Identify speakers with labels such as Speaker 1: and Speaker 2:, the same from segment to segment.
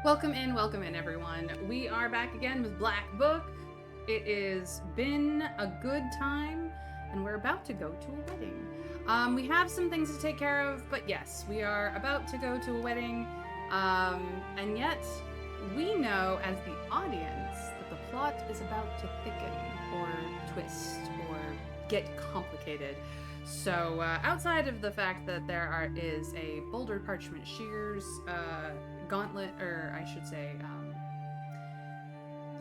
Speaker 1: Welcome in, everyone. We are back again with Black Book. It has been a good time, and we're about to go to a wedding. We have some things to take care of, but yes, we are about to go to a wedding, and yet we know as the audience that the plot is about to thicken, or twist, or get complicated. So, outside of the fact that there is a Boulder Parchment Shears gauntlet, or I should say,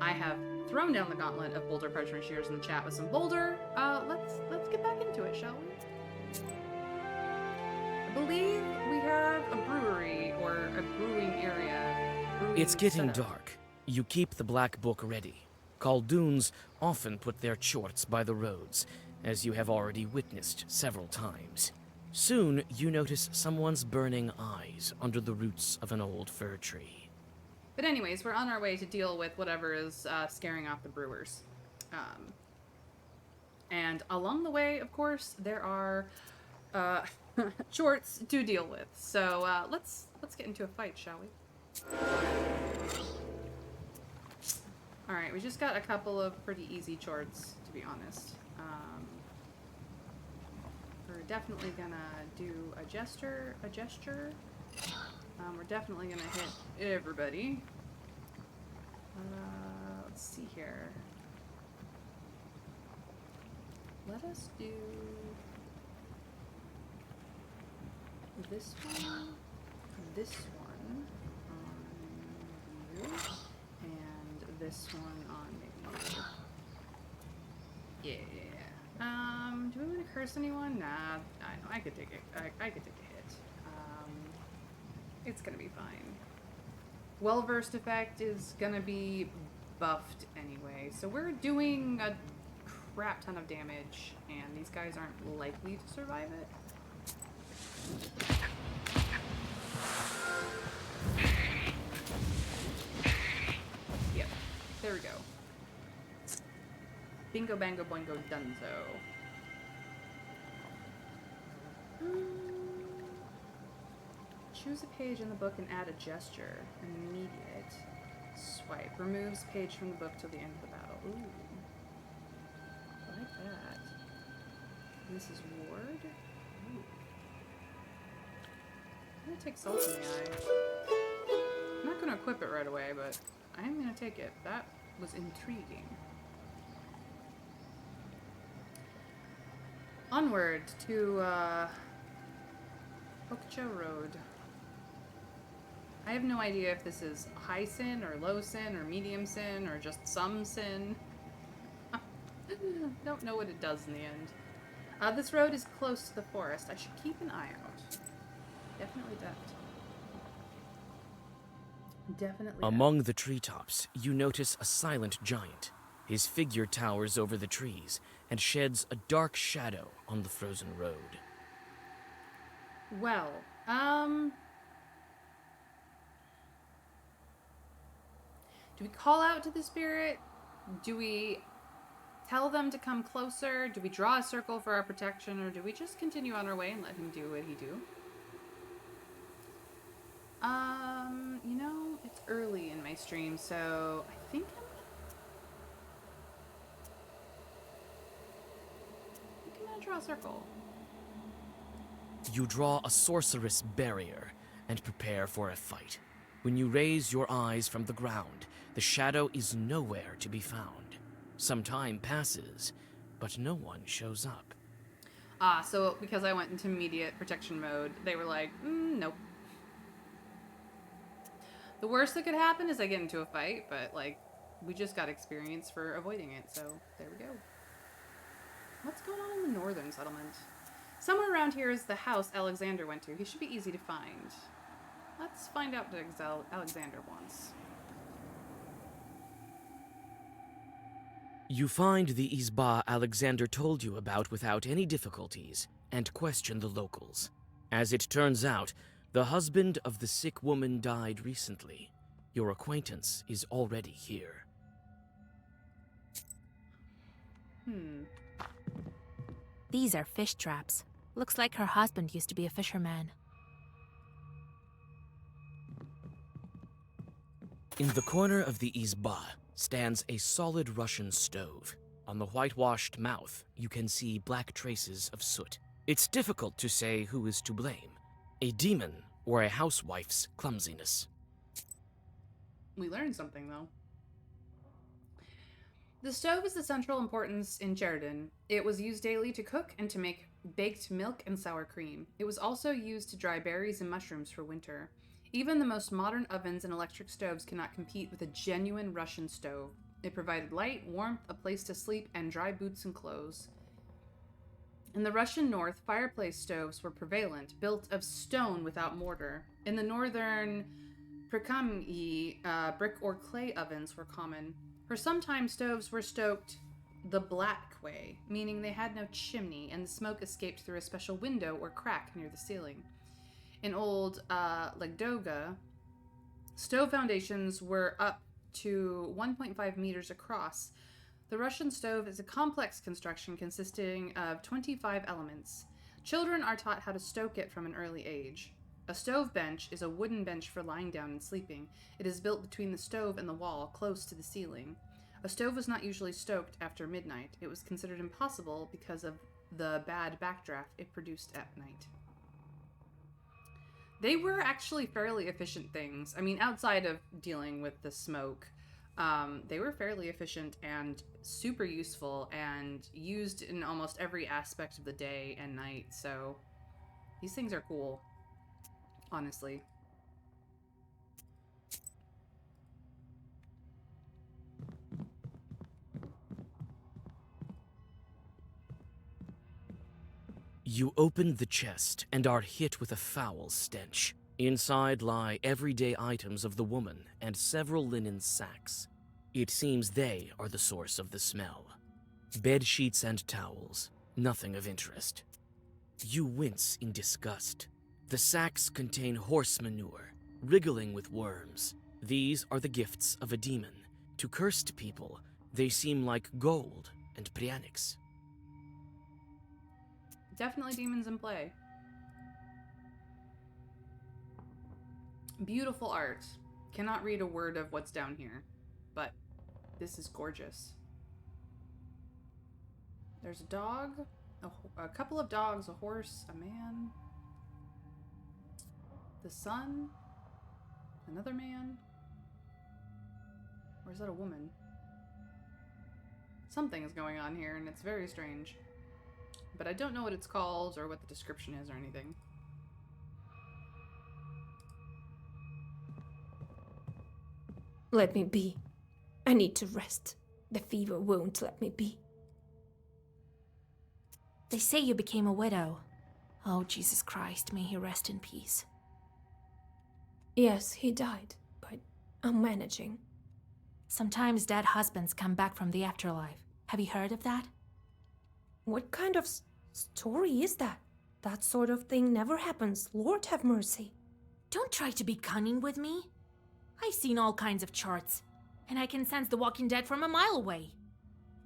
Speaker 1: I have thrown down the gauntlet of Boulder Parchment Shears in the chat with some Boulder. Let's get back into it, shall we? I believe we have a brewery or a brewing area.
Speaker 2: It's getting dark. You keep the Black Book ready. Khaldoons often put their chorts by the roads, as you have already witnessed several times. Soon, you notice someone's burning eyes under the roots of an old fir tree.
Speaker 1: But anyways, we're on our way to deal with whatever is scaring off the brewers. And along the way, of course, there are chorts to deal with. So let's get into a fight, shall we? Alright, we just got a couple of pretty easy chorts, to be honest. We're definitely gonna do a gesture. We're definitely gonna hit everybody. Let's see here. Let us do this one on you, and this one on maybe you. Yeah. Do we want to curse anyone? Nah, I could take it. I could take a hit. It's gonna be fine. Well-versed effect is gonna be buffed anyway, so we're doing a crap ton of damage, and these guys aren't likely to survive it. Yep, there we go. Bingo, bango, boingo, dunzo. Choose a page in the book and add a gesture. An immediate swipe. Removes page from the book till the end of the battle. Ooh. I like that. And this is Ward. Ooh. I'm gonna take Salt in the Eye. I'm not gonna equip it right away, but I am gonna take it. That was intriguing. Onward to Okja Road. I have no idea if this is high sin or low sin or medium sin or just some sin. Don't know what it does in the end. This road is close to the forest. I should keep an eye out. Definitely that. Definitely.
Speaker 2: Among the treetops, you notice a silent giant. His figure towers over the trees and sheds a dark shadow on the frozen road.
Speaker 1: Well, do we call out to the spirit? Do we tell them to come closer? Do we draw a circle for our protection? Or do we just continue on our way and let him do what he do? You know, it's early in my stream, so I think I'm gonna draw a circle.
Speaker 2: You draw a sorceress barrier and prepare for a fight. When you raise your eyes from the ground, the shadow is nowhere to be found. Some time passes, but no one shows up.
Speaker 1: So because I went into immediate protection mode, they were like, nope. The worst that could happen is I get into a fight, but, like, we just got experience for avoiding it, so there we go. What's going on in the northern settlement? Somewhere around here is the house Alexander went to. He should be easy to find. Let's find out what Alexander wants.
Speaker 2: You find the Izba Alexander told you about without any difficulties and question the locals. As it turns out, the husband of the sick woman died recently. Your acquaintance is already here.
Speaker 3: These are fish traps. Looks like her husband used to be a fisherman.
Speaker 2: In the corner of the izba stands a solid Russian stove. On the whitewashed mouth, you can see black traces of soot. It's difficult to say who is to blame, a demon or a housewife's clumsiness.
Speaker 1: We learned something, though. The stove is of central importance in Sheridan. It was used daily to cook and to make baked milk and sour cream. It was also used to dry berries and mushrooms for winter. Even the most modern ovens and electric stoves cannot compete with a genuine Russian stove. It provided light, warmth, a place to sleep, and dry boots and clothes. In the Russian north, fireplace stoves were prevalent, built of stone without mortar. In the northern Prikamiy, brick or clay ovens were common. For some time, stoves were stoked the black way, meaning they had no chimney, and the smoke escaped through a special window or crack near the ceiling. In old Legdoga, stove foundations were up to 1.5 meters across. The Russian stove is a complex construction consisting of 25 elements. Children are taught how to stoke it from an early age. A stove bench is a wooden bench for lying down and sleeping. It is built between the stove and the wall, close to the ceiling. A stove was not usually stoked after midnight. It was considered impossible because of the bad backdraft it produced at night. They were actually fairly efficient things. I mean, outside of dealing with the smoke, they were fairly efficient and super useful and used in almost every aspect of the day and night. So these things are cool, honestly.
Speaker 2: You open the chest and are hit with a foul stench. Inside lie everyday items of the woman and several linen sacks. It seems they are the source of the smell. Bed sheets and towels, nothing of interest. You wince in disgust. The sacks contain horse manure, wriggling with worms. These are the gifts of a demon. To cursed people, they seem like gold and prianics.
Speaker 1: Definitely demons in play. Beautiful art. Cannot read a word of what's down here, but this is gorgeous. There's a dog, a couple of dogs, a horse, a man, the sun, another man, or is that a woman? Something is going on here, and it's very strange. But I don't know what it's called or what the description is or anything.
Speaker 4: Let me be. I need to rest. The fever won't let me be.
Speaker 3: They say you became a widow. Oh, Jesus Christ, may he rest in peace.
Speaker 4: Yes, he died, but I'm managing.
Speaker 3: Sometimes dead husbands come back from the afterlife. Have you heard of that?
Speaker 4: What kind of story is that? That sort of thing never happens. Lord have mercy.
Speaker 3: Don't try to be cunning with me. I've seen all kinds of charts, and I can sense the walking dead from a mile away.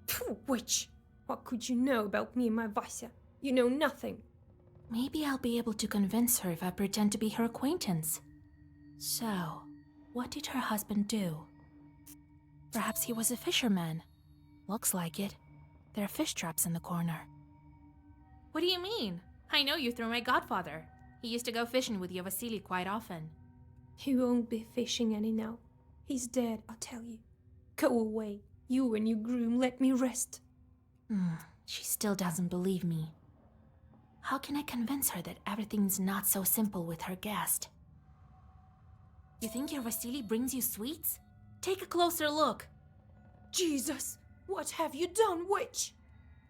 Speaker 4: Phew, witch! What could you know about me and my Vasya? You know nothing.
Speaker 3: Maybe I'll be able to convince her if I pretend to be her acquaintance. So, what did her husband do? Perhaps he was a fisherman. Looks like it. There are fish traps in the corner. What do you mean? I know you through my godfather. He used to go fishing with your Vasily quite often.
Speaker 4: He won't be fishing any now. He's dead, I'll tell you. Go away. You and your groom, let me rest.
Speaker 3: She still doesn't believe me. How can I convince her that everything's not so simple with her guest? You think your Vasily brings you sweets? Take a closer look.
Speaker 4: Jesus! What have you done, witch?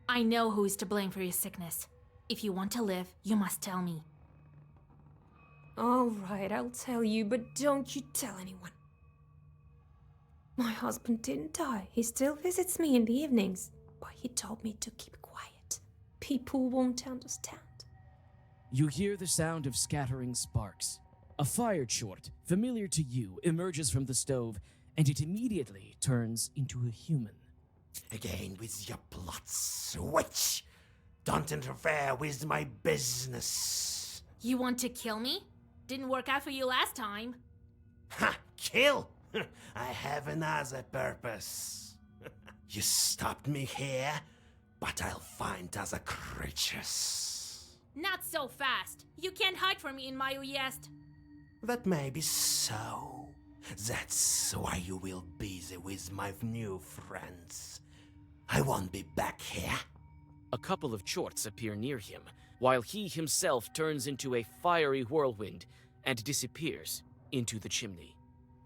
Speaker 3: I know who is to blame for your sickness. If you want to live, you must tell me.
Speaker 4: All right, I'll tell you, but don't you tell anyone. My husband didn't die. He still visits me in the evenings, but he told me to keep quiet. People won't understand.
Speaker 5: You hear the sound of scattering sparks. A fire chort, familiar to you, emerges from the stove, and it immediately turns into a human.
Speaker 6: Again with your plots, witch! Don't interfere with my business.
Speaker 3: You want to kill me? Didn't work out for you last time.
Speaker 6: Ha! Kill? I have another purpose. You stopped me here, but I'll find other creatures.
Speaker 3: Not so fast. You can't hide from me in my uyest.
Speaker 6: That may be so. That's why you will be busy with my new friends. I won't be back here.
Speaker 2: A couple of chorts appear near him, while he himself turns into a fiery whirlwind and disappears into the chimney.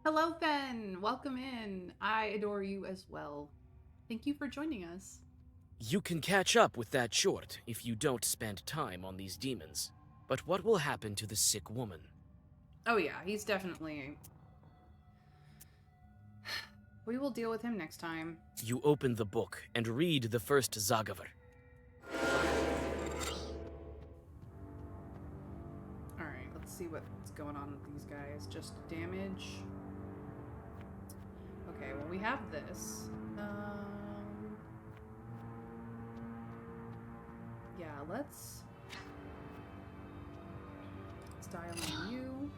Speaker 1: Hello, Fen. Welcome in. I adore you as well. Thank you for joining us.
Speaker 2: You can catch up with that chort if you don't spend time on these demons. But what will happen to the sick woman?
Speaker 1: Oh yeah, he's definitely... We will deal with him next time.
Speaker 2: You open the book and read the first Zagavar.
Speaker 1: Alright, let's see what's going on with these guys. Just damage. Okay, well we have this. Yeah, let's dial on you.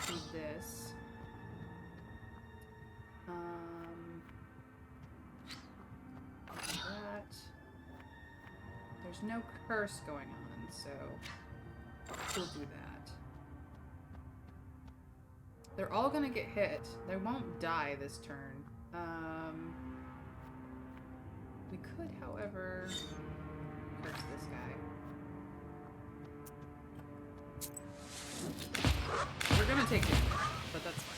Speaker 1: Do this. That. There's no curse going on, so we'll do that. They're all gonna get hit. They won't die this turn. We could, however, curse this guy. We're gonna take damage, but that's fine.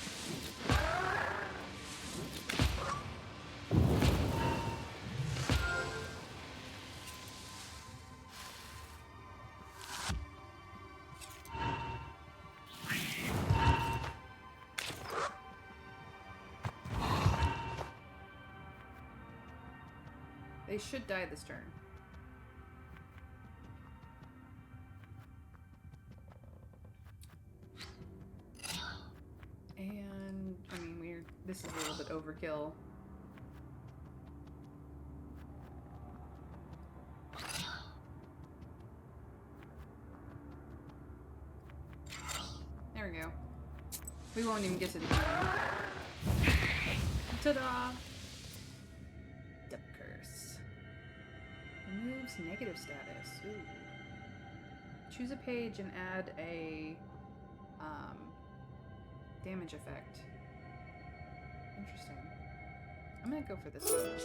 Speaker 1: They should die this turn. And, I mean, this is a little bit overkill. There we go. We won't even get to the end. Ta-da! Depth curse. Removes negative status. Ooh. Choose a page and add a damage effect. Interesting. I'm gonna go for this one.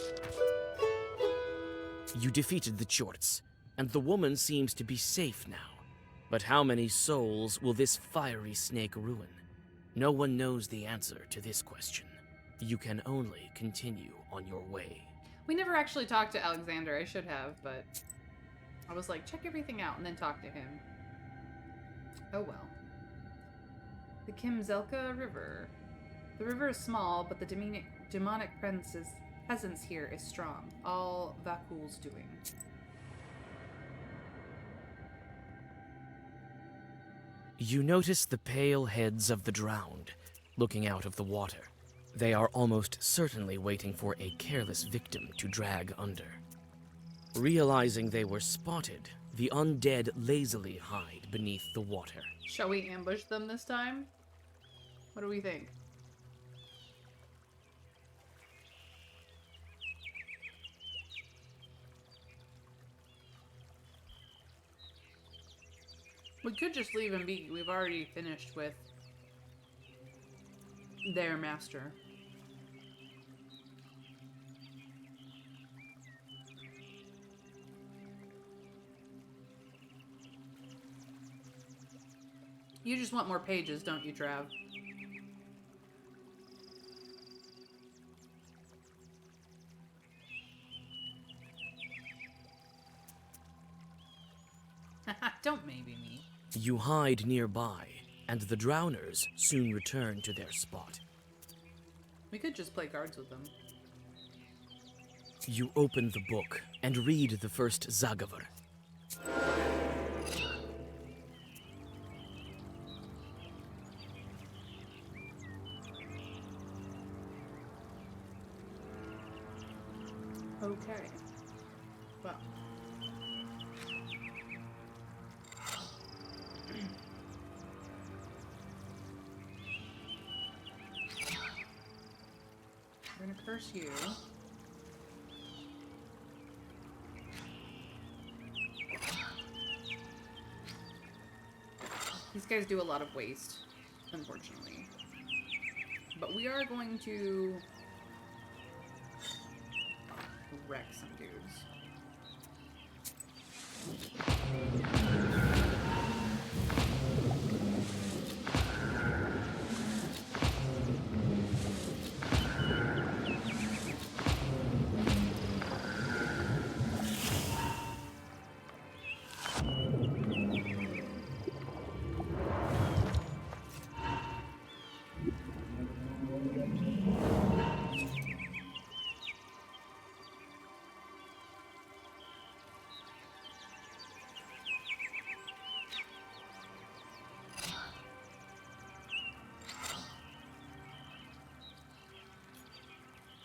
Speaker 2: You defeated the chorts, and the woman seems to be safe now. But how many souls will this fiery snake ruin? No one knows the answer to this question. You can only continue on your way.
Speaker 1: We never actually talked to Alexander. I should have, but I was like, check everything out and then talk to him. Oh well. The Kimzelka River. The river is small, but the demonic presence here is strong. All Vakul's doing.
Speaker 2: You notice the pale heads of the drowned, looking out of the water. They are almost certainly waiting for a careless victim to drag under. Realizing they were spotted, the undead lazily hide beneath the water.
Speaker 1: Shall we ambush them this time? What do we think? We could just leave him be. We've already finished with their master. You just want more pages, don't you, Trav? Don't maybe me.
Speaker 2: You hide nearby, and the drowners soon return to their spot.
Speaker 1: We could just play cards with them.
Speaker 2: You open the book and read the first Zagavar.
Speaker 1: Okay. Well, We're gonna curse you. These guys do a lot of waste, unfortunately. But we are going to wreck some dudes.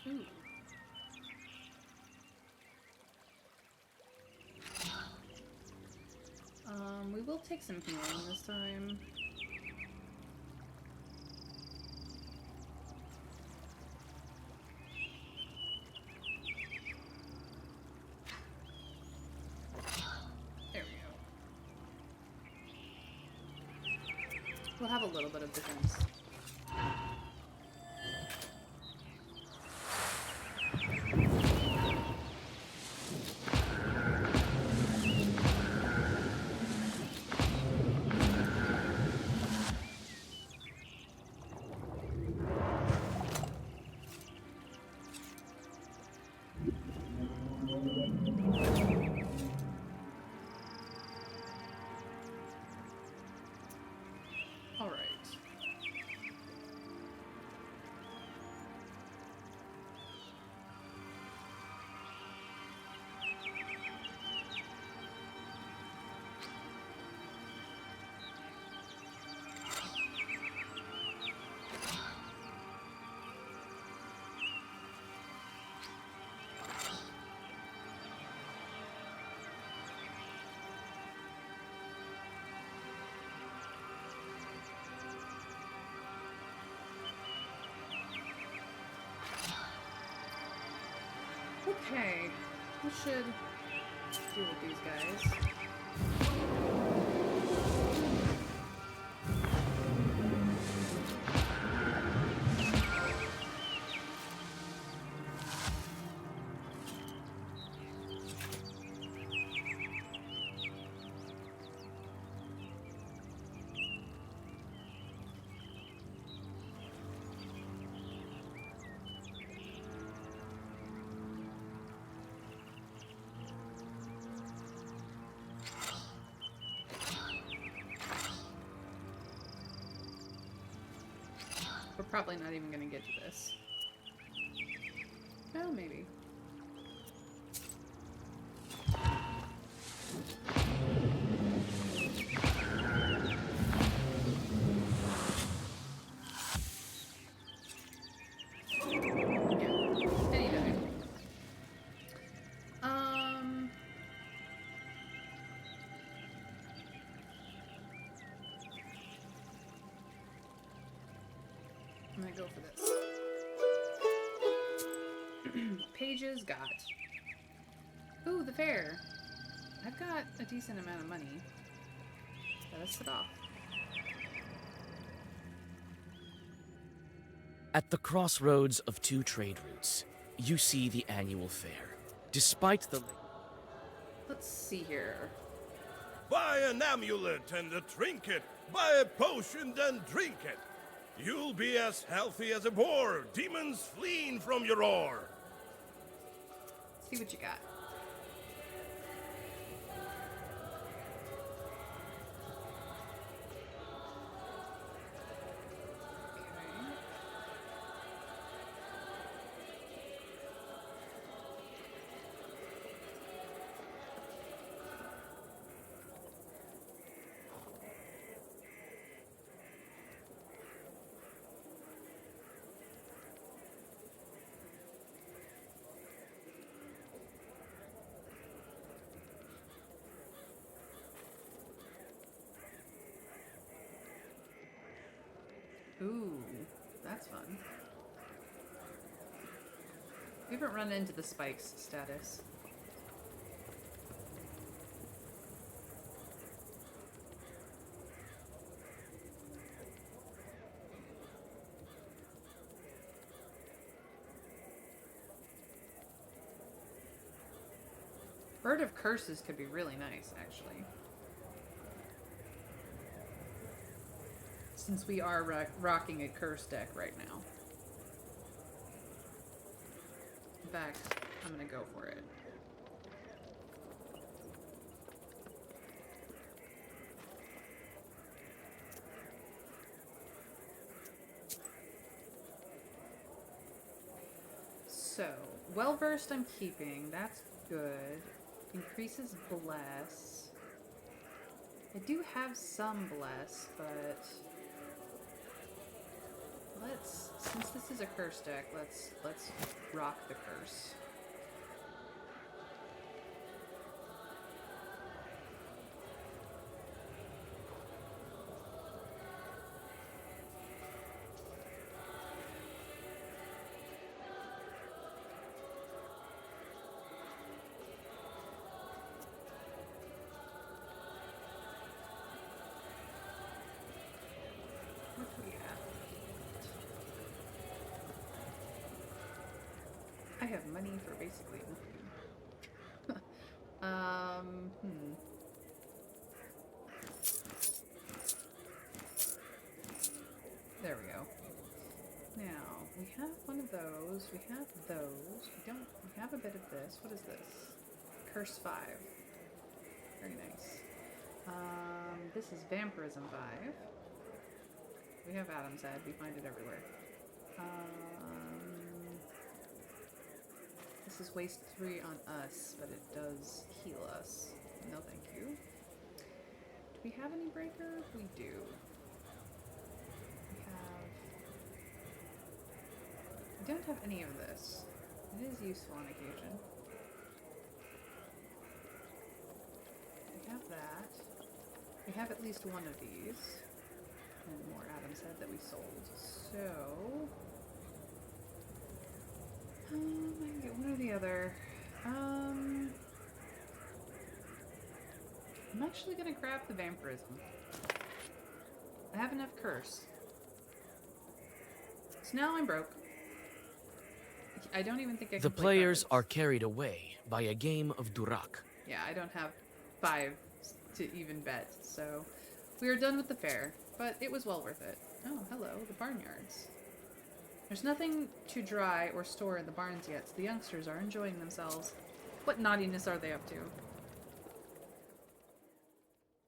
Speaker 1: Ooh. We will take some healing this time. There we go. We'll have a little bit of defense. All right. Okay, we should deal with these guys. We're probably not even gonna get to this. Oh, maybe. Yeah, any day. I'm gonna go for this. Pages got. Ooh, the fair. I've got a decent amount of money. Let us set off.
Speaker 2: At the crossroads of two trade routes, you see the annual fair. Despite the...
Speaker 1: Let's see here.
Speaker 7: Buy an amulet and a trinket. Buy a potion, then drink it. You'll be as healthy as a boar, demons fleeing from your roar.
Speaker 1: See what you got. Okay. Ooh, that's fun. We haven't run into the spikes status. Bird of Curses could be really nice, actually. Since we are rocking a curse deck right now. In fact, I'm gonna go for it. So, well-versed I'm keeping. That's good. Increases bless. I do have some bless, but let's, since this is a curse deck, let's rock the curse. What do we have? I have money for basically nothing. There we go. Now, we have one of those, we have those, we have a bit of this. What is this? Curse 5. Very nice. This is Vampirism 5. We have Adam's Head, we find it everywhere. This is waste 3 on us, but it does heal us. No thank you. Do we have any breaker? We do. We don't have any of this. It is useful on occasion. We have that. We have at least one of these. And more Adam's Head that we sold. So... I can get one or the other. I'm actually gonna grab the Vampirism. I have enough curse. So now I'm broke. I don't even think I can
Speaker 2: The
Speaker 1: play
Speaker 2: players
Speaker 1: cards.
Speaker 2: are carried away by a game of Durak.
Speaker 1: Yeah, I don't have 5 to even bet, so we are done with the fair, but it was well worth it. Oh, hello, the barnyards. There's nothing to dry or store in the barns yet, so the youngsters are enjoying themselves. What naughtiness are they up to?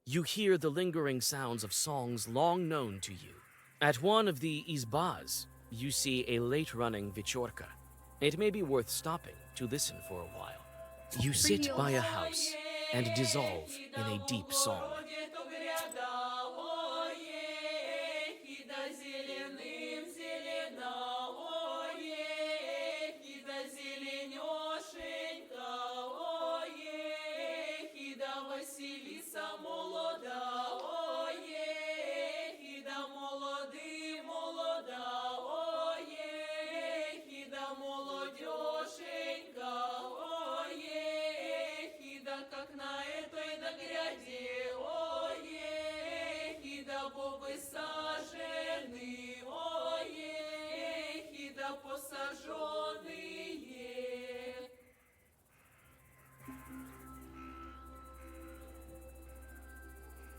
Speaker 2: You hear the lingering sounds of songs long known to you. At one of the izbas, you see a late-running Vichorka. It may be worth stopping to listen for a while. You sit by a house and dissolve in a deep song.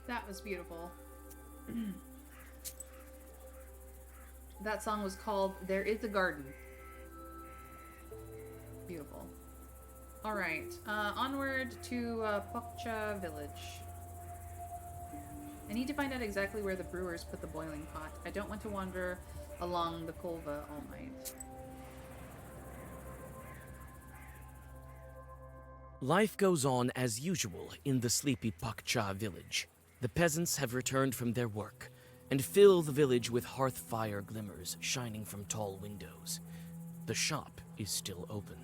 Speaker 1: That was beautiful. That song was called There Is a Garden. Beautiful. Alright, onward to Pokcha Village. I need to find out exactly where the brewers put the boiling pot. I don't want to wander along the Kolva all night.
Speaker 2: Life goes on as usual in the sleepy Pakcha village. The peasants have returned from their work and fill the village with hearth fire glimmers shining from tall windows. The shop is still open.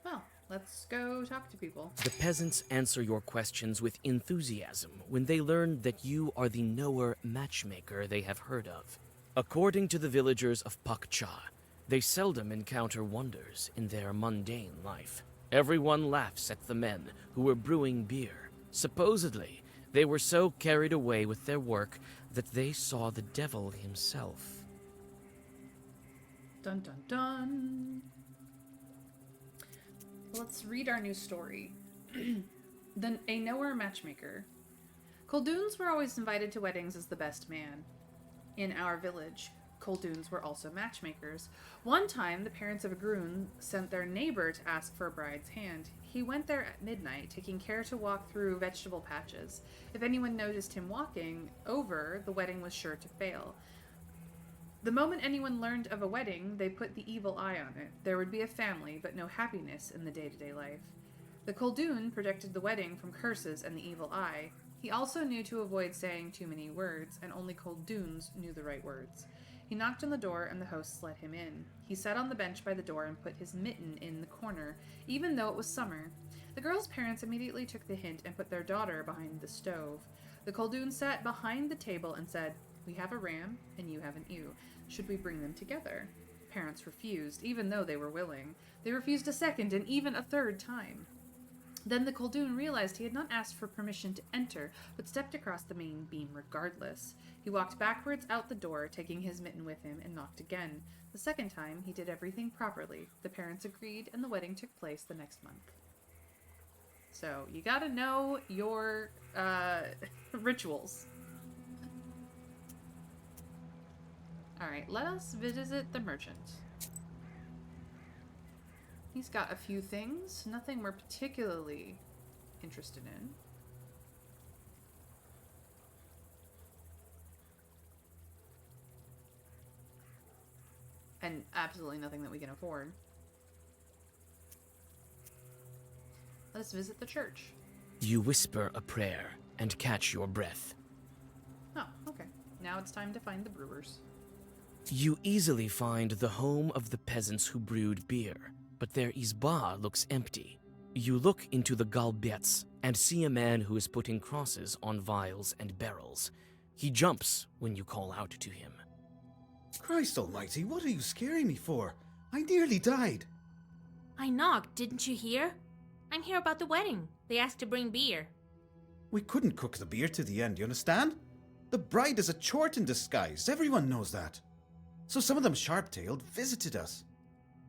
Speaker 1: Well, let's go talk to people.
Speaker 2: The peasants answer your questions with enthusiasm when they learn that you are the knower matchmaker they have heard of. According to the villagers of Pakcha, they seldom encounter wonders in their mundane life. Everyone laughs at the men who were brewing beer. Supposedly, they were so carried away with their work that they saw the devil himself.
Speaker 1: Dun dun dun. Let's read our new story. A knower matchmaker. Coldoons were always invited to weddings as the best man. In our village, Coldoons were also matchmakers. One time, the parents of a groom sent their neighbor to ask for a bride's hand. He went there at midnight, taking care to walk through vegetable patches. If anyone noticed him walking over, the wedding was sure to fail. The moment anyone learned of a wedding, they put the evil eye on it. There would be a family, but no happiness in the day-to-day life. The Coldoon protected the wedding from curses and the evil eye. He also knew to avoid saying too many words, and only Coldoons knew the right words. He knocked on the door, and the hosts let him in. He sat on the bench by the door and put his mitten in the corner, even though it was summer. The girl's parents immediately took the hint and put their daughter behind the stove. The Coldoon sat behind the table and said, "We have a ram, and you have an ewe. Should we bring them together?" Parents refused, even though they were willing. They refused a second and even a third time. Then the Coldoon realized he had not asked for permission to enter, but stepped across the main beam regardless. He walked backwards out the door, taking his mitten with him, and knocked again. The second time, he did everything properly. The parents agreed, and the wedding took place the next month. So, you gotta know your rituals. Alright, let us visit the merchant. He's got a few things, nothing we're particularly interested in. And absolutely nothing that we can afford. Let us visit the church.
Speaker 2: You whisper a prayer and catch your breath.
Speaker 1: Oh, okay. Now it's time to find the brewers.
Speaker 2: You easily find the home of the peasants who brewed beer, but their izba looks empty. You look into the galbets and see a man who is putting crosses on vials and barrels. He jumps when you call out to him.
Speaker 8: Christ almighty, what are you scaring me for? I nearly died.
Speaker 3: I knocked, didn't you hear? I'm here about the wedding. They asked to bring beer.
Speaker 8: We couldn't cook the beer to the end, you understand? The bride is a chort in disguise, everyone knows that. So some of them sharp-tailed visited us.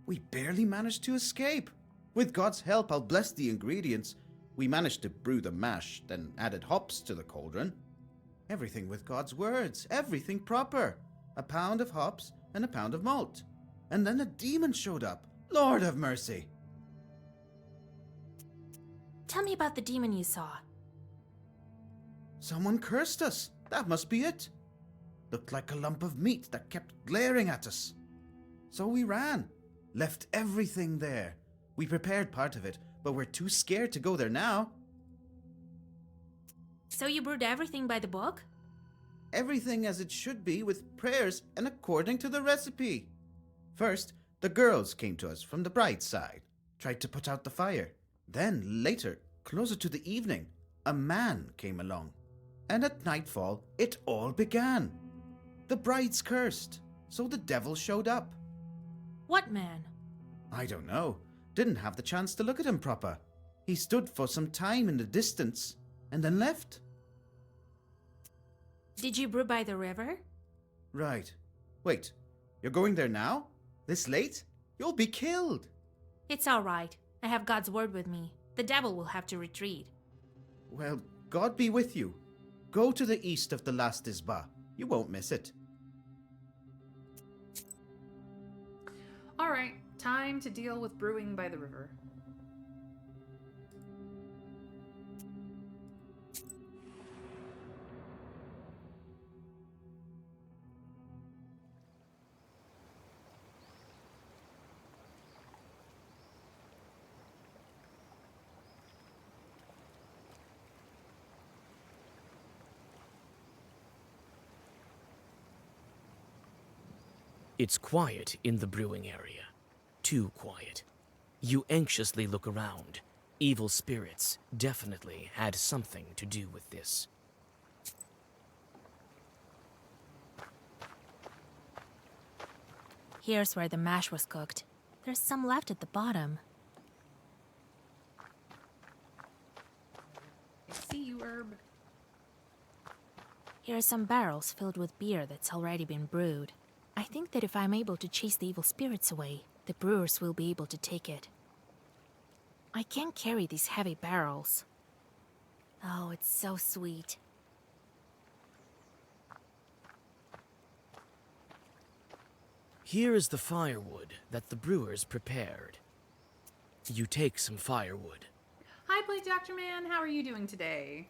Speaker 8: We barely managed to escape. With God's help, I'll bless the ingredients. We managed to brew the mash, then added hops to the cauldron. Everything with God's words, everything proper. A pound of hops and a pound of malt. And then a demon showed up. Lord have mercy.
Speaker 3: Tell me about the demon you saw.
Speaker 8: Someone cursed us. That must be it. Looked like a lump of meat that kept glaring at us. So we ran. Left everything there. We prepared part of it, but we're too scared to go there now.
Speaker 3: So you brewed everything by the book?
Speaker 8: Everything as it should be, with prayers and according to the recipe. First, the girls came to us from the bride's side, tried to put out the fire. Then, later, closer to the evening, a man came along. And at nightfall, it all began. The bride's cursed, so the devil showed up.
Speaker 3: What man?
Speaker 8: I don't know. Didn't have the chance to look at him proper. He stood for some time in the distance, and then left.
Speaker 3: Did you brew by the river?
Speaker 8: Right. Wait, you're going there now? This late? You'll be killed.
Speaker 3: It's all right. I have God's word with me. The devil will have to retreat.
Speaker 8: Well, God be with you. Go to the east of the last Isba. You won't miss it.
Speaker 1: Alright, time to deal with brewing by the river.
Speaker 2: It's quiet in the brewing area. Too quiet. You anxiously look around. Evil spirits definitely had something to do with this.
Speaker 3: Here's where the mash was cooked. There's some left at the bottom.
Speaker 1: I see you, Herb.
Speaker 3: Here are some barrels filled with beer that's already been brewed. I think that if I'm able to chase the evil spirits away, the brewers will be able to take it. I can't carry these heavy barrels. Oh, it's so sweet.
Speaker 2: Here is the firewood that the brewers prepared. You take some firewood.
Speaker 1: Hi, Plate Dr. Man. How are you doing today?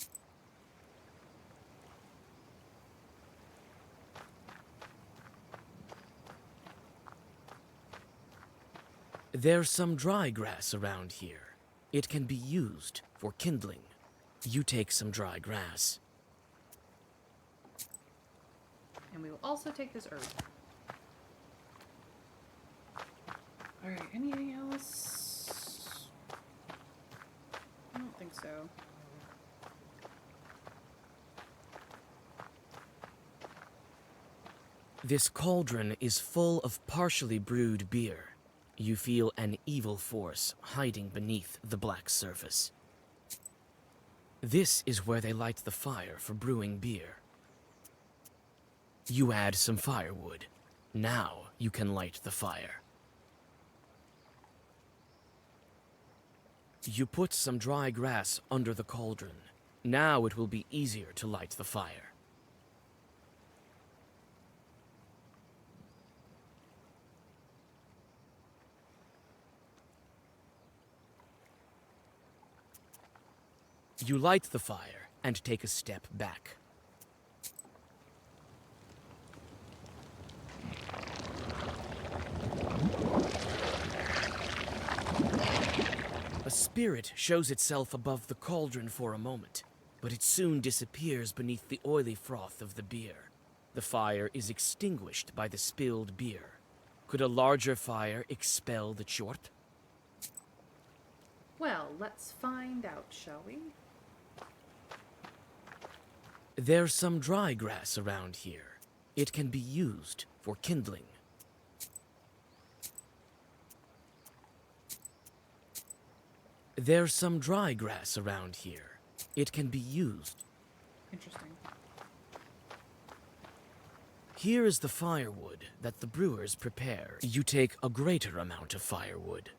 Speaker 2: There's some dry grass around here. It can be used for kindling. You take some dry grass.
Speaker 1: And we will also take this herb. Alright, anything else? I don't think so.
Speaker 2: This cauldron is full of partially brewed beer. You feel an evil force hiding beneath the black surface. This is where they light the fire for brewing beer. You add some firewood. Now you can light the fire. You put some dry grass under the cauldron. Now it will be easier to light the fire. You light the fire and take a step back. A spirit shows itself above the cauldron for a moment, but it soon disappears beneath the oily froth of the beer. The fire is extinguished by the spilled beer. Could a larger fire expel the chort?
Speaker 1: Well, let's find out, shall we?
Speaker 2: There's some dry grass around here. It can be used for kindling. There's some dry grass around here. It can be used.
Speaker 1: Interesting.
Speaker 2: Here is the firewood that the brewers prepare. You take a greater amount of firewood.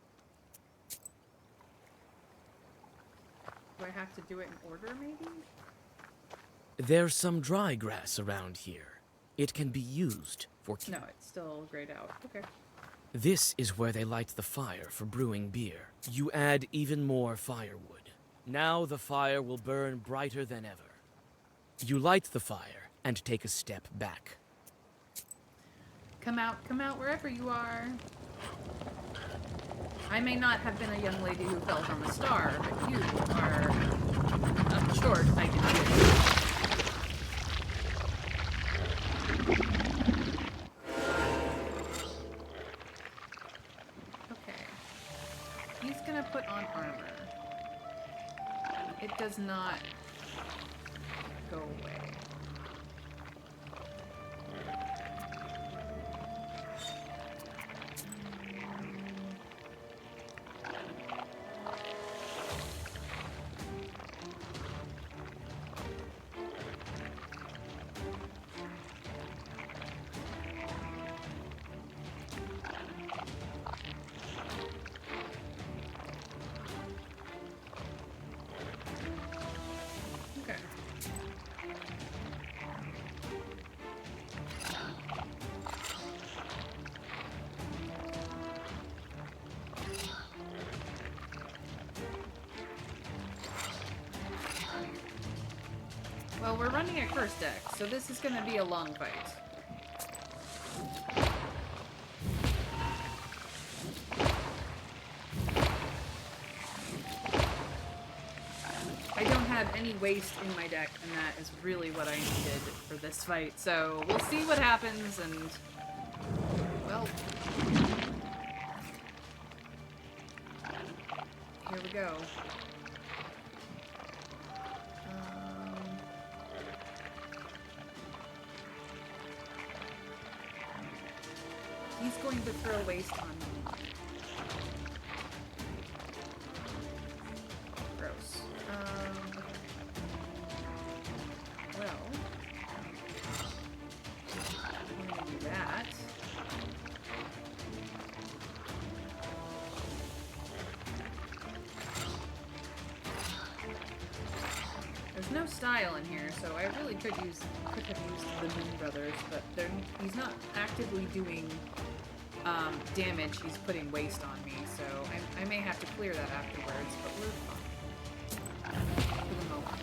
Speaker 1: Do I have to do it in order, maybe?
Speaker 2: There's some dry grass around here. It can be used for...
Speaker 1: No, it's still grayed out. Okay.
Speaker 2: This is where they light the fire for brewing beer. You add even more firewood. Now the fire will burn brighter than ever. You light the fire and take a step back.
Speaker 1: Come out wherever you are. I may not have been a young lady who fell from a star, but you are up short, I can see. Okay. He's gonna put on armor. It does not go away. Okay. Well, we're running at first deck, so this is gonna be a long fight. I don't have any waste in my deck, and that is really what I needed for this fight. So we'll see what happens, and well, go. He's going to throw waste on me. Gross. Well, I'm gonna do that. There's no style in here, so I really could have used the Moon Brothers, but he's not actively doing damage. He's putting waste on me, so I may have to clear that afterwards, but we're fine for the moment.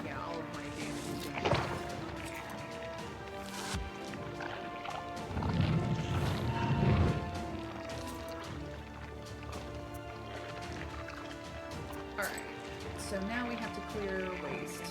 Speaker 1: Yeah, all of my damage is doing that. Alright, so now we have to clear waste.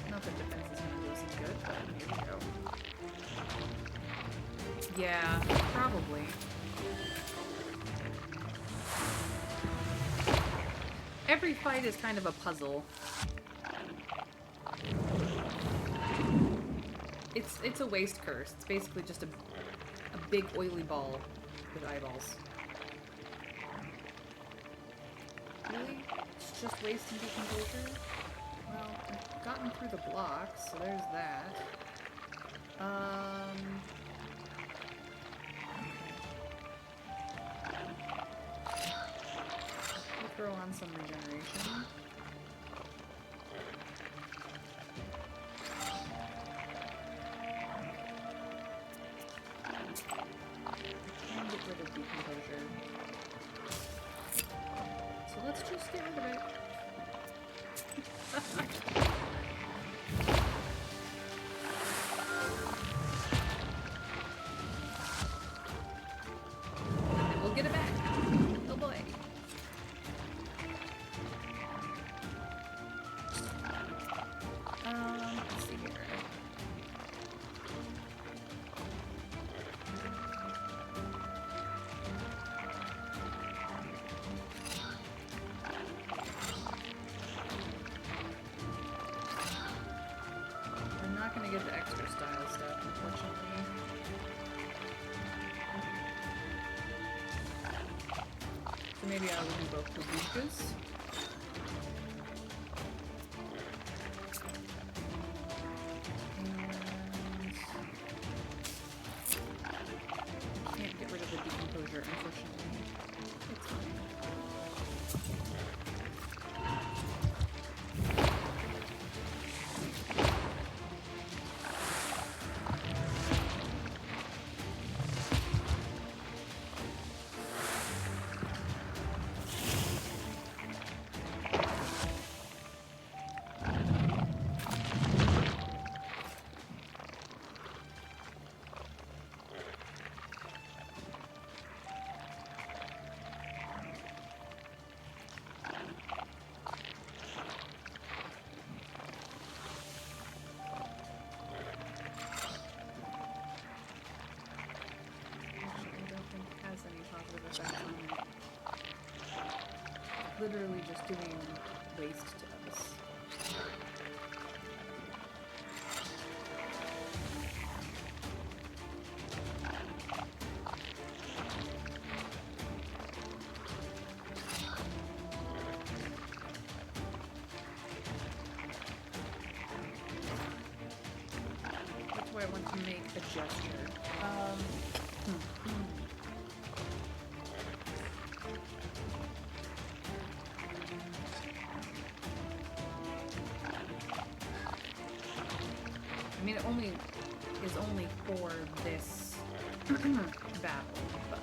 Speaker 1: Not that defense is gonna do us any good, but here we go. Yeah, probably. Every fight is kind of a puzzle. It's a waste curse. It's basically just a big oily ball with eyeballs. Really? It's just waste and decomposure? Well, I've gotten through the blocks, so there's that. We'll throw on some regeneration. And get rid of decomposure. So let's just get rid of it. And we'll get it back. Oh boy. Let's see here. I'm not gonna get the extra style stuff, unfortunately. So maybe I will do both babushkas. And I can't get rid of the decomposure, unfortunately. It's fine. Actually, I don't think it has any positive effects on it. Literally just doing waste to us. What do I want to make a gesture? mean, it only is only for this battle, but...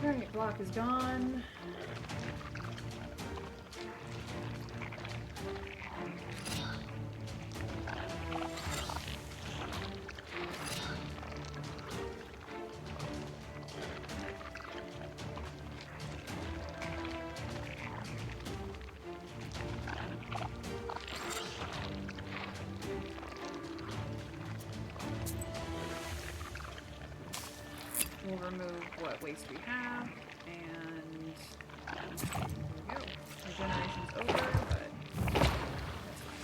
Speaker 1: Alright, block is gone. We'll remove what waste we have, and there we go. Regeneration's over, but that's fine.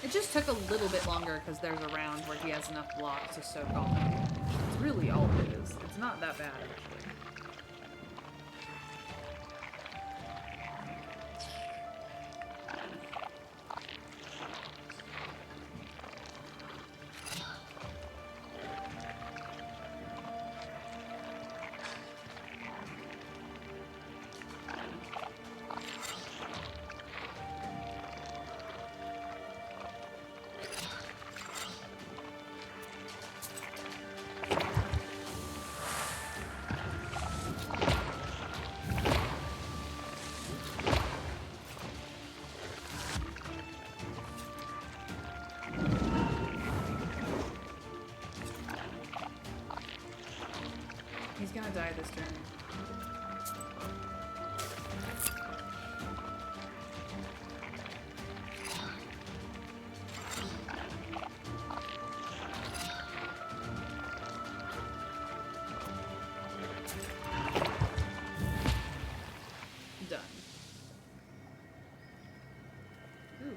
Speaker 1: It just took a little bit longer because there's a round where he has enough blocks to soak all that damage. It's really all it is. It's not that bad, actually. He's gonna die this turn. Done. Ooh.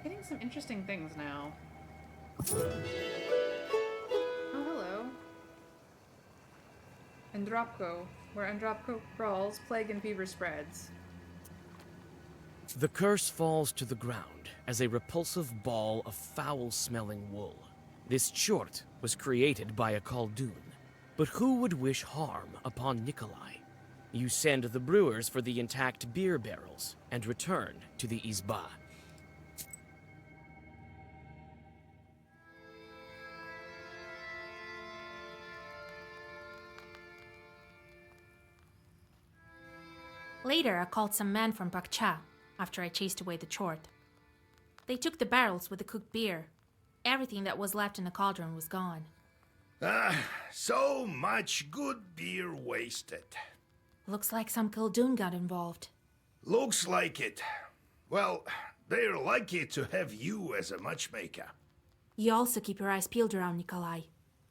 Speaker 1: Getting some interesting things now. Oh, hello. Andropko, where Andropko crawls, plague and fever spreads.
Speaker 2: The curse falls to the ground as a repulsive ball of foul-smelling wool. This chort was created by a Khaldun, but who would wish harm upon Nikolai? You send the brewers for the intact beer barrels and return to the Izba.
Speaker 3: Later, I called some men from Bakcha after I chased away the chort. They took the barrels with the cooked beer. Everything that was left in the cauldron was gone.
Speaker 7: So much good beer wasted.
Speaker 3: Looks like some Khaldun got involved.
Speaker 7: Looks like it. Well, they're lucky to have you as a matchmaker.
Speaker 3: You also keep your eyes peeled around Nikolai.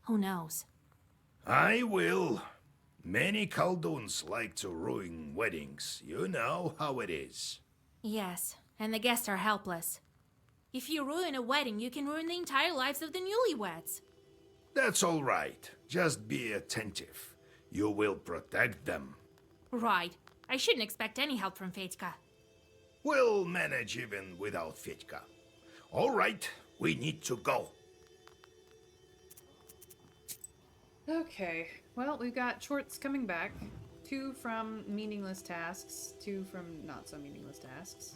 Speaker 3: Who knows?
Speaker 7: I will. Many Khalduns like to ruin weddings. You know how it is.
Speaker 3: Yes, and the guests are helpless. If you ruin a wedding, you can ruin the entire lives of the newlyweds.
Speaker 7: That's all right. Just be attentive. You will protect them.
Speaker 3: Right. I shouldn't expect any help from Fetka.
Speaker 7: We'll manage even without Fetka. All right, we need to go.
Speaker 1: Okay, well, we've got Chorts coming back. 2 from meaningless tasks, 2 from not so meaningless tasks.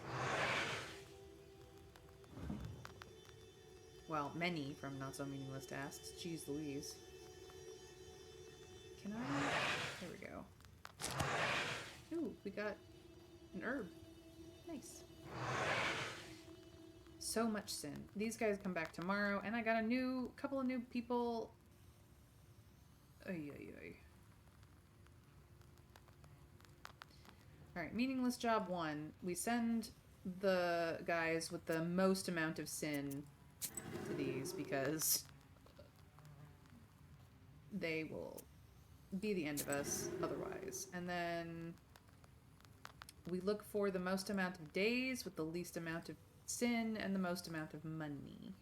Speaker 1: Well, many from not so meaningless tasks. Jeez Louise. Can I? There we go. Ooh, we got an herb. Nice. so much sin. These guys come back tomorrow, and I got a couple of new people. Ay, ay, ay. Alright, meaningless job 1. We send the guys with the most amount of sin to these because they will be the end of us otherwise. And then we look for the most amount of days with the least amount of sin and the most amount of money.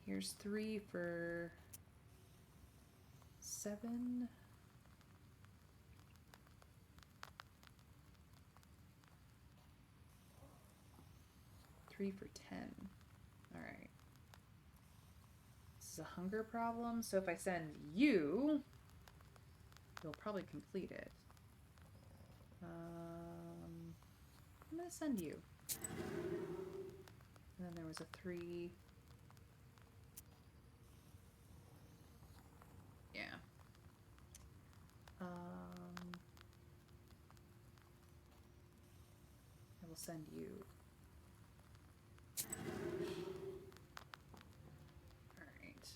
Speaker 1: Here's 3 for 7. 3 for 10. Alright. This is a hunger problem, so if I send you, you'll probably complete it. I'm gonna send you. And then there was a 3. Yeah. I will send you. Alright.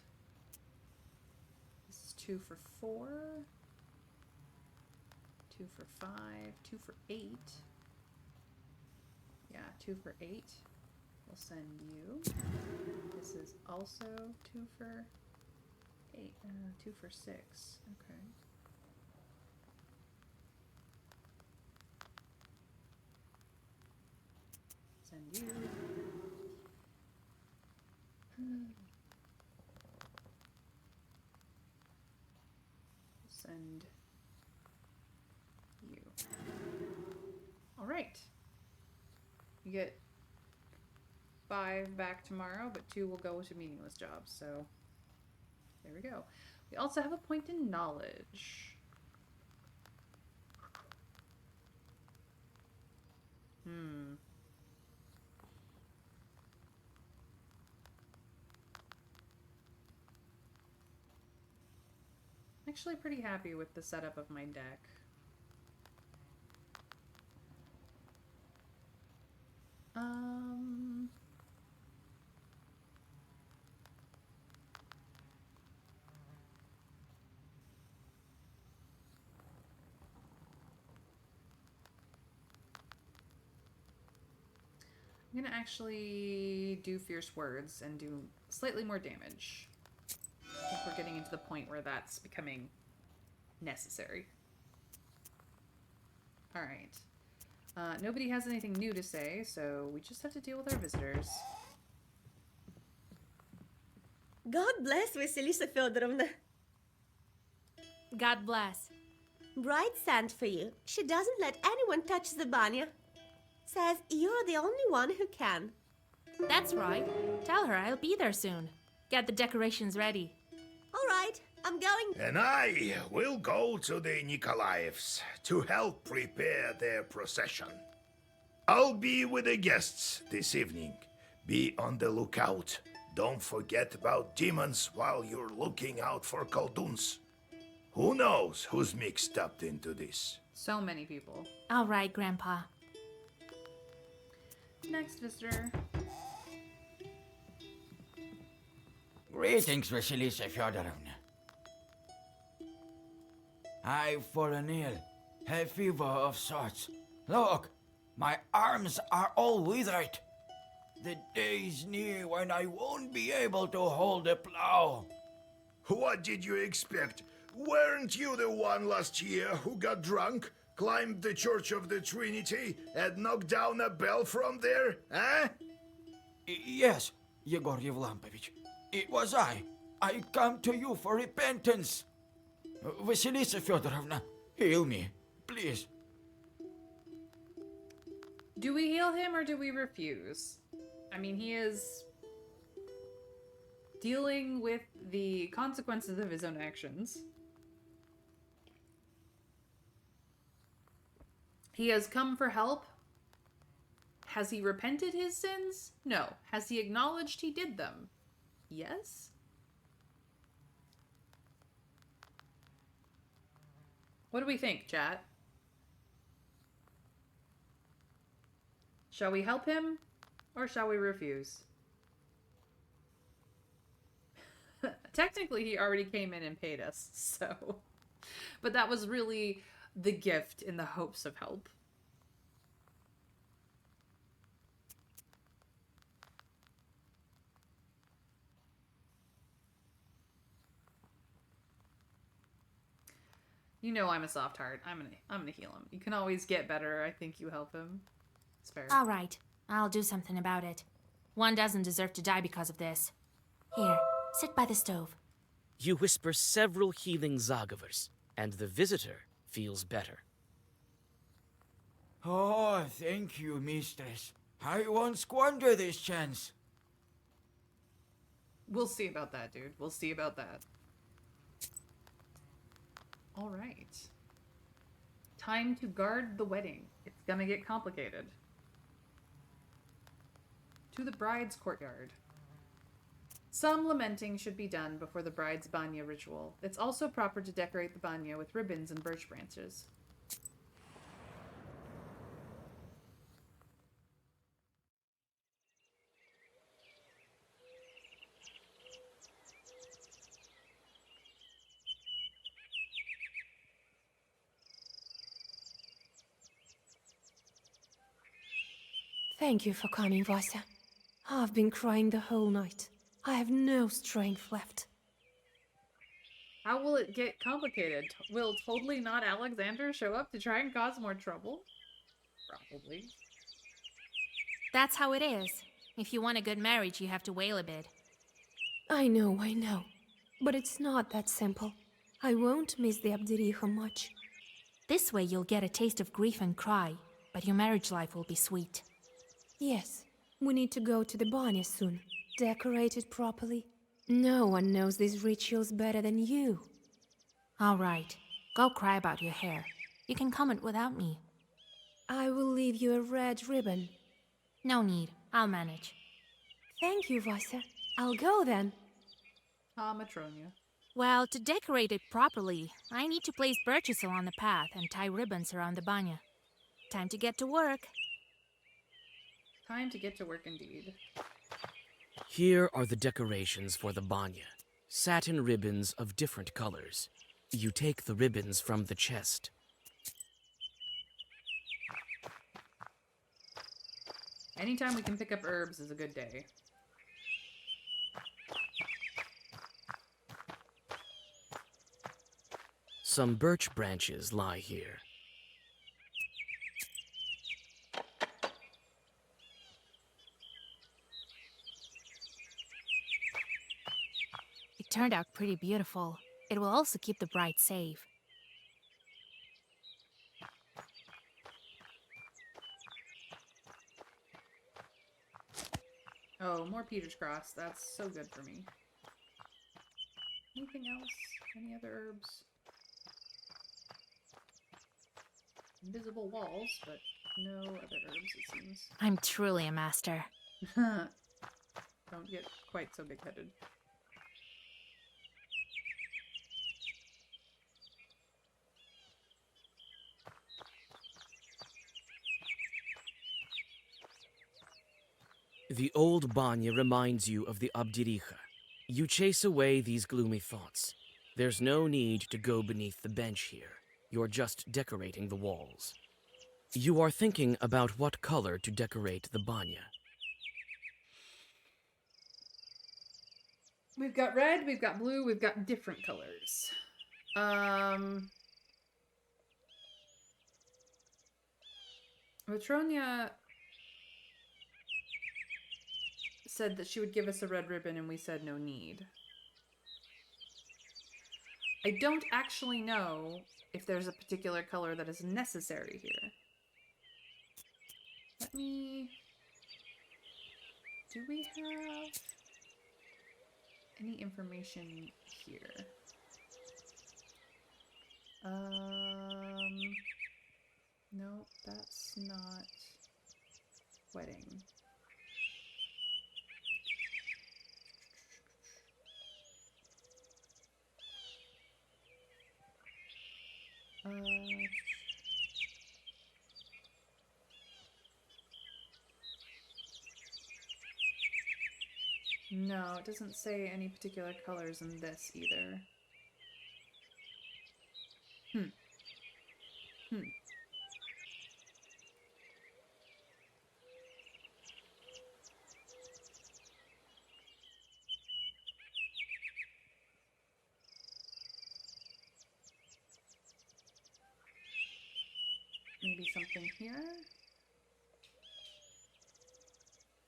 Speaker 1: This is 2 for 4. 2 for 5. 2 for 8. Yeah, 2 for 8. We'll send you. This is also 2 for 8. 2 for 6. Okay. Send you. Send you. All right. You get 5 back tomorrow, but 2 will go to meaningless jobs. So there we go. We also have a point in knowledge. Actually pretty happy with the setup of my deck. I'm gonna actually do Fierce Words and do slightly more damage. I think we're getting into the point where that's becoming necessary. Alright. Nobody has anything new to say, so we just have to deal with our visitors.
Speaker 9: God bless Vasilisa Fyodorovna.
Speaker 3: God bless.
Speaker 9: Bride sent for you. She doesn't let anyone touch the banya. Says you're the only one who can.
Speaker 3: That's right. Tell her I'll be there soon. Get the decorations ready.
Speaker 9: All right, I'm going.
Speaker 7: And I will go to the Nikolaevs to help prepare their procession. I'll be with the guests this evening. Be on the lookout. Don't forget about demons while you're looking out for coldoons. Who knows who's mixed up into this?
Speaker 1: So many people.
Speaker 3: All right, Grandpa.
Speaker 1: Next visitor.
Speaker 10: Greetings, Vasilisa Fyodorovna. I've fallen ill. Have fever of sorts. Look, my arms are all withered. The day's near when I won't be able to hold a plow.
Speaker 7: What did you expect? Weren't you the one last year who got drunk, climbed the Church of the Trinity, and knocked down a bell from there, eh?
Speaker 10: Yes, Yegor Yevlampovich. It was I. I come to you for repentance. Vasilisa Fyodorovna, heal me, please.
Speaker 1: Do we heal him or do we refuse? I mean, he is dealing with the consequences of his own actions. He has come for help. Has he repented his sins? No. Has he acknowledged he did them? Yes? What do we think, chat? Shall we help him or shall we refuse? Technically, he already came in and paid us, so. But that was really the gift in the hopes of help. You know I'm a soft heart. I'm gonna heal him. You can always get better. I think you help him. It's fair.
Speaker 3: All right, I'll do something about it. One doesn't deserve to die because of this. Here, sit by the stove.
Speaker 2: You whisper several healing Zagavers, and the visitor feels better.
Speaker 10: Oh, thank you, mistress. I won't squander this chance.
Speaker 1: We'll see about that, dude. We'll see about that. All right. Time to guard the wedding. It's gonna get complicated. To the bride's courtyard. Some lamenting should be done before the bride's banya ritual. It's also proper to decorate the banya with ribbons and birch branches.
Speaker 4: Thank you for coming, Vasya. I've been crying the whole night. I have no strength left.
Speaker 1: How will it get complicated? Will totally not Alexander show up to try and cause more trouble? Probably.
Speaker 3: That's how it is. If you want a good marriage, you have to wail a bit.
Speaker 4: I know. But it's not that simple. I won't miss the Abdericha much.
Speaker 3: This way you'll get a taste of grief and cry, but your marriage life will be sweet.
Speaker 4: Yes, we need to go to the banya soon. Decorate it properly. No one knows these rituals better than you.
Speaker 3: All right, go cry about your hair. You can comment without me.
Speaker 4: I will leave you a red ribbon.
Speaker 3: No need, I'll manage.
Speaker 4: Thank you, Vasya. I'll go then.
Speaker 1: Matronia.
Speaker 3: Well, to decorate it properly, I need to place birches along the path and tie ribbons around the banya. Time to get to work.
Speaker 1: Time to get to work indeed.
Speaker 2: Here are the decorations for the banya. Satin ribbons of different colors. You take the ribbons from the chest.
Speaker 1: Anytime we can pick up herbs is a good day.
Speaker 2: Some birch branches lie here.
Speaker 3: It turned out pretty beautiful. It will also keep the bride safe.
Speaker 1: Oh, more Peter's Cross. That's so good for me. Anything else? Any other herbs? Invisible walls, but no other herbs, it seems.
Speaker 3: I'm truly a master.
Speaker 1: Don't get quite so big-headed.
Speaker 2: The old banya reminds you of the Abdericha. You chase away these gloomy thoughts. There's no need to go beneath the bench here. You're just decorating the walls. You are thinking about what color to decorate the banya.
Speaker 1: We've got red, we've got blue, we've got different colors. Matronia said that she would give us a red ribbon and we said no need. I don't actually know if there's a particular color that is necessary here. Let me... Do we have any information here? No, that's not wedding. No, it doesn't say any particular colors in this either. Hmm. Maybe something here?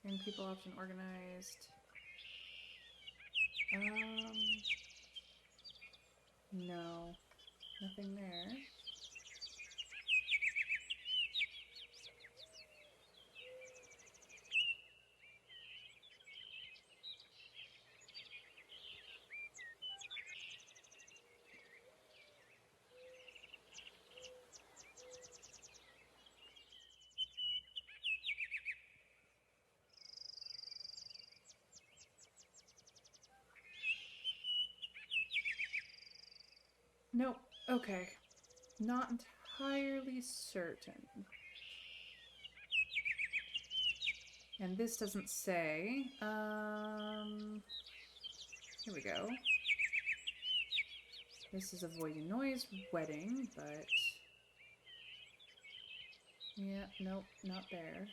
Speaker 1: Young people often organized. No. Nothing there. Nope. Okay. Not entirely certain. And this doesn't say. Here we go. This is avoiding noise wedding, but yeah, nope, not there.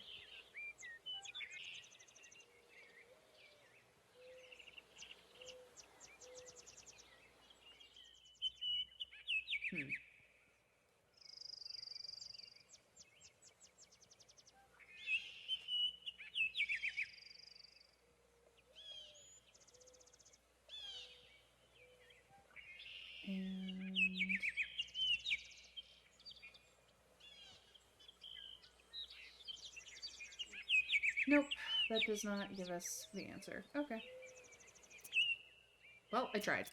Speaker 1: And nope, that does not give us the answer. Okay. Well, I tried.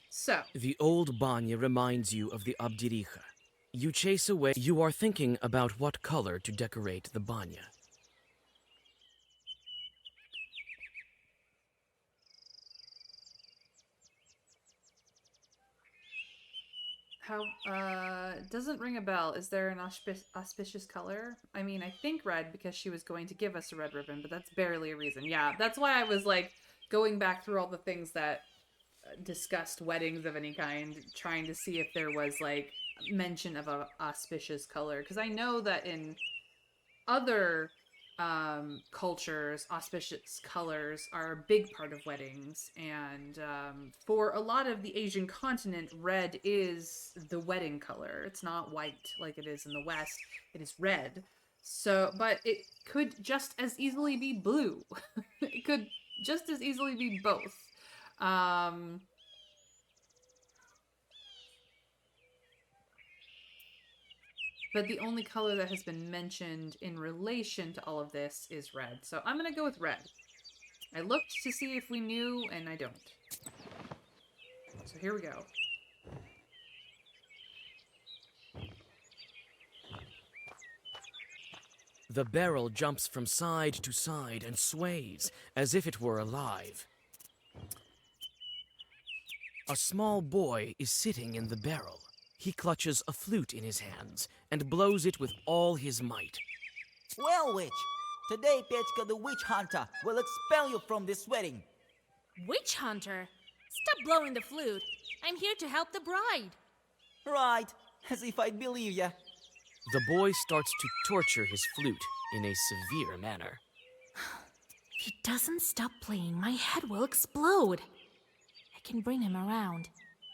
Speaker 1: So,
Speaker 2: The old banya reminds you of the Abdiricha. You chase away. You are thinking about what color to decorate the banya.
Speaker 1: how, doesn't ring a bell. Is there an auspicious color? I mean, I think red because she was going to give us a red ribbon, but that's barely a reason. Yeah, that's why I was like going back through all the things that discussed weddings of any kind, trying to see if there was like mention of a auspicious color. Because I know that in other cultures, auspicious colors are a big part of weddings, and for a lot of the Asian continent, red is the wedding color. It's not white like it is in the West, it is red. So, but it could just as easily be blue. It could just as easily be both. But the only color that has been mentioned in relation to all of this is red. So I'm going to go with red. I looked to see if we knew, and I don't. So here we go.
Speaker 2: The barrel jumps from side to side and sways as if it were alive. A small boy is sitting in the barrel. He clutches a flute in his hands and blows it with all his might.
Speaker 10: Well, witch, today Pechka the witch hunter will expel you from this wedding.
Speaker 3: Witch hunter? Stop blowing the flute. I'm here to help the bride.
Speaker 10: Right, as if I'd believe ya.
Speaker 2: The boy starts to torture his flute in a severe manner.
Speaker 3: If he doesn't stop playing, my head will explode. I can bring him around,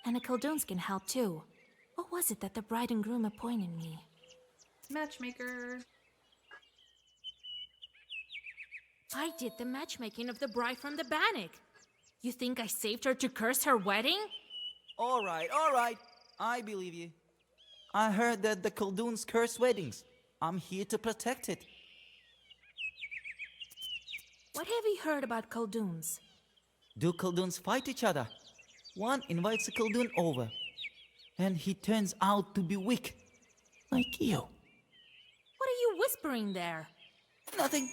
Speaker 3: and the Khaldoons can help too. What was it that the bride and groom appointed me?
Speaker 1: Matchmaker.
Speaker 3: I did the matchmaking of the bride from the Bannock. You think I saved her to curse her wedding?
Speaker 10: All right, I believe you. I heard that the Khaldoons curse weddings. I'm here to protect it.
Speaker 3: What have you heard about Khaldoons?
Speaker 10: Do Khaldoons fight each other? One invites a Khaldoon over, and he turns out to be weak, like you.
Speaker 3: What are you whispering there?
Speaker 10: Nothing.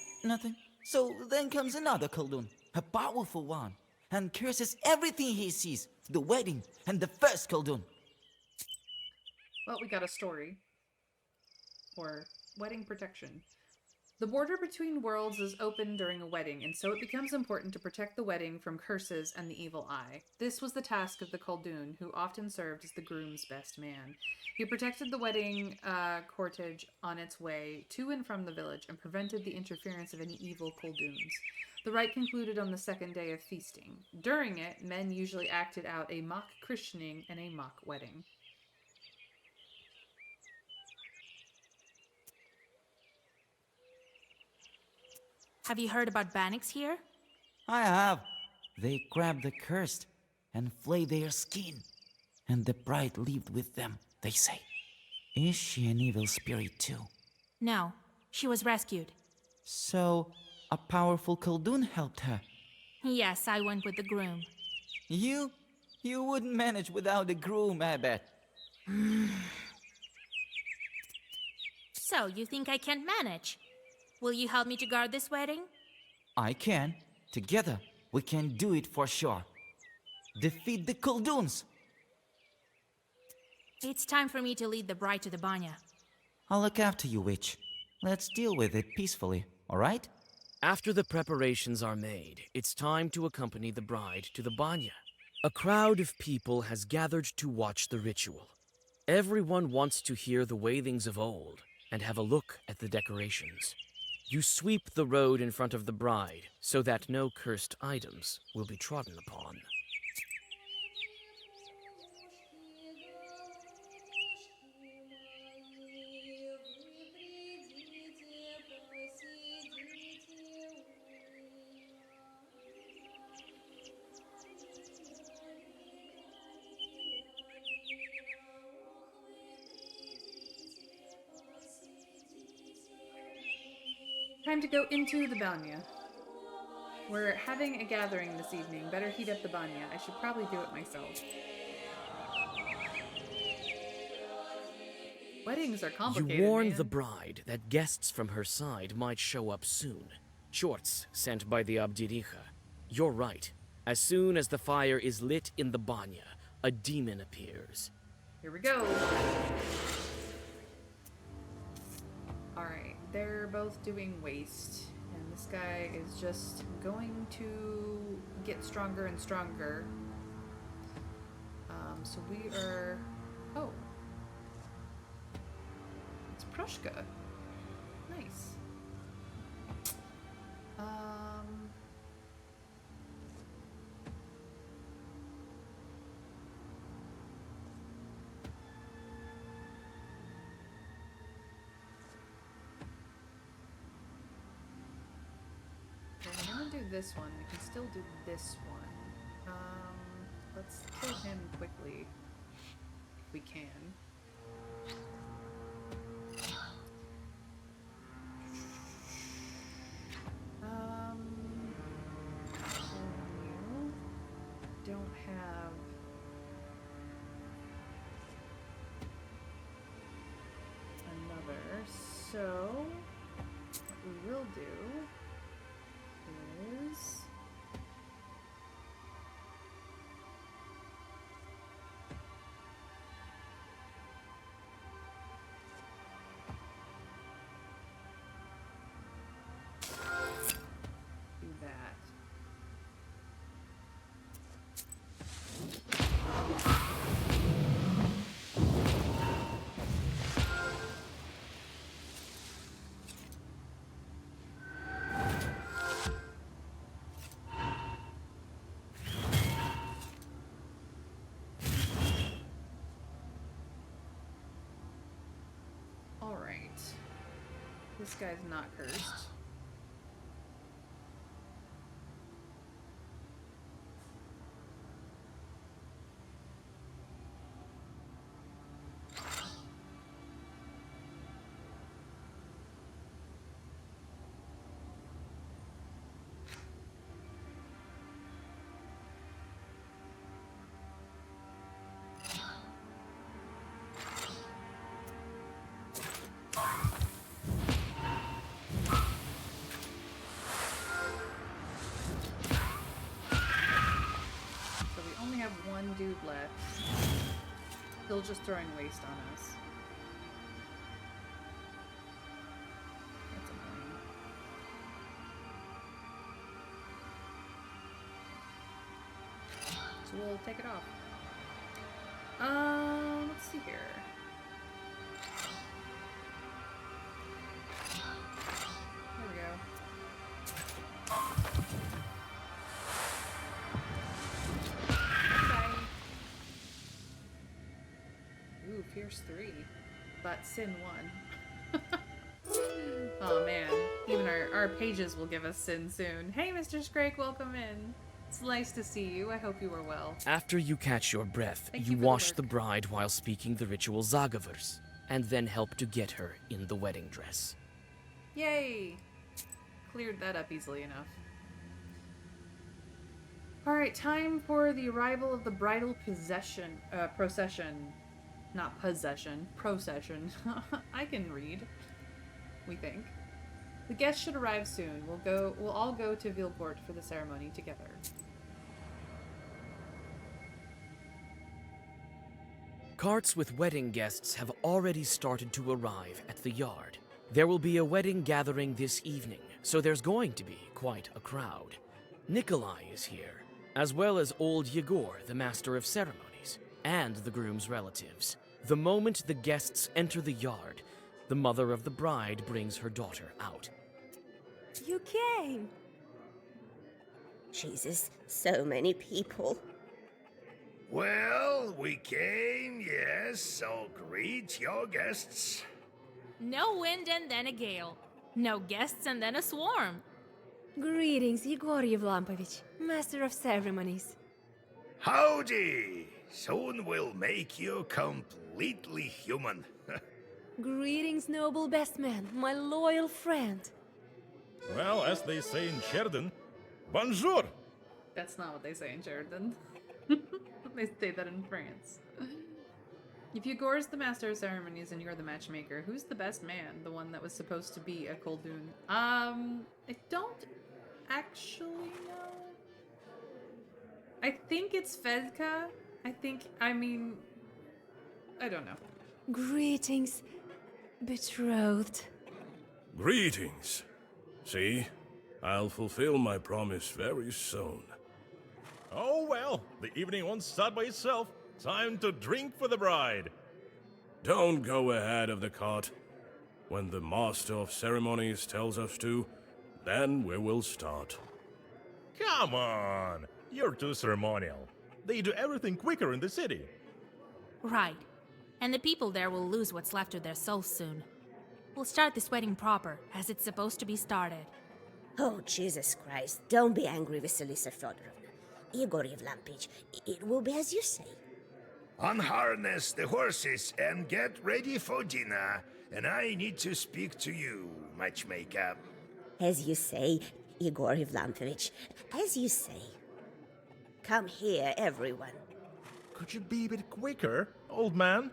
Speaker 10: So then comes another Khaldoon, a powerful one, and curses everything he sees, the wedding and the first Khaldoon.
Speaker 1: Well, we got a story. Or wedding protection. The border between worlds is open during a wedding, and so it becomes important to protect the wedding from curses and the evil eye. This was the task of the Khaldun, who often served as the groom's best man. He protected the wedding cortege on its way to and from the village and prevented the interference of any evil Khalduns. The rite concluded on the second day of feasting. During it, men usually acted out a mock christening and a mock wedding.
Speaker 3: Have you heard about Bannock's here?
Speaker 10: I have. They grabbed the cursed and flayed their skin. And the bride lived with them, they say. Is she an evil spirit too?
Speaker 3: No, she was rescued.
Speaker 10: So, a powerful Khaldun helped her.
Speaker 3: Yes, I went with the groom.
Speaker 10: You wouldn't manage without a groom, I bet.
Speaker 3: So, you think I can't manage? Will you help me to guard this wedding?
Speaker 10: I can. Together, we can do it for sure. Defeat the Khalduns.
Speaker 3: It's time for me to lead the bride to the banya.
Speaker 10: I'll look after you, witch. Let's deal with it peacefully, all right?
Speaker 2: After the preparations are made, it's time to accompany the bride to the banya. A crowd of people has gathered to watch the ritual. Everyone wants to hear the wailings of old and have a look at the decorations. You sweep the road in front of the bride so that no cursed items will be trodden upon.
Speaker 1: Time to go into the banya. We're having a gathering this evening. Better heat up the banya. I should probably do it myself. Weddings are complicated,
Speaker 2: You warn
Speaker 1: man.
Speaker 2: the bride that guests from her side might show up soon. Shorts sent by the Abdiricha. You're right. As soon as the fire is lit in the banya, a demon appears.
Speaker 1: Here we go. Alright, they're both doing waste, and this guy is just going to get stronger and stronger. So we are... Oh. It's Morteshka. Nice. We're gonna do this one. We can still do this one. Let's kill him quickly. If we can. You don't have... another, so what we will do is do that. Alright. This guy's not cursed. So we only have one dude left. Still just throwing waste on us. That's annoying. we'll take it off. Let's see here. There we go. Okay. Ooh, Fierce 3. But Sin 1. Oh man, even our pages will give us Sin soon. Hey Mr. Scrake, welcome in. It's nice to see you. I hope you are well.
Speaker 2: After you catch your breath,
Speaker 1: Thank
Speaker 2: you
Speaker 1: you for the
Speaker 2: wash
Speaker 1: work.
Speaker 2: the bride while speaking the ritual Zagavers, and then help to get her in the wedding dress.
Speaker 1: Yay! Cleared that up easily enough. Alright, time for the arrival of the bridal procession. Not possession, procession. I can read. We think. The guests should arrive soon. We'll all go to Villeport for the ceremony together.
Speaker 2: Carts with wedding guests have already started to arrive at the yard. There will be a wedding gathering this evening, so there's going to be quite a crowd. Nikolai is here, as well as old Yegor, the master of ceremonies, and the groom's relatives. The moment the guests enter the yard, the mother of the bride brings her daughter out.
Speaker 9: You came. Jesus, so many people.
Speaker 7: Well, we came, yes, so greet your guests.
Speaker 3: No wind and then a gale. No guests and then a swarm.
Speaker 4: Greetings, Igor Yevlampovich, Master of Ceremonies.
Speaker 7: Howdy! Soon we'll make you completely human.
Speaker 4: Greetings, noble best man, my loyal friend.
Speaker 11: Well, as they say in Sheridan, bonjour!
Speaker 1: That's not what they say in Sheridan. They say that in France. If Yegor's the master of ceremonies and you're the matchmaker, who's the best man? The one that was supposed to be a Koldun? I don't actually know. I think it's Fedka. I don't know.
Speaker 4: Greetings, betrothed.
Speaker 11: Greetings. See, I'll fulfill my promise very soon. Oh well, the evening won't start by itself. Time to drink for the bride. Don't go ahead of the cart. When the master of ceremonies tells us to, then we will start.
Speaker 12: Come on! You're too ceremonial. They do everything quicker in the city.
Speaker 3: Right. And the people there will lose what's left of their souls soon. We'll start this wedding proper, as it's supposed to be started.
Speaker 9: Oh, Jesus Christ, don't be angry, Vasilisa Fyodorovna. Igor Yevlampich, it will be as you say.
Speaker 7: Unharness the horses and get ready for dinner. And I need to speak to you, matchmaker.
Speaker 9: As you say, Igor Yevlampich, as you say. Come here, everyone.
Speaker 12: Could you be a bit quicker, old man?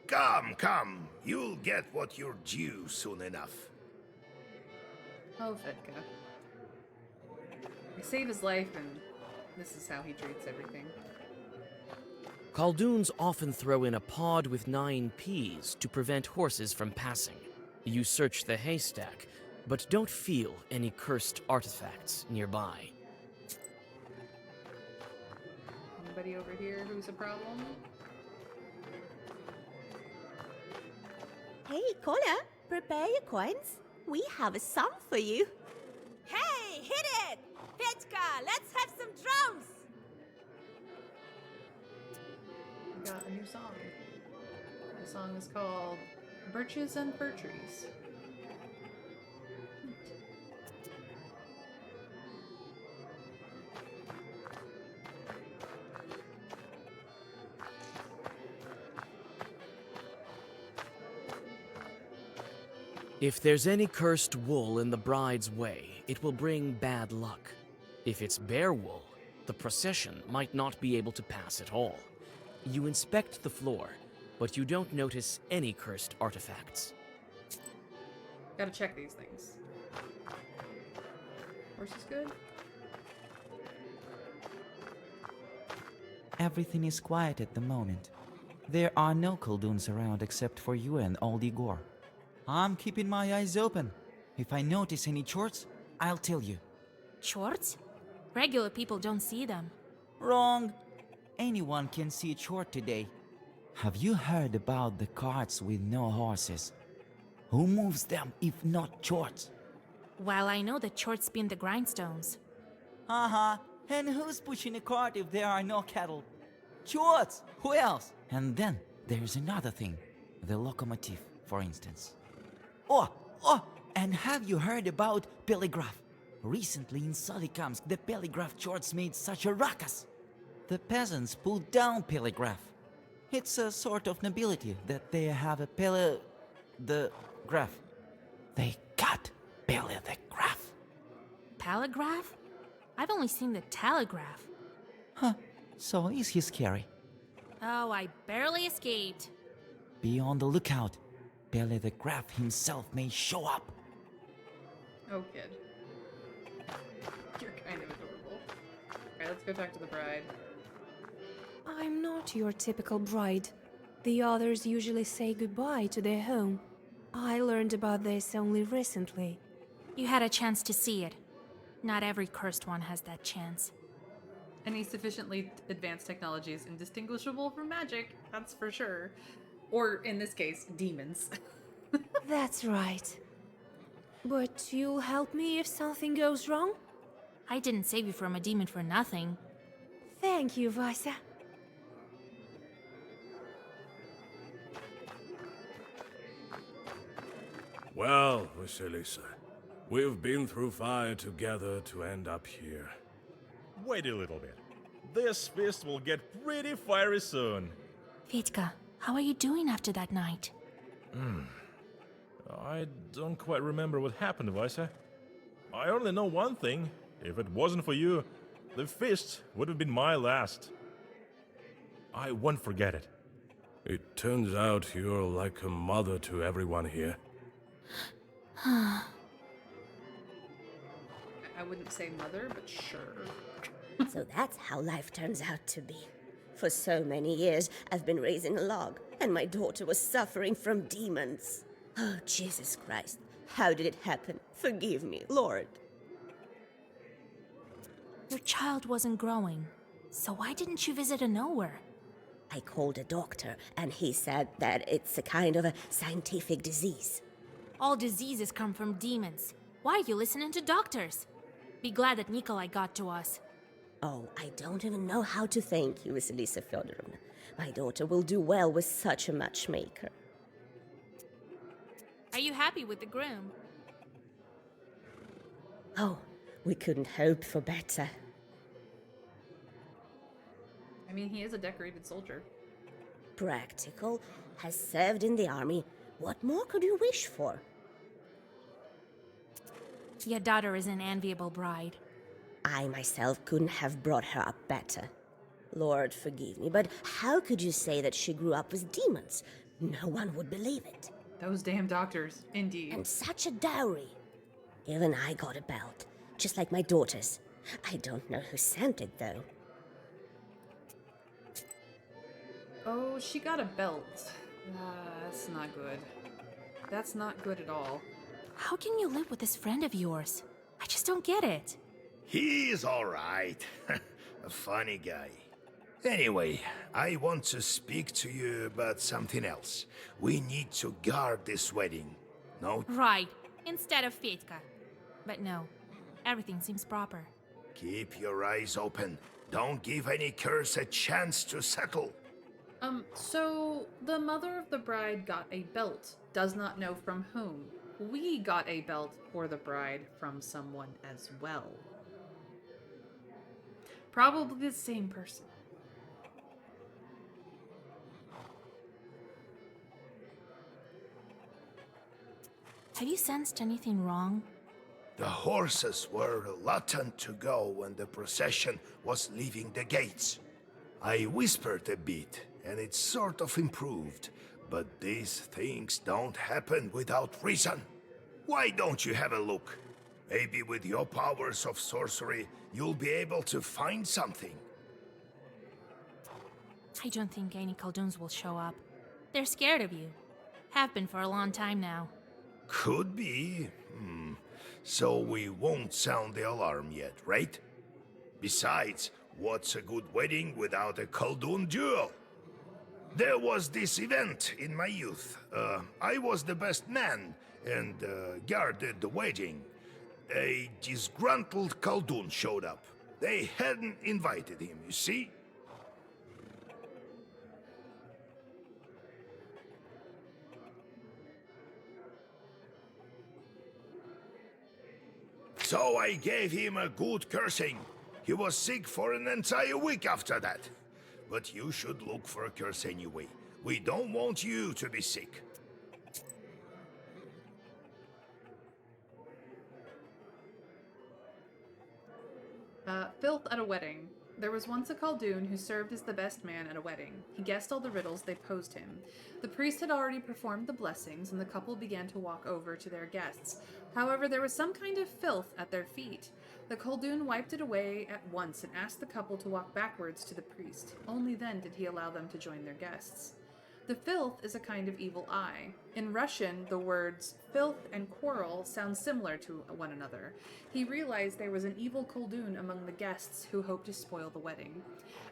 Speaker 7: Come. You'll get what you're due soon enough.
Speaker 1: Oh, Fedka. I save his life, and this is how he treats everything.
Speaker 2: Khaldoons often throw in a pod with 9 peas to prevent horses from passing. You search the haystack, but don't feel any cursed artifacts nearby.
Speaker 1: Anybody over here who's a problem?
Speaker 9: Hey, Kola, prepare your coins. We have a song for you.
Speaker 13: Hey, hit it! Petchka, let's have some drums!
Speaker 1: We got a new song. The song is called Birches and Fir Trees.
Speaker 2: If there's any cursed wool in the bride's way, it will bring bad luck. If it's bear wool, the procession might not be able to pass at all. You inspect the floor, but you don't notice any cursed artifacts.
Speaker 1: Gotta check these things. Horse is good.
Speaker 14: Everything is quiet at the moment. There are no Khaldoons around except for you and old Igor. I'm keeping my eyes open. If I notice any chorts, I'll tell you.
Speaker 3: Chorts? Regular people don't see them.
Speaker 14: Wrong. anyone can see Chort today. Have you heard about the carts with no horses? Who moves them if not Chort?
Speaker 3: Well, I know that Chort spin the grindstones.
Speaker 14: Uh-huh. And who's pushing a cart if there are no cattle? Chort! Who else? And then there's another thing. The locomotive, for instance. Oh! And have you heard about Telegraph? Recently in Solikamsk, the Telegraph Chorts made such a ruckus. The peasants pulled down Telegraph. It's a sort of nobility that they have a the graph. They got the graph.
Speaker 3: Palagraph? I've only seen the telegraph.
Speaker 14: Huh. So is he scary?
Speaker 3: Oh, I barely escaped.
Speaker 14: Be on the lookout. Pele the Graph himself may show up.
Speaker 1: Oh, kid. You're kind of adorable. Alright, let's go talk to the bride.
Speaker 4: I'm not your typical bride. The others usually say goodbye to their home. I learned about this only recently.
Speaker 3: You had a chance to see it. Not every cursed one has that chance.
Speaker 1: Any sufficiently advanced technology is indistinguishable from magic, that's for sure. Or, in this case, demons.
Speaker 4: That's right. But you'll help me if something goes wrong?
Speaker 3: I didn't save you from a demon for nothing.
Speaker 4: Thank you, Vasia.
Speaker 11: Well, Vasilisa, we've been through fire together to end up here.
Speaker 12: Wait a little bit. This feast will get pretty fiery soon.
Speaker 3: Fetka, how are you doing after that night?
Speaker 12: I don't quite remember what happened, Vaisa. I only know one thing. If it wasn't for you, the feast would have been my last. I won't forget it.
Speaker 11: It turns out you're like a mother to everyone here.
Speaker 1: I wouldn't say mother, but sure.
Speaker 9: So that's how life turns out to be. For so many years, I've been raising a log, and my daughter was suffering from demons. Oh, Jesus Christ. How did it happen? Forgive me, Lord.
Speaker 3: Your child wasn't growing, so why didn't you visit a nowhere?
Speaker 9: I called a doctor, and he said that it's a kind of a scientific disease.
Speaker 3: All diseases come from demons. Why are you listening to doctors? Be glad that Nikolai got to us.
Speaker 9: Oh, I don't even know how to thank you, Vasilisa Fyodorovna. My daughter will do well with such a matchmaker.
Speaker 3: Are you happy with the groom?
Speaker 9: Oh, we couldn't hope for better.
Speaker 1: I mean, he is a decorated soldier.
Speaker 9: Practical, has served in the army. What more could you wish for?
Speaker 3: Your daughter is an enviable bride.
Speaker 9: I myself couldn't have brought her up better. Lord, forgive me, but how could you say that she grew up with demons? No one would believe it.
Speaker 1: Those damn doctors, indeed.
Speaker 9: And such a dowry. Even I got a belt, just like my daughter's. I don't know who sent it, though.
Speaker 1: Oh, she got a belt. That's not good. That's not good at all.
Speaker 3: How can you live with this friend of yours? I just don't get it.
Speaker 7: He's alright. A funny guy. Anyway, I want to speak to you about something else. We need to guard this wedding. No?
Speaker 3: Right, instead of Fetka. But no, everything seems proper.
Speaker 7: Keep your eyes open. Don't give any curse a chance to settle.
Speaker 1: So the mother of the bride got a belt, does not know from whom. We got a belt for the bride from someone as well. Probably the same person.
Speaker 3: Have you sensed anything wrong?
Speaker 7: The horses were reluctant to go when the procession was leaving the gates. I whispered a bit, and it sort of improved. But these things don't happen without reason. Why don't you have a look? Maybe with your powers of sorcery, you'll be able to find something.
Speaker 3: I don't think any Khaldoons will show up. They're scared of you. Have been for a long time now.
Speaker 7: Could be. So we won't sound the alarm yet, right? Besides, What's a good wedding without a Khaldun duel? There was this event in my youth. I was the best man and guarded the wedding. A disgruntled Khaldun showed up. They hadn't invited him, you see? So I gave him a good cursing. He was sick for an entire week after that. But you should look for a curse anyway. We don't want you to be sick.
Speaker 1: Filth at a wedding. There was once a Khaldun who served as the best man at a wedding. He guessed all the riddles they posed him. The priest had already performed the blessings, and the couple began to walk over to their guests. However, there was some kind of filth at their feet. The Khaldun wiped it away at once and asked the couple to walk backwards to the priest. Only then did he allow them to join their guests. The filth is a kind of evil eye. In Russian, the words filth and quarrel sound similar to one another. He realized there was an evil Khaldun among the guests who hoped to spoil the wedding.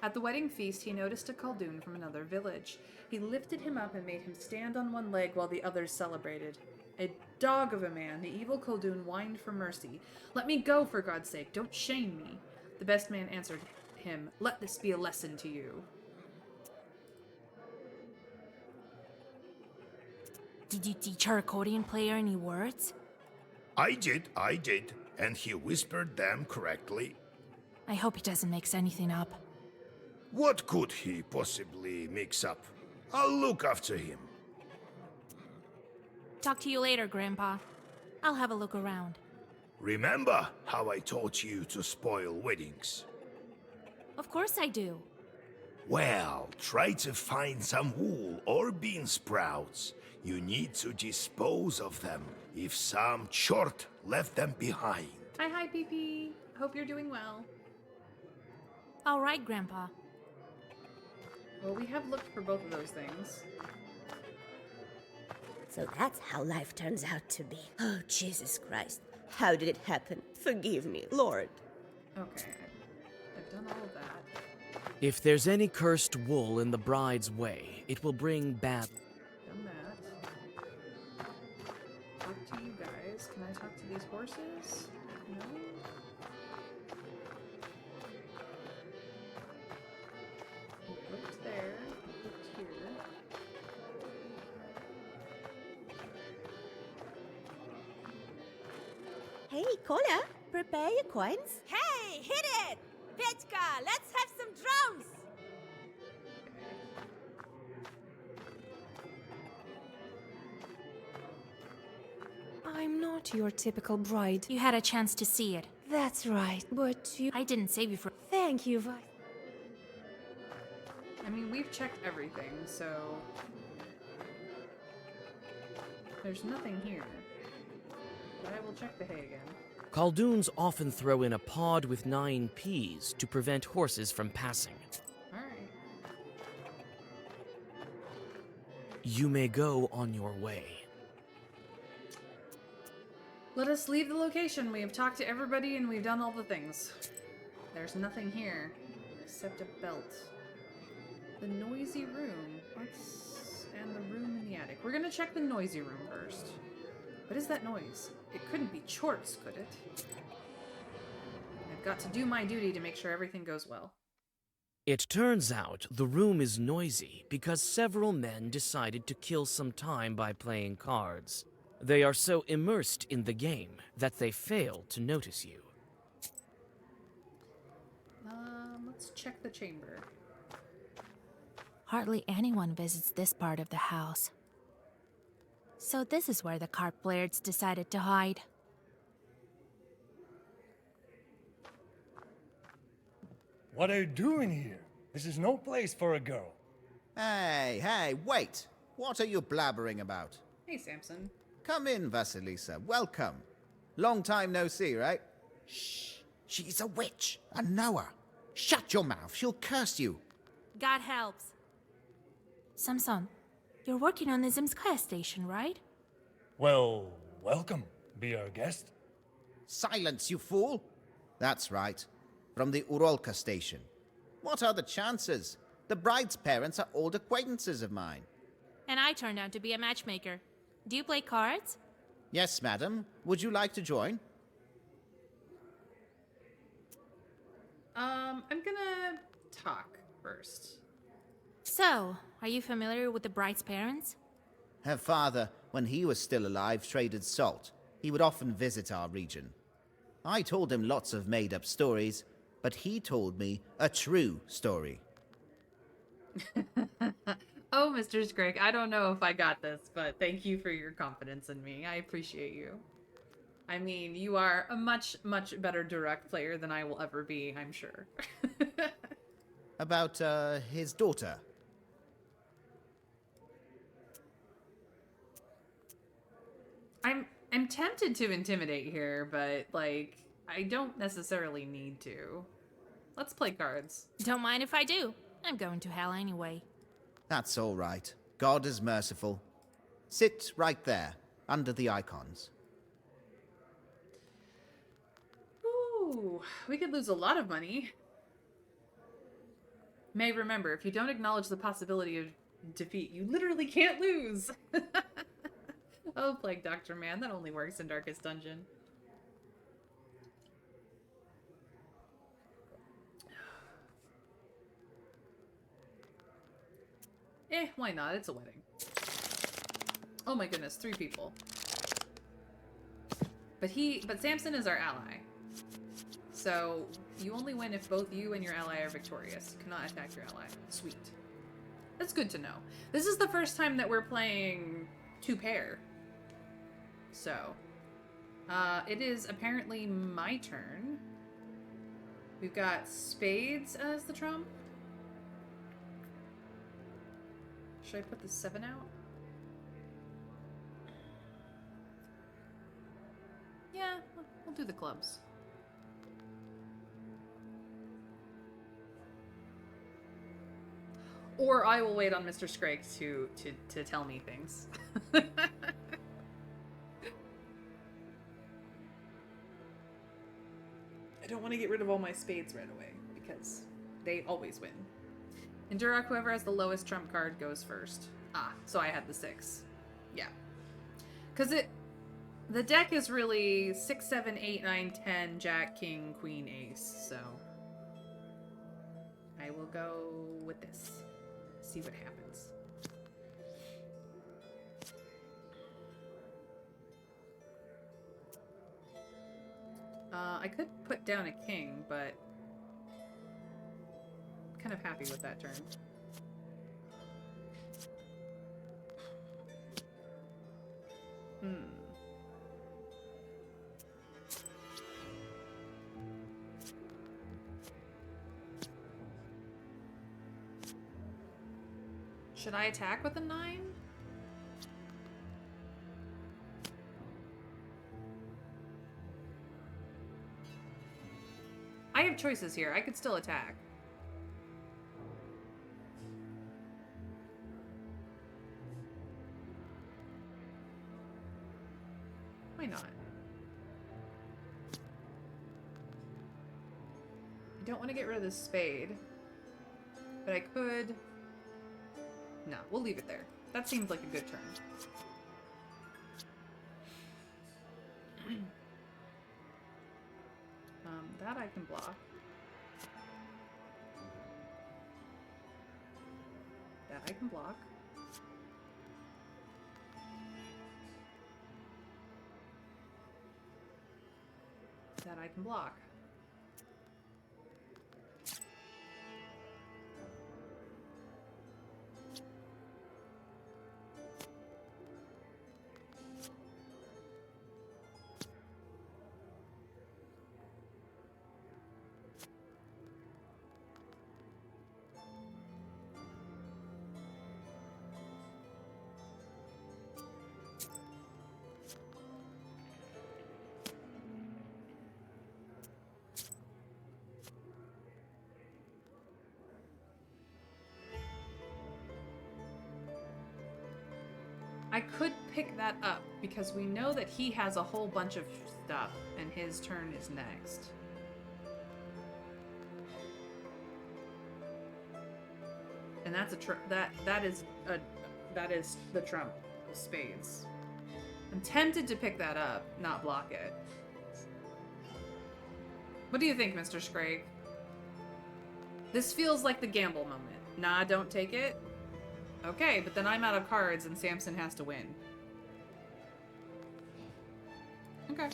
Speaker 1: At the wedding feast, he noticed a Khaldun from another village. He lifted him up and made him stand on one leg while the others celebrated. A dog of a man, the evil Khaldun whined for mercy. "Let me go, for God's sake, don't shame me." The best man answered him, "Let this be a lesson to you."
Speaker 3: Did you teach our accordion player any words?
Speaker 7: I did. And he whispered them correctly.
Speaker 3: I hope he doesn't mix anything up.
Speaker 7: What could he possibly mix up? I'll look after him.
Speaker 3: Talk to you later, Grandpa. I'll have a look around.
Speaker 7: Remember how I taught you to spoil weddings?
Speaker 3: Of course I do.
Speaker 7: Well, try to find some wool or bean sprouts. You need to dispose of them if some chort left them behind.
Speaker 1: Hi, PP. Hope you're doing well.
Speaker 3: All right, Grandpa.
Speaker 1: Well, we have looked for both of those things.
Speaker 9: So that's how life turns out to be. Oh, Jesus Christ. How did it happen? Forgive me, Lord.
Speaker 1: Okay, I've done all of that.
Speaker 2: If there's any cursed wool in the bride's way, it will bring bad...
Speaker 1: Done that. Talk to you guys. Can I talk to these horses? No? Looked there. Looked here.
Speaker 9: Hey, Kola, prepare your coins.
Speaker 13: Hey, hit it! Petchka, let's have some drums!
Speaker 4: I'm not your typical bride.
Speaker 3: You had a chance to see it.
Speaker 4: That's right, but you...
Speaker 3: I didn't save you for...
Speaker 4: Thank you, Vi.
Speaker 1: I mean, we've checked everything, so... There's nothing here. But I will check the hay again.
Speaker 2: Khalduns often throw in a pod with 9 peas to prevent horses from passing.
Speaker 1: Alright.
Speaker 2: You may go on your way.
Speaker 1: Let us leave the location. We have talked to everybody and we've done all the things. There's nothing here except a belt. The noisy room. And the room in the attic. We're gonna check the noisy room first. What is that noise? It couldn't be chorts, could it? I've got to do my duty to make sure everything goes well.
Speaker 2: It turns out the room is noisy because several men decided to kill some time by playing cards. They are so immersed in the game that they fail to notice you.
Speaker 1: Let's check the chamber.
Speaker 3: Hardly anyone visits this part of the house. So this is where the carp players decided to hide.
Speaker 15: What are you doing here? This is no place for a girl.
Speaker 8: Hey, wait! What are you blabbering about?
Speaker 1: Hey, Samson.
Speaker 8: Come in, Vasilisa. Welcome. Long time no see, right? Shh! She's a witch. I know her. Shut your mouth. She'll curse you.
Speaker 3: God helps. Samson, you're working on the Zimskaya station, right?
Speaker 15: Well, welcome. Be our guest.
Speaker 8: Silence, you fool! That's right. From the Urolka station. What are the chances? The bride's parents are old acquaintances of mine.
Speaker 3: And I turned out to be a matchmaker. Do you play cards?
Speaker 8: Yes, madam. Would you like to join?
Speaker 1: I'm gonna talk first.
Speaker 3: So, are you familiar with the bride's parents?
Speaker 8: Her father, when he was still alive, traded salt. He would often visit our region. I told him lots of made-up stories, but he told me a true story.
Speaker 1: Oh, Mr. Scrake, I don't know if I got this, but thank you for your confidence in me. I appreciate you. I mean, you are a much, much better direct player than I will ever be, I'm sure.
Speaker 8: About, his daughter.
Speaker 1: I'm tempted to intimidate here, but, like, I don't necessarily need to. Let's play cards.
Speaker 3: Don't mind if I do. I'm going to hell anyway.
Speaker 8: That's all right. God is merciful. Sit right there, under the icons.
Speaker 1: Ooh, we could lose a lot of money. May remember, if you don't acknowledge the possibility of defeat, you literally can't lose. Oh, Plague Doctor, man, that only works in Darkest Dungeon. Why not? It's a wedding. Oh my goodness, 3 people. But Samson is our ally. So, you only win if both you and your ally are victorious. You cannot attack your ally. Sweet. That's good to know. This is the first time that we're playing 2-pair. So, it is apparently my turn. We've got spades as the trump. Should I put the 7 out? Yeah, we'll do the clubs. Or I will wait on Mr. Scrake to tell me things. I don't want to get rid of all my spades right away, because they always win. In Duroc, whoever has the lowest trump card goes first. Ah, so I had the 6. Yeah. Because the deck is really 6, 7, 8, 9, 10, Jack, King, Queen, Ace, so I will go with this. See what happens. I could put down a king, but I'm kind of happy with that turn. Should I attack with a 9? I have choices here. I could still attack. Why not? I don't want to get rid of this spade, but I could... No, we'll leave it there. That seems like a good turn. That I can block. That I can block. That I can block. I could pick that up because we know that he has a whole bunch of stuff and his turn is next. And that's that is the trump of spades. I'm tempted to pick that up, not block it. What do you think, Mr. Scrake? This feels like the gamble moment. Nah, don't take it. Okay, but then I'm out of cards and Samson has to win. Okay.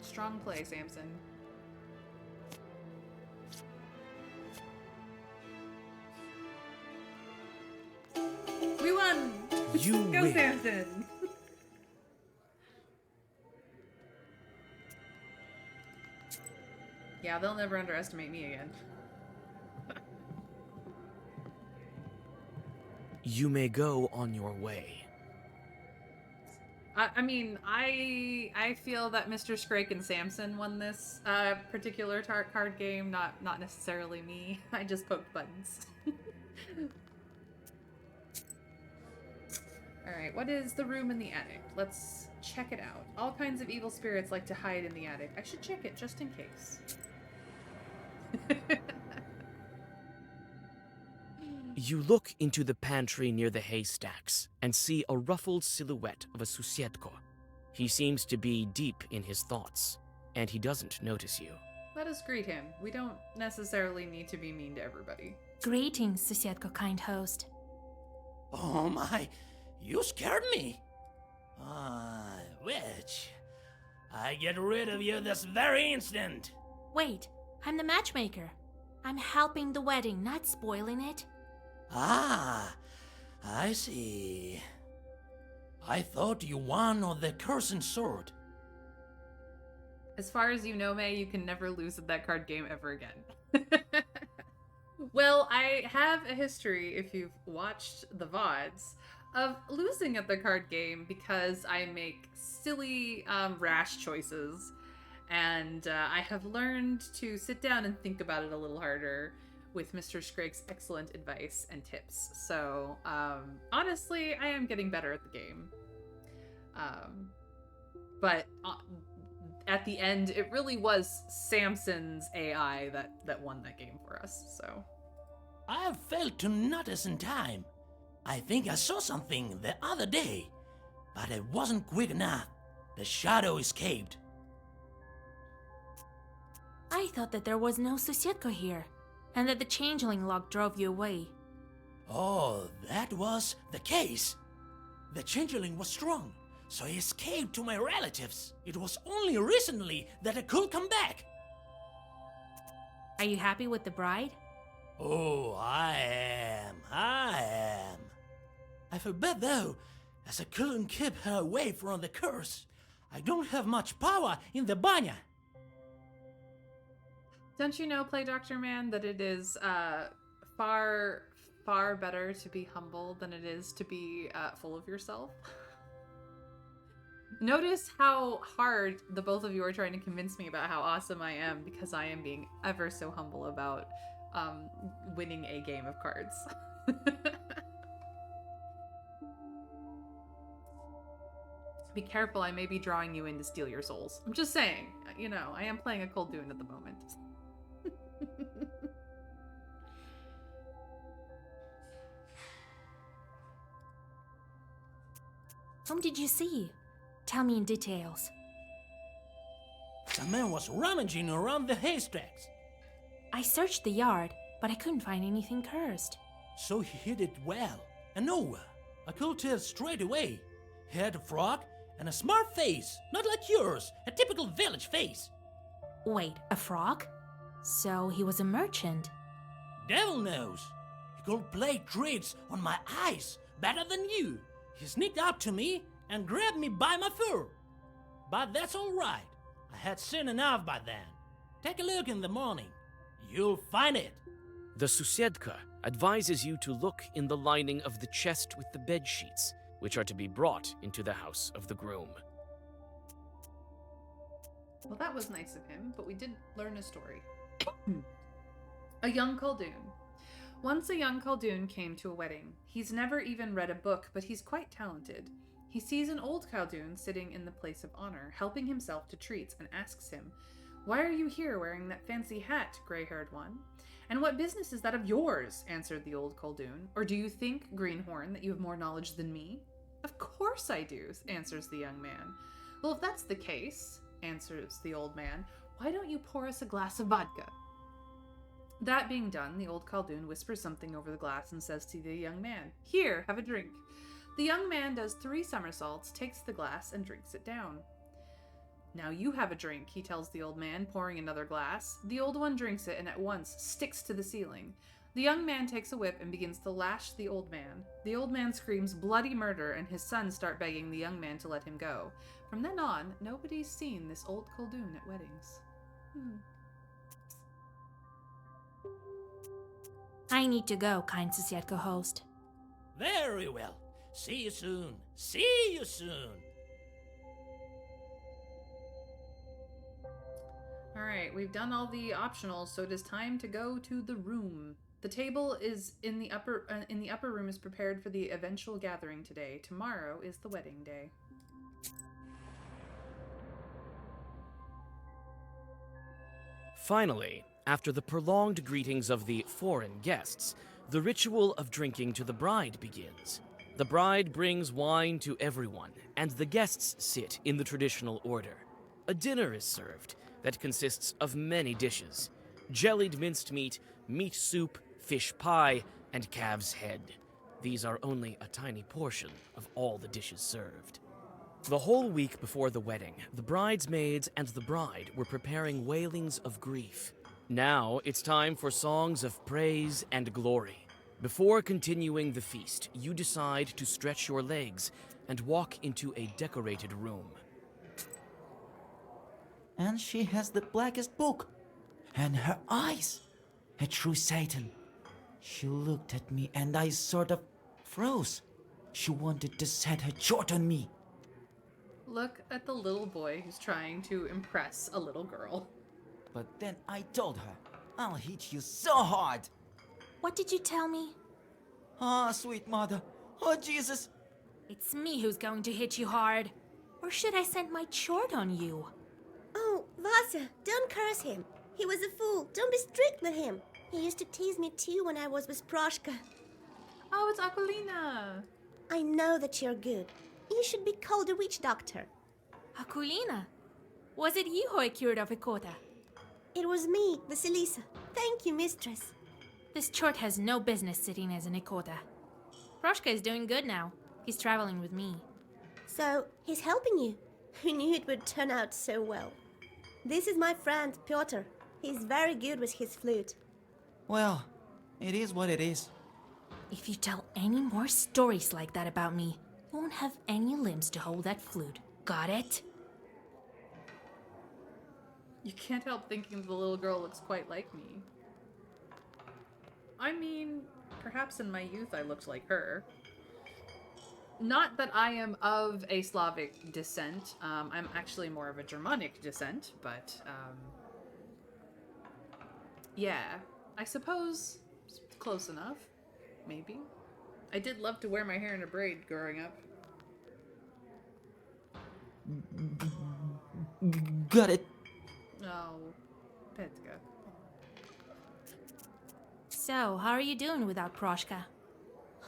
Speaker 1: Strong play, Samson. We won!
Speaker 2: You
Speaker 1: Go,
Speaker 2: win.
Speaker 1: Samson! Yeah, they'll never underestimate me again.
Speaker 2: You may go on your way.
Speaker 1: I mean, I feel that Mr. Scrake and Samson won this particular card game, not necessarily me. I just poked buttons. Alright, what is the room in the attic? Let's check it out. All kinds of evil spirits like to hide in the attic. I should check it just in case.
Speaker 2: You look into the pantry near the haystacks and see a ruffled silhouette of a Susiedko. He seems to be deep in his thoughts, and he doesn't notice you.
Speaker 1: Let us greet him. We don't necessarily need to be mean to everybody.
Speaker 3: Greetings, Susiedko, kind host.
Speaker 6: Oh my, you scared me. Witch, I get rid of you this very instant.
Speaker 3: Wait, I'm the matchmaker. I'm helping the wedding, not spoiling it.
Speaker 6: Ah, I see. I thought you won on the cursing sword.
Speaker 1: As far as you know, May, you can never lose at that card game ever again. Well, I have a history, if you've watched the VODs, of losing at the card game because I make silly, rash choices. And I have learned to sit down and think about it a little harder with Mr. Scrake's excellent advice and tips. So, honestly, I am getting better at the game. But at the end, it really was Samson's AI that won that game for us, so.
Speaker 6: I have failed to notice in time. I think I saw something the other day, but it wasn't quick enough. The shadow escaped.
Speaker 3: I thought that there was no Susiedko here, and that the changeling log drove you away.
Speaker 6: Oh, that was the case. The changeling was strong, so he escaped to my relatives. It was only recently that I could come back.
Speaker 3: Are you happy with the bride?
Speaker 6: Oh, I am. I feel bad though, as I couldn't keep her away from the curse. I don't have much power in the banya.
Speaker 1: Don't you know, Play Doctor Man, that it is far better to be humble than it is to be full of yourself? Notice how hard the both of you are trying to convince me about how awesome I am because I am being ever so humble about winning a game of cards. Be careful, I may be drawing you in to steal your souls. I'm just saying, you know, I am playing a Koldun at the moment.
Speaker 3: Whom did you see? Tell me in details.
Speaker 6: The man was rummaging around the haystacks.
Speaker 3: I searched the yard, but I couldn't find anything cursed.
Speaker 6: So he hid it well. And no, I could tell straight away. He had a frog and a smart face, not like yours, a typical village face.
Speaker 3: Wait, a frog? So he was a merchant.
Speaker 6: Devil knows. He could play tricks on my eyes better than you. He sneaked up to me and grabbed me by my fur. But that's all right. I had seen enough by then. Take a look in the morning. You'll find it.
Speaker 2: The Susiedka advises you to look in the lining of the chest with the bed sheets, which are to be brought into the house of the groom.
Speaker 1: Well, that was nice of him, but we did learn a story. A young Koldun. Once a young Koldun came to a wedding. He's never even read a book, but he's quite talented. He sees an old Koldun sitting in the place of honor, helping himself to treats, and asks him, Why are you here wearing that fancy hat, gray-haired one? And what business is that of yours? Answered the old Coldoon. Or do you think, Greenhorn, that you have more knowledge than me? Of course I do, answers the young man. Well, if that's the case, answers the old man, why don't you pour us a glass of vodka? That being done, the old Coldoon whispers something over the glass and says to the young man, Here, have a drink. The young man does 3 somersaults, takes the glass, and drinks it down. Now you have a drink, he tells the old man, pouring another glass. The old one drinks it and at once sticks to the ceiling. The young man takes a whip and begins to lash the old man. The old man screams bloody murder, and his sons start begging the young man to let him go. From then on, nobody's seen this old Coldoon at weddings.
Speaker 3: I need to go, kind Sosietka host.
Speaker 6: Very well. See you soon. See you soon.
Speaker 1: Alright, we've done all the optionals, so it is time to go to the room. The table is in the upper room is prepared for the eventual gathering today. Tomorrow is the wedding day.
Speaker 2: Finally, after the prolonged greetings of the foreign guests, the ritual of drinking to the bride begins. The bride brings wine to everyone, and the guests sit in the traditional order. A dinner is served that consists of many dishes: jellied minced meat, meat soup, fish pie, and calf's head. These are only a tiny portion of all the dishes served. The whole week before the wedding, the bridesmaids and the bride were preparing wailings of grief. Now it's time for songs of praise and glory. Before continuing the feast, you decide to stretch your legs and walk into a decorated room.
Speaker 14: And she has the blackest book. And her eyes. A true Satan. She looked at me and I sort of froze. She wanted to set her short on me.
Speaker 1: Look at the little boy who's trying to impress a little girl.
Speaker 14: But then I told her, I'll hit you so hard.
Speaker 3: What did you tell me?
Speaker 14: Ah, sweet mother. Oh, Jesus.
Speaker 3: It's me who's going to hit you hard. Or should I send my chort on you?
Speaker 9: Oh, Vasa, don't curse him. He was a fool. Don't be strict with him. He used to tease me too when I was with Morteshka.
Speaker 1: Oh, it's Aquilina.
Speaker 9: I know that you're good. You should be called a witch doctor.
Speaker 3: Aquilina? Was it you who I cured of Ikota?
Speaker 9: It was me, Vasilisa. Thank you, mistress.
Speaker 3: This chort has no business sitting as an Ikota. Morteshka is doing good now. He's traveling with me.
Speaker 9: So, he's helping you. Who knew it would turn out so well? This is my friend, Piotr. He's very good with his flute.
Speaker 14: Well, it is what it is.
Speaker 3: If you tell any more stories like that about me, you won't have any limbs to hold that flute. Got it?
Speaker 1: You can't help thinking the little girl looks quite like me. I mean, perhaps in my youth I looked like her. Not that I am of a Slavic descent. I'm actually more of a Germanic descent, but yeah, I suppose it's close enough. Maybe. I did love to wear my hair in a braid growing up.
Speaker 14: Got it.
Speaker 1: Oh, Petka.
Speaker 3: So, how are you doing without Morteshka?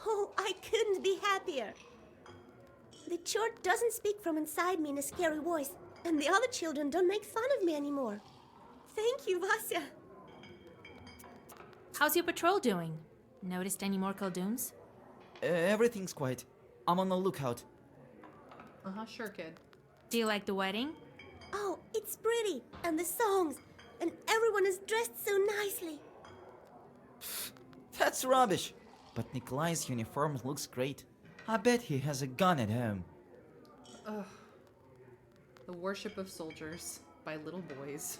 Speaker 9: Oh, I couldn't be happier. The chort doesn't speak from inside me in a scary voice, and the other children don't make fun of me anymore. Thank you, Vasya.
Speaker 3: How's your patrol doing? Noticed any more Coldoons?
Speaker 14: Everything's quiet. I'm on the lookout.
Speaker 1: Sure, kid.
Speaker 3: Do you like the wedding?
Speaker 9: Oh, it's pretty, and the songs, and everyone is dressed so nicely.
Speaker 14: That's rubbish. But Nikolai's uniform looks great. I bet he has a gun at home.
Speaker 1: Ugh. The Worship of Soldiers by Little Boys.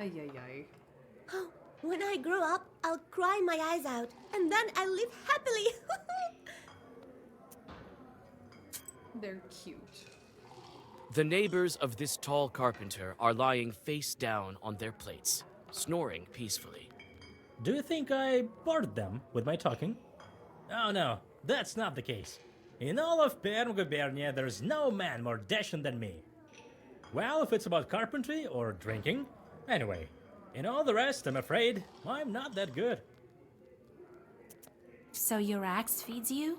Speaker 1: Ay, ay, ay.
Speaker 9: Oh, when I grow up, I'll cry my eyes out, and then I'll live happily.
Speaker 1: They're cute.
Speaker 2: The neighbors of this tall carpenter are lying face down on their plates, snoring peacefully.
Speaker 6: Do you think I bored them with my talking? Oh no, that's not the case. In all of Perm Gubernia, there's no man more dashing than me.
Speaker 16: Well, if it's about carpentry or drinking. Anyway, in all the rest, I'm afraid I'm not that good.
Speaker 3: So your axe feeds you?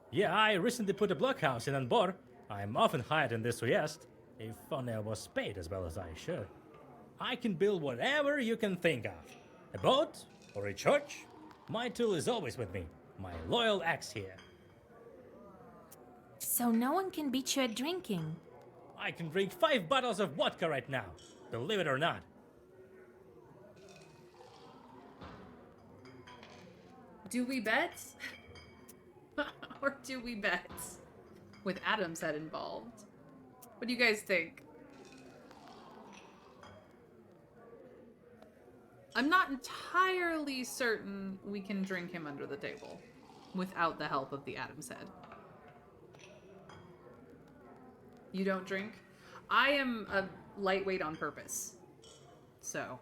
Speaker 16: Yeah, I recently put a blockhouse in Anbor. I'm often hired in this Uyest. If only I was paid as well as I should. I can build whatever you can think of. A boat or a church. My tool is always with me. My loyal axe here.
Speaker 3: So no one can beat you at drinking.
Speaker 16: I can drink 5 bottles of vodka right now, believe it or not.
Speaker 1: Do we bet? Or do we bet? With Adam's head involved. What do you guys think? I'm not entirely certain we can drink him under the table without the help of the Adam's head. You don't drink? I am a lightweight on purpose. So.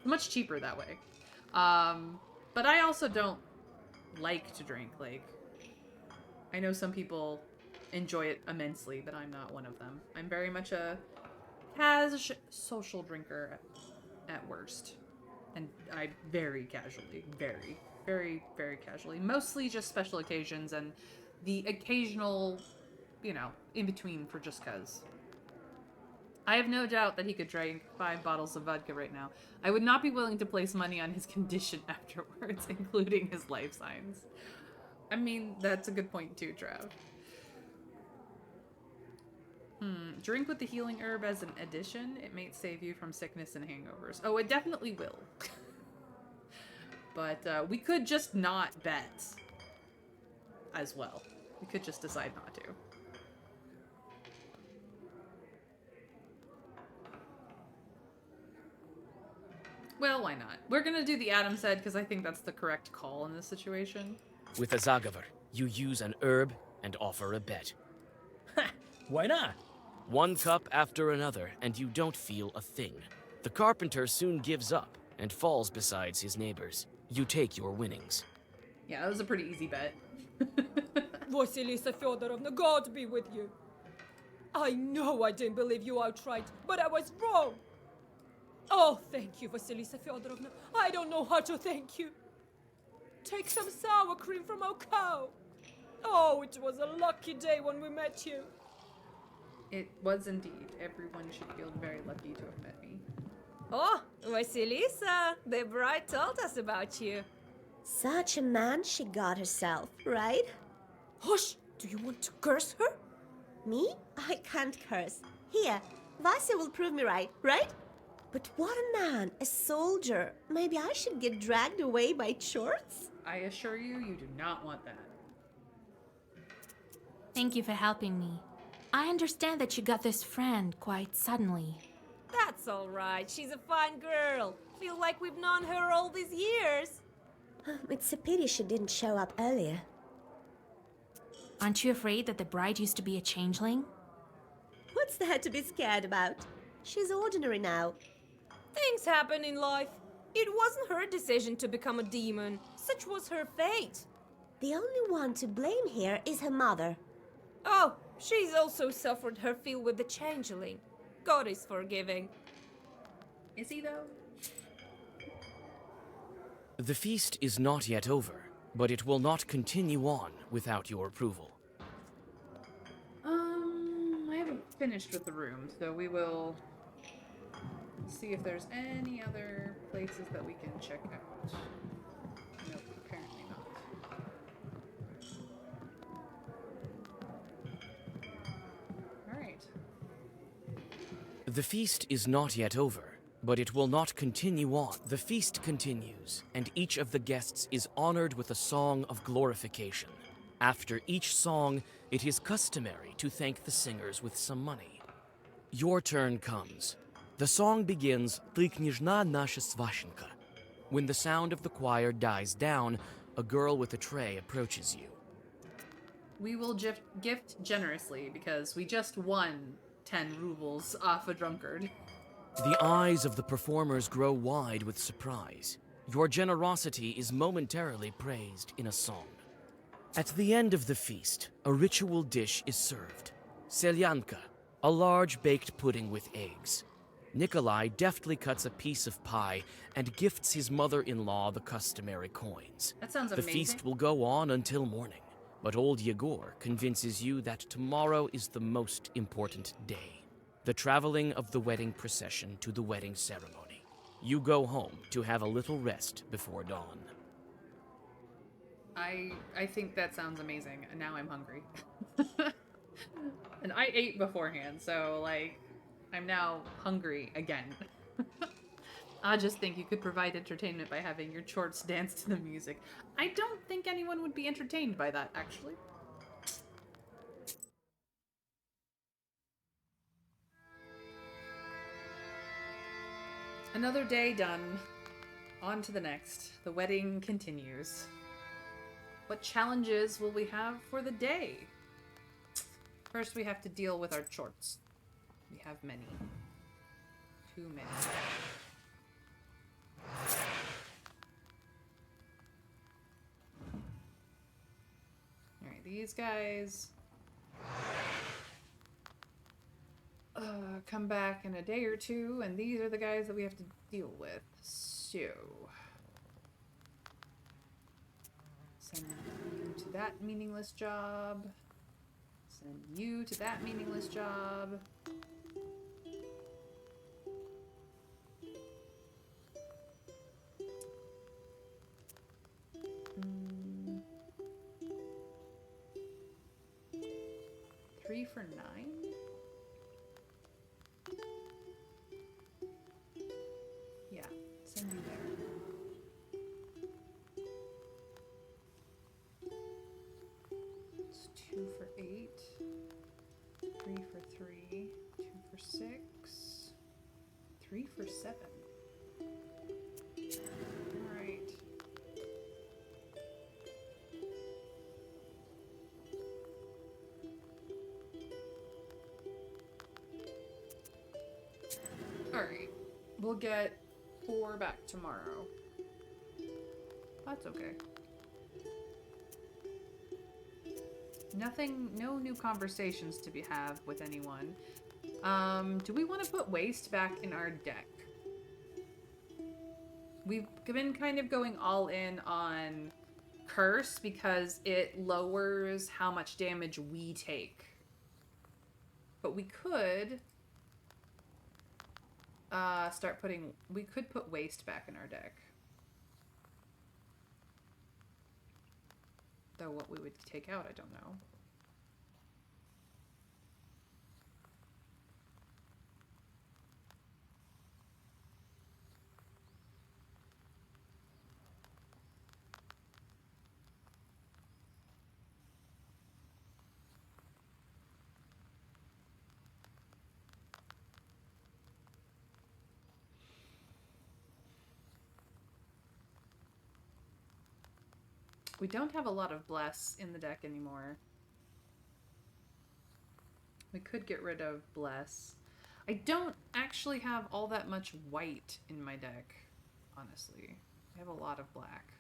Speaker 1: Much cheaper that way. But I also don't like to drink. Like, I know some people enjoy it immensely, but I'm not one of them. I'm very much a social drinker at worst. And I very casually, very casually. Mostly just special occasions and the occasional, you know, in between for just cuz. I have no doubt that he could drink 5 bottles of vodka right now. I would not be willing to place money on his condition afterwards, including his life signs. I mean, that's a good point too, Trav. Drink with the healing herb as an addition. It may save you from sickness and hangovers. Oh, it definitely will. But we could just not bet as well. We could just decide not to. Well, why not? We're gonna do the Adam said because I think that's the correct call in this situation.
Speaker 2: With a Zagavar, you use an herb and offer a bet.
Speaker 16: Ha! Why not?
Speaker 2: 1 cup after another, and you don't feel a thing. The carpenter soon gives up and falls beside his neighbors. You take your winnings.
Speaker 1: Yeah, that was a pretty easy bet.
Speaker 17: Vasilisa Fyodorovna, God be with you. I know I didn't believe you outright, but I was wrong. Oh, thank you, Vasilisa Fyodorovna. I don't know how to thank you. Take some sour cream from our cow. Oh, it was a lucky day when we met you.
Speaker 1: It was indeed. Everyone should feel very lucky to have met me.
Speaker 4: Oh, Vasilisa, the bride told us about you.
Speaker 9: Such a man she got herself, right?
Speaker 4: Hush! Do you want to curse her?
Speaker 9: Me? I can't curse. Here, Vasya will prove me right? But what a man, a soldier. Maybe I should get dragged away by chorts?
Speaker 1: I assure you, you do not want that.
Speaker 3: Thank you for helping me. I understand that you got this friend quite suddenly.
Speaker 4: That's all right. She's a fine girl. Feel like we've known her all these years.
Speaker 9: It's a pity she didn't show up earlier.
Speaker 3: Aren't you afraid that the bride used to be a changeling?
Speaker 9: What's there to be scared about? She's ordinary now.
Speaker 4: Things happen in life. It wasn't her decision to become a demon. Such was her fate.
Speaker 9: The only one to blame here is her mother.
Speaker 4: Oh, she's also suffered her fill with the changeling. God is forgiving.
Speaker 1: Is he, though?
Speaker 2: The feast is not yet over, but it will not continue on without your approval.
Speaker 1: I haven't finished with the room, so we will see if there's any other places that we can check out. Nope, apparently not. Alright.
Speaker 2: The feast is not yet over, but it will not continue on. The feast continues, and each of the guests is honored with a song of glorification. After each song, it is customary to thank the singers with some money. Your turn comes. The song begins, "Ty kняжна наша Сващенка." When the sound of the choir dies down, a girl with a tray approaches you.
Speaker 1: We will gift generously because we just won 10 rubles off a drunkard.
Speaker 2: The eyes of the performers grow wide with surprise. Your generosity is momentarily praised in a song. At the end of the feast, a ritual dish is served. Selyanka, A large baked pudding with eggs. Nikolai deftly cuts a piece of pie and gifts his mother-in-law the customary coins.
Speaker 1: That sounds
Speaker 2: The
Speaker 1: amazing.
Speaker 2: feast will go on until morning, but old Yegor convinces you that tomorrow is the most important day. The traveling of the wedding procession to the wedding ceremony. You go home to have a little rest before dawn.
Speaker 1: I think that sounds amazing, and now I'm hungry. And I ate beforehand, so, like, I'm now hungry again. I just think you could provide entertainment by having your chorts dance to the music. I don't think anyone would be entertained by that, actually. Another day done. On to the next. The wedding continues. What challenges will we have for the day? First, we have to deal with our chorts. We have many. Too many. Alright, these guys come back in a day or two, and these are the guys that we have to deal with. So, send you to that meaningless job. Send you to that meaningless job. Mm. 3 for 9? Yeah, send you there. It's 2 for 8. 3 for 3. 2 for 6. 3 for 7. Alright. Alright. We'll get 4 back tomorrow. That's okay. No new conversations to have with anyone. Do we want to put waste back in our deck? We've been kind of going all in on curse because it lowers how much damage we take. But we could we could put waste back in our deck. Though what we would take out, I don't know. We don't have a lot of Bless in the deck anymore. We could get rid of Bless. I don't actually have all that much white in my deck, honestly. I have a lot of black.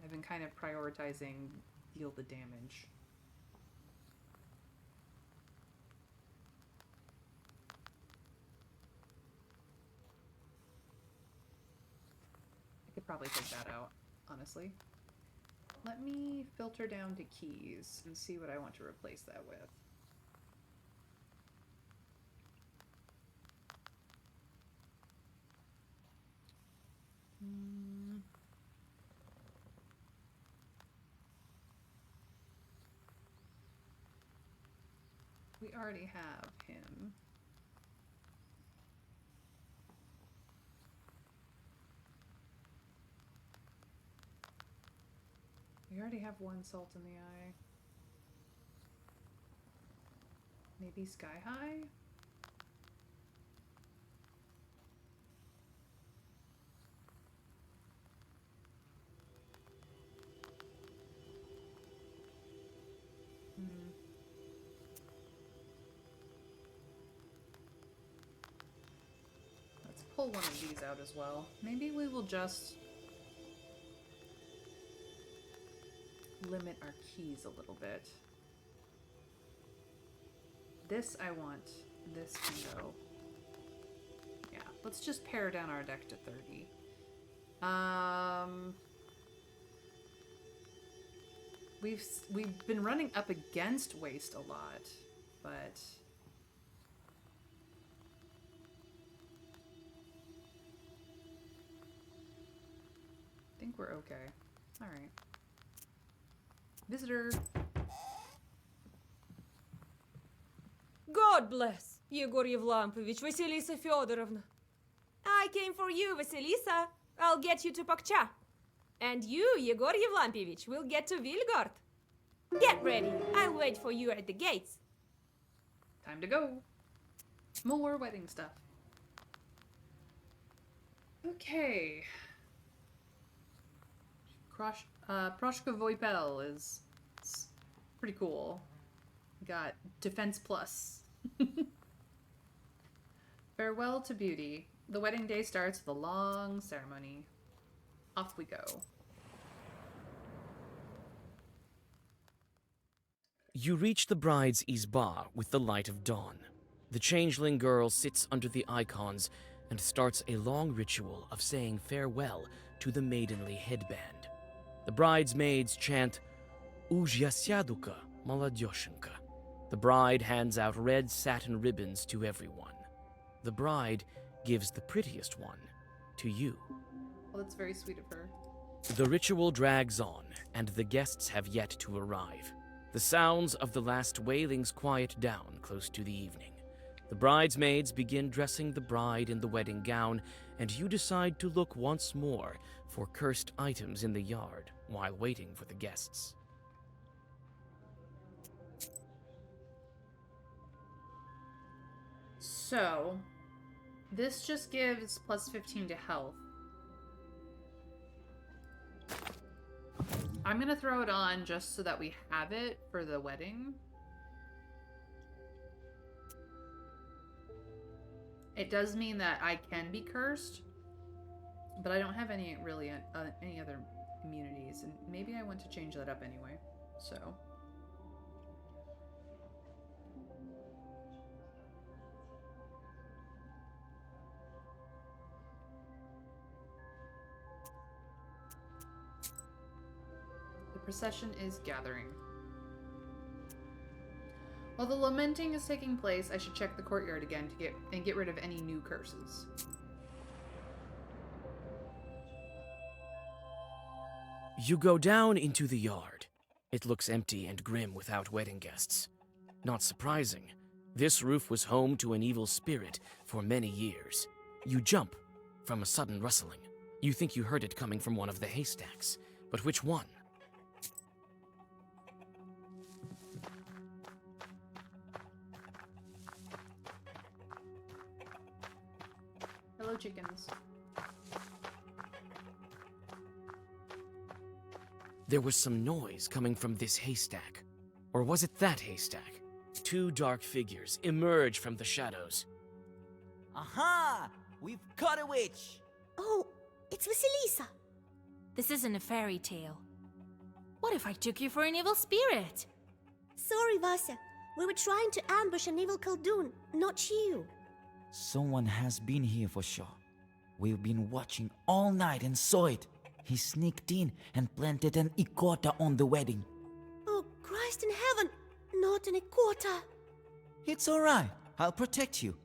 Speaker 1: I've been kind of prioritizing deal the damage. I could probably take that out, honestly. Let me filter down to keys and see what I want to replace that with. We already have him. We already have one Salt in the Eye. Maybe Sky High? Let's pull one of these out as well. Maybe we will just limit our keys a little bit. this I want. This can go. Yeah, let's just pare down our deck to 30. We've been running up against waste a lot, but I think we're okay. All right. Visitor.
Speaker 17: God bless, Yegor Yevlampovich, Vasilisa Fyodorovna. I came for you, Vasilisa. I'll get you to Pakcha. And you, Yegor Yevlampovich, will get to Vilgard. Get ready. I'll wait for you at the gates.
Speaker 1: Time to go. More wedding stuff. Okay. Proshka Voipel is pretty cool. Got defense plus. Farewell to beauty. The wedding day starts with a long ceremony. Off we go.
Speaker 2: You reach the bride's izba with the light of dawn. The changeling girl sits under the icons and starts a long ritual of saying farewell to the maidenly headband. The bridesmaids chant Uzhyasyaduka Maladyoshenka. The bride hands out red satin ribbons to everyone. The bride gives the prettiest one to you.
Speaker 1: Well, that's very sweet of her.
Speaker 2: The ritual drags on, and the guests have yet to arrive. The sounds of the last wailings quiet down close to the evening. The bridesmaids begin dressing the bride in the wedding gown, and you decide to look once more for cursed items in the yard while waiting for the guests.
Speaker 1: So, this just gives plus 15 to health. I'm gonna throw it on just so that we have it for the wedding. It does mean that I can be cursed, but I don't have any really any other immunities, and maybe I want to change that up anyway. So. The procession is gathering. While the lamenting is taking place, I should check the courtyard again to get rid of any new curses.
Speaker 2: You go down into the yard. It looks empty and grim without wedding guests. Not surprising. This roof was home to an evil spirit for many years. You jump from a sudden rustling. You think you heard it coming from one of the haystacks, but which one?
Speaker 1: Hello, chickens.
Speaker 2: There was some noise coming from this haystack. Or was it that haystack? Two dark figures emerge from the shadows.
Speaker 14: Aha! We've caught a witch!
Speaker 9: Oh, it's Vasilisa.
Speaker 3: This isn't a fairy tale. What if I took you for an evil spirit?
Speaker 9: Sorry, Vasa. We were trying to ambush an evil Khaldun, not you.
Speaker 14: Someone has been here for sure. We've been watching all night and saw it. He sneaked in and planted an ikota on the wedding.
Speaker 9: Oh, Christ in heaven! Not an ikota!
Speaker 14: It's alright. I'll protect you.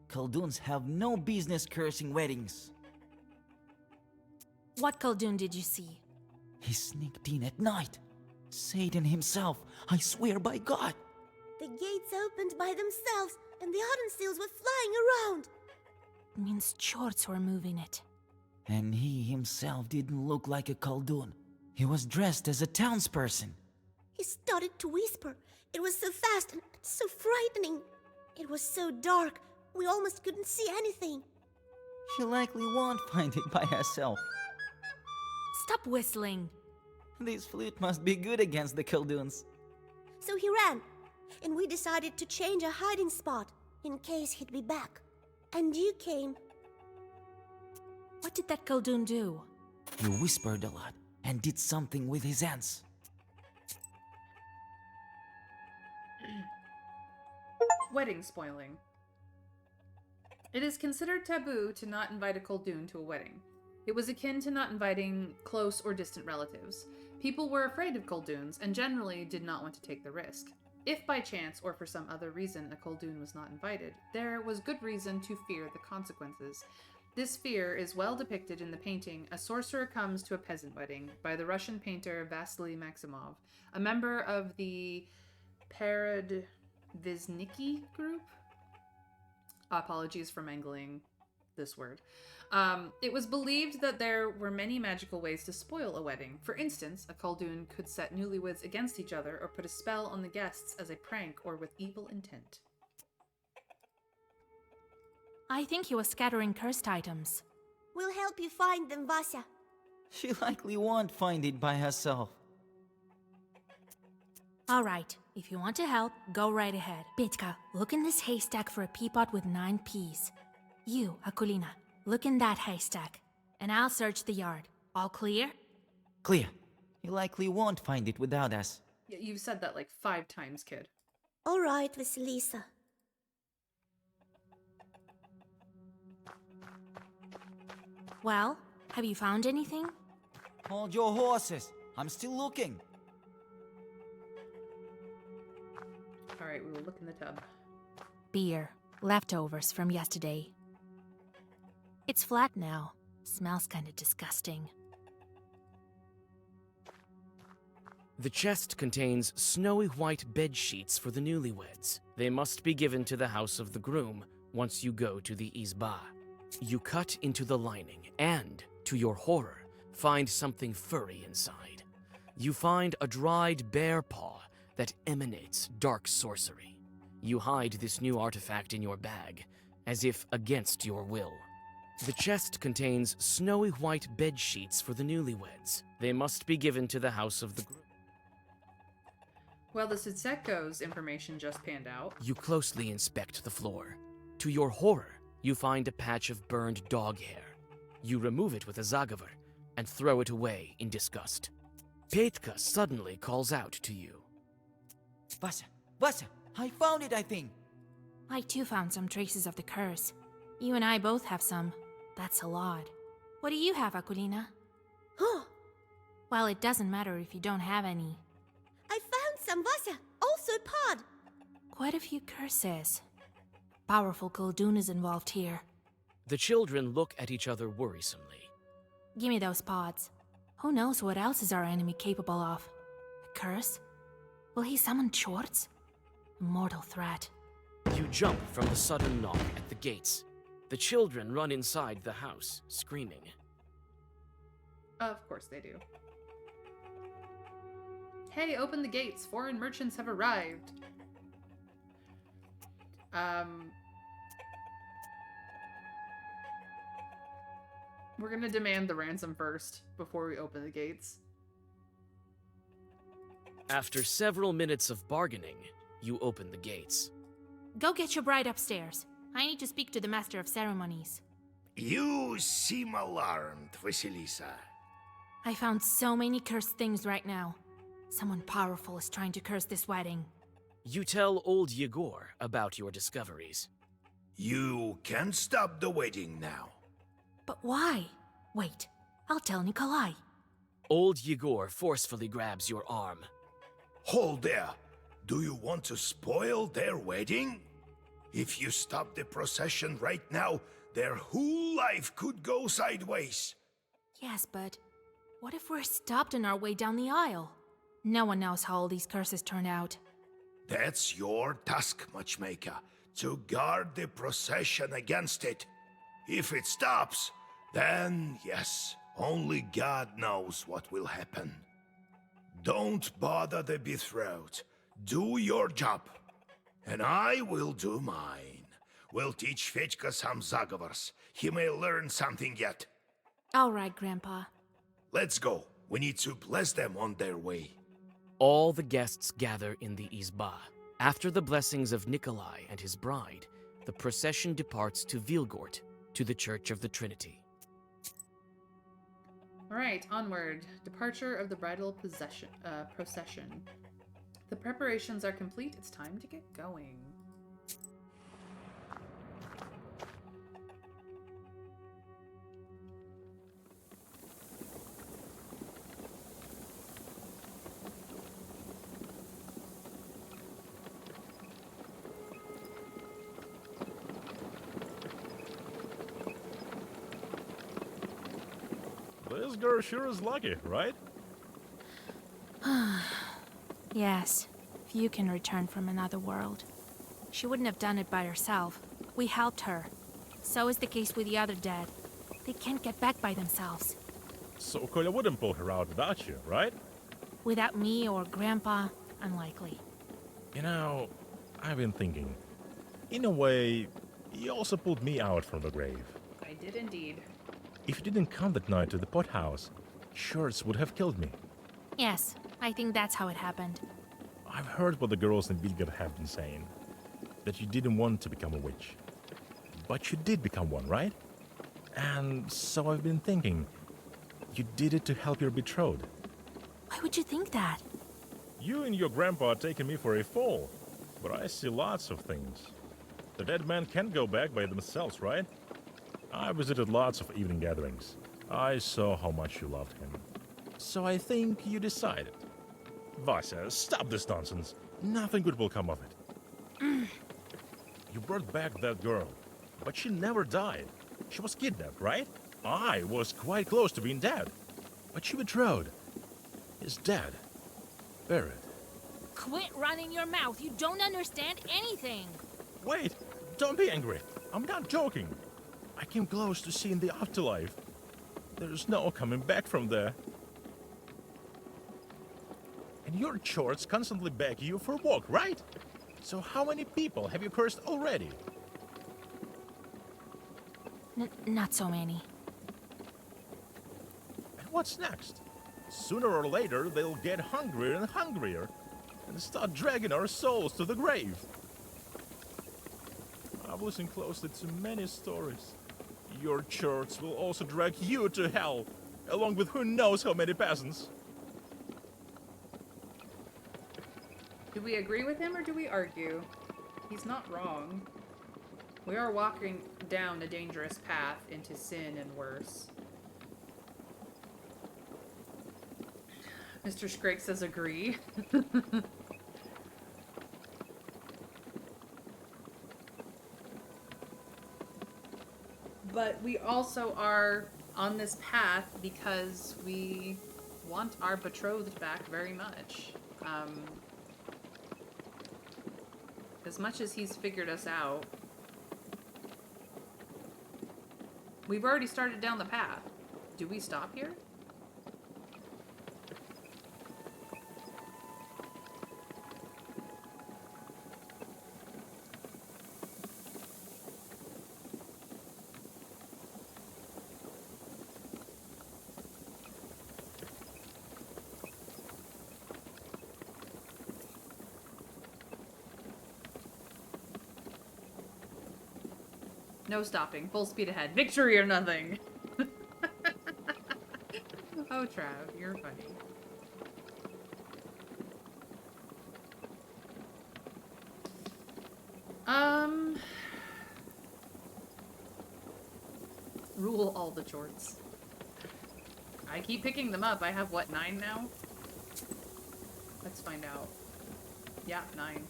Speaker 14: Khalduns have no business cursing weddings.
Speaker 3: What Khaldun did you see?
Speaker 14: He sneaked in at night. Satan himself, I swear by God.
Speaker 9: The gates opened by themselves, and the Ardenseals were flying around.
Speaker 3: It means Chorts were moving it.
Speaker 14: And he himself didn't look like a Khaldun. He was dressed as a townsperson.
Speaker 9: He started to whisper. It was so fast and so frightening. It was so dark, we almost couldn't see anything.
Speaker 14: She likely won't find it by herself.
Speaker 3: Stop whistling.
Speaker 14: This flute must be good against the Khalduns.
Speaker 9: So he ran, and we decided to change our hiding spot in case he'd be back. And you came.
Speaker 3: What did that Khaldun do?
Speaker 14: He whispered a lot and did something with his hands.
Speaker 1: Wedding spoiling. It is considered taboo to not invite a Koldun to a wedding. It was akin to not inviting close or distant relatives. People were afraid of Kolduns and generally did not want to take the risk. If by chance or for some other reason a Koldun was not invited, there was good reason to fear the consequences. This fear is well depicted in the painting A Sorcerer Comes to a Peasant Wedding by the Russian painter Vasily Maximov, a member of the Peredvishniki group. Apologies for mangling this word. It was believed that there were many magical ways to spoil a wedding. For instance, a Koldun could set newlyweds against each other or put a spell on the guests as a prank or with evil intent.
Speaker 3: I think he was scattering cursed items.
Speaker 9: We'll help you find them, Vasya.
Speaker 14: She likely won't find it by herself.
Speaker 3: All right, if you want to help, go right ahead. Petka, look in this haystack for a peapod with 9 peas. You, Akulina, look in that haystack, and I'll search the yard. All clear?
Speaker 14: Clear. You likely won't find it without us.
Speaker 1: Yeah, you've said that like 5 times, kid.
Speaker 9: All right, Vasilisa.
Speaker 3: Well, have you found anything?
Speaker 14: Hold your horses. I'm still looking.
Speaker 1: All right, we will look in the tub.
Speaker 3: Beer. Leftovers from yesterday. It's flat now. Smells kinda disgusting.
Speaker 2: The chest contains snowy white bed sheets for the newlyweds. They must be given to the house of the groom once you go to the izba. You cut into the lining and, to your horror, find something furry inside. You find a dried bear paw that emanates dark sorcery. You hide this new artifact in your bag, as if against your will. The chest contains snowy white bed sheets for the newlyweds. They must be given to the house of the groom.
Speaker 1: Well, the Sitseko's information just panned out.
Speaker 2: You closely inspect the floor. To your horror, you find a patch of burned dog hair. You remove it with a zagavar and throw it away in disgust. Petka suddenly calls out to you.
Speaker 14: Vasya, I found it, I think.
Speaker 3: I too found some traces of the curse. You and I both have some. That's a lot. What do you have, Akulina?
Speaker 9: Huh?
Speaker 3: Well, it doesn't matter if you don't have any.
Speaker 9: I found some, Vasya. Also pod.
Speaker 3: Quite a few curses. Powerful Koldun is involved here.
Speaker 2: The children look at each other worrisomely.
Speaker 3: Give me those pods. Who knows what else is our enemy capable of? A curse? Will he summon Chorts? A mortal threat.
Speaker 2: You jump from the sudden knock at the gates. The children run inside the house, screaming.
Speaker 1: Of course they do. Hey, open the gates. Foreign merchants have arrived. We're gonna demand the ransom first before we open the gates.
Speaker 2: After several minutes of bargaining, you open the gates.
Speaker 3: Go get your bride upstairs. I need to speak to the master of ceremonies.
Speaker 7: You seem alarmed, Vasilisa.
Speaker 3: I found so many cursed things right now. Someone powerful is trying to curse this wedding.
Speaker 2: You tell old Yegor about your discoveries.
Speaker 7: You can stop the wedding now.
Speaker 3: But why? Wait, I'll tell Nikolai.
Speaker 2: Old Yegor forcefully grabs your arm.
Speaker 7: Hold there. Do you want to spoil their wedding? If you stop the procession right now, their whole life could go sideways.
Speaker 3: Yes, but what if we're stopped on our way down the aisle? No one knows how all these curses turn out.
Speaker 7: That's your task, Matchmaker, to guard the procession against it. If it stops, then yes, only God knows what will happen. Don't bother the betrothed. Do your job, and I will do mine. We'll teach Fedьka some zagavars. He may learn something yet.
Speaker 3: All right, Grandpa.
Speaker 7: Let's go. We need to bless them on their way.
Speaker 2: All the guests gather in the izba. After the blessings of Nikolai and his bride, the procession departs to Vilgort, to the Church of the Trinity.
Speaker 1: All right, onward. Departure of the bridal procession. The preparations are complete. It's time to get going.
Speaker 12: This girl sure is lucky, right?
Speaker 3: Yes, if you can return from another world. She wouldn't have done it by herself. We helped her. So is the case with the other dead. They can't get back by themselves.
Speaker 12: So Kolya wouldn't pull her out without you, right?
Speaker 3: Without me or Grandpa, unlikely.
Speaker 12: You know, I've been thinking. In a way, you also pulled me out from the grave.
Speaker 1: I did indeed.
Speaker 12: If you didn't come that night to the pothouse, Shirts would have killed me.
Speaker 3: Yes, I think that's how it happened.
Speaker 12: I've heard what the girls in Vilgard have been saying. That you didn't want to become a witch. But you did become one, right? And so I've been thinking, you did it to help your betrothed.
Speaker 3: Why would you think that?
Speaker 12: You and your grandpa are taking me for a fool. But I see lots of things. The dead men can't go back by themselves, right? I visited lots of evening gatherings. I saw how much you loved him. So I think you decided. Vasya, stop this nonsense. Nothing good will come of it. You brought back that girl, but she never died. She was kidnapped, right? I was quite close to being dead. But she betrothed. Is dead. Buried.
Speaker 3: Quit running your mouth. You don't understand anything.
Speaker 12: Wait, don't be angry. I'm not joking. I came close to seeing the afterlife. There's no coming back from there. And your chords constantly beg you for work, right? So how many people have you cursed already?
Speaker 3: Not so many.
Speaker 12: And what's next? Sooner or later, they'll get hungrier and hungrier and start dragging our souls to the grave. I've listened closely to many stories. Your church will also drag you to hell, along with who knows how many peasants.
Speaker 1: Do we agree with him or do we argue? He's not wrong. We are walking down a dangerous path into sin and worse. Mr. Scrake says agree. But we also are on this path because we want our betrothed back very much. As much as he's figured us out, we've already started down the path. Do we stop here? No stopping. Full speed ahead. Victory or nothing. Oh, Trav, you're funny. Rule all the jorts. I keep picking them up. I have, what, 9 now? Let's find out. Yeah, 9.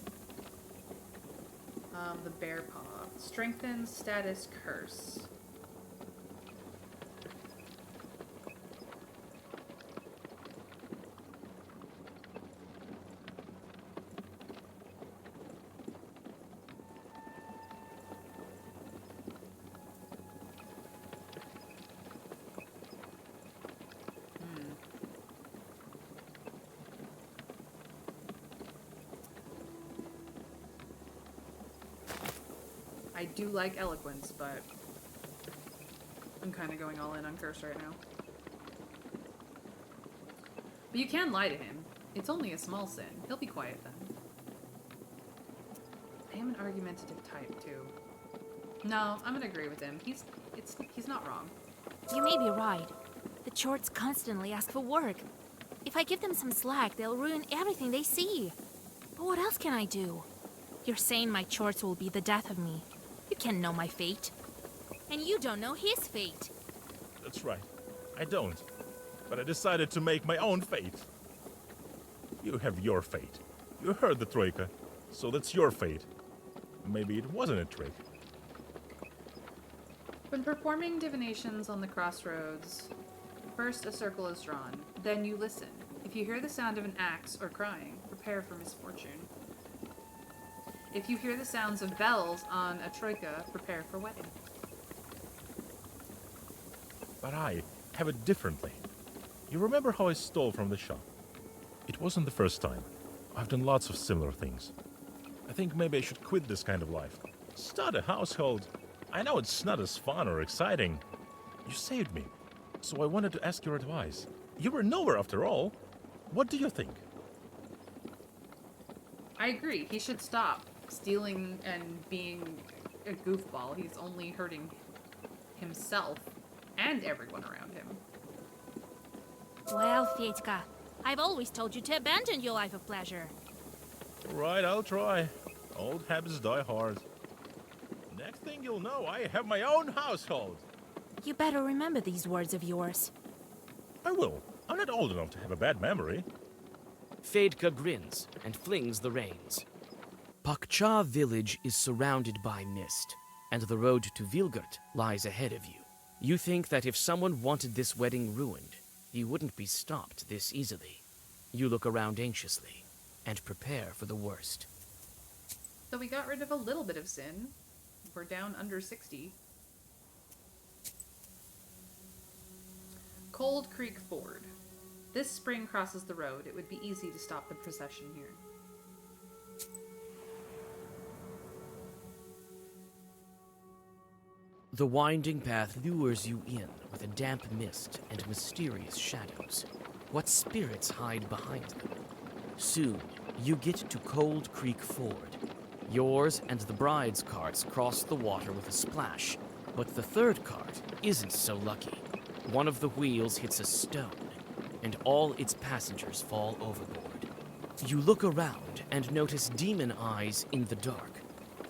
Speaker 1: The bear paw. Strengthen status curse. I do like eloquence, but I'm kind of going all in on curse right now. But you can lie to him. It's only a small sin. He'll be quiet then. I am an argumentative type too. No, I'm gonna agree with him. He's not wrong.
Speaker 3: You may be right. The Chorts constantly ask for work. If I give them some slack, they'll ruin everything they see. But what else can I do? You're saying my Chorts will be the death of me. You can't know my fate. And you don't know his fate.
Speaker 12: That's right. I don't. But I decided to make my own fate. You have your fate. You heard the Troika, so that's your fate. Maybe it wasn't a trick.
Speaker 1: When performing divinations on the crossroads, First, a circle is drawn. Then you listen. If you hear the sound of an axe or crying, prepare for misfortune. If you hear the sounds of bells on a troika, prepare for wedding.
Speaker 12: But I have it differently. You remember how I stole from the shop? It wasn't the first time. I've done lots of similar things. I think maybe I should quit this kind of life. Start a household. I know it's not as fun or exciting. You saved me, so I wanted to ask your advice. You were nowhere after all. What do you think?
Speaker 1: I agree. He should stop stealing and being a goofball. He's only hurting himself and everyone around him.
Speaker 3: Well, Fyetka, I've always told you to abandon your life of pleasure.
Speaker 12: Right, I'll try. Old habits die hard. Next thing you'll know, I have my own household.
Speaker 3: You better remember these words of yours.
Speaker 12: I will. I'm not old enough to have a bad memory.
Speaker 2: Fyetka grins and flings the reins. Pakcha village is surrounded by mist, and the road to Vilgurt lies ahead of you. You think that if someone wanted this wedding ruined, he wouldn't be stopped this easily. You look around anxiously and prepare for the worst.
Speaker 1: So we got rid of a little bit of sin. We're down under 60. Cold Creek Ford. This spring crosses the road. It would be easy to stop the procession here.
Speaker 2: The winding path lures you in with a damp mist and mysterious shadows. What spirits hide behind them? Soon, you get to Cold Creek Ford. Yours and the bride's carts cross the water with a splash, but the third cart isn't so lucky. One of the wheels hits a stone, and all its passengers fall overboard. You look around and notice demon eyes in the dark.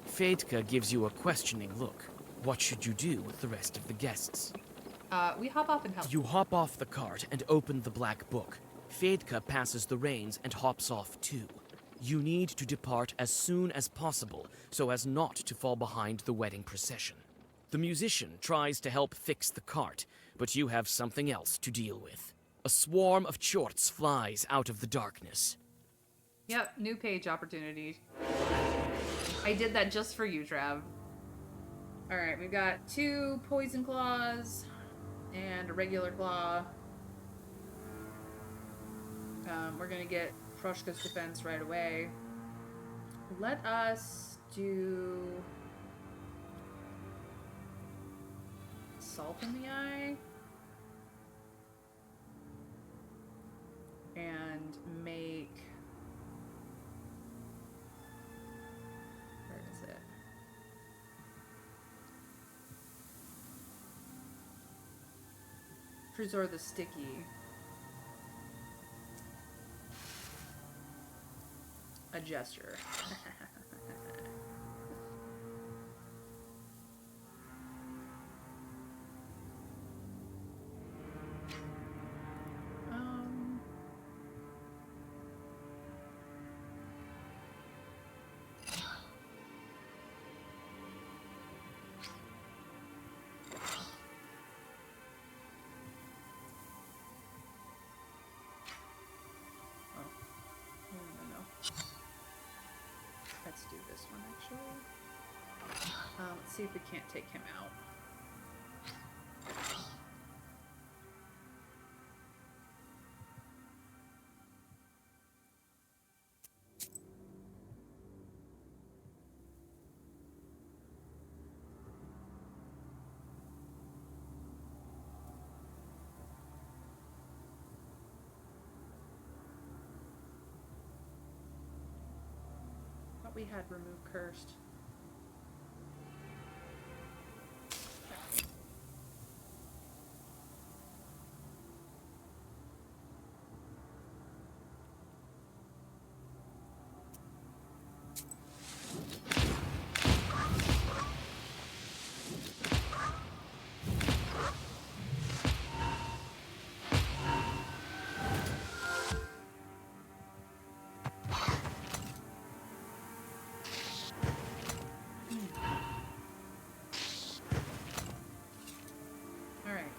Speaker 2: Fyetka gives you a questioning look. What should you do with the rest of the guests?
Speaker 1: We hop off and help.
Speaker 2: You hop off the cart and open the black book. Fyetka passes the reins and hops off too. You need to depart as soon as possible so as not to fall behind the wedding procession. The musician tries to help fix the cart, but you have something else to deal with. A swarm of chorts flies out of the darkness.
Speaker 1: Yep, new page opportunity. I did that just for you, Trav. Alright, we've got 2 poison claws and a regular claw. We're gonna get Proshka's defense right away. Let us do Salt in the Eye and make, where is it? Trezor the Sticky. A gesture. Let's do this one, actually. Let's see if we can't take him out. We had remove cursed.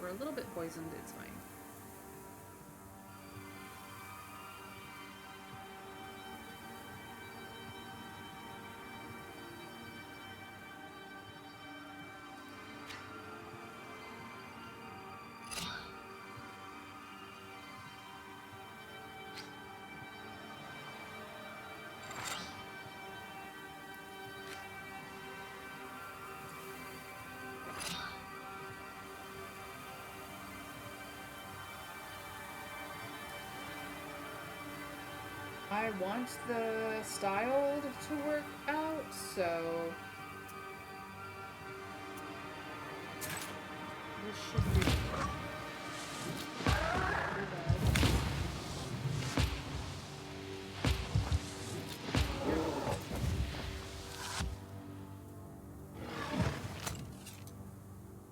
Speaker 1: A little bit poisoned, it's fine. I want the style to work out, so this should be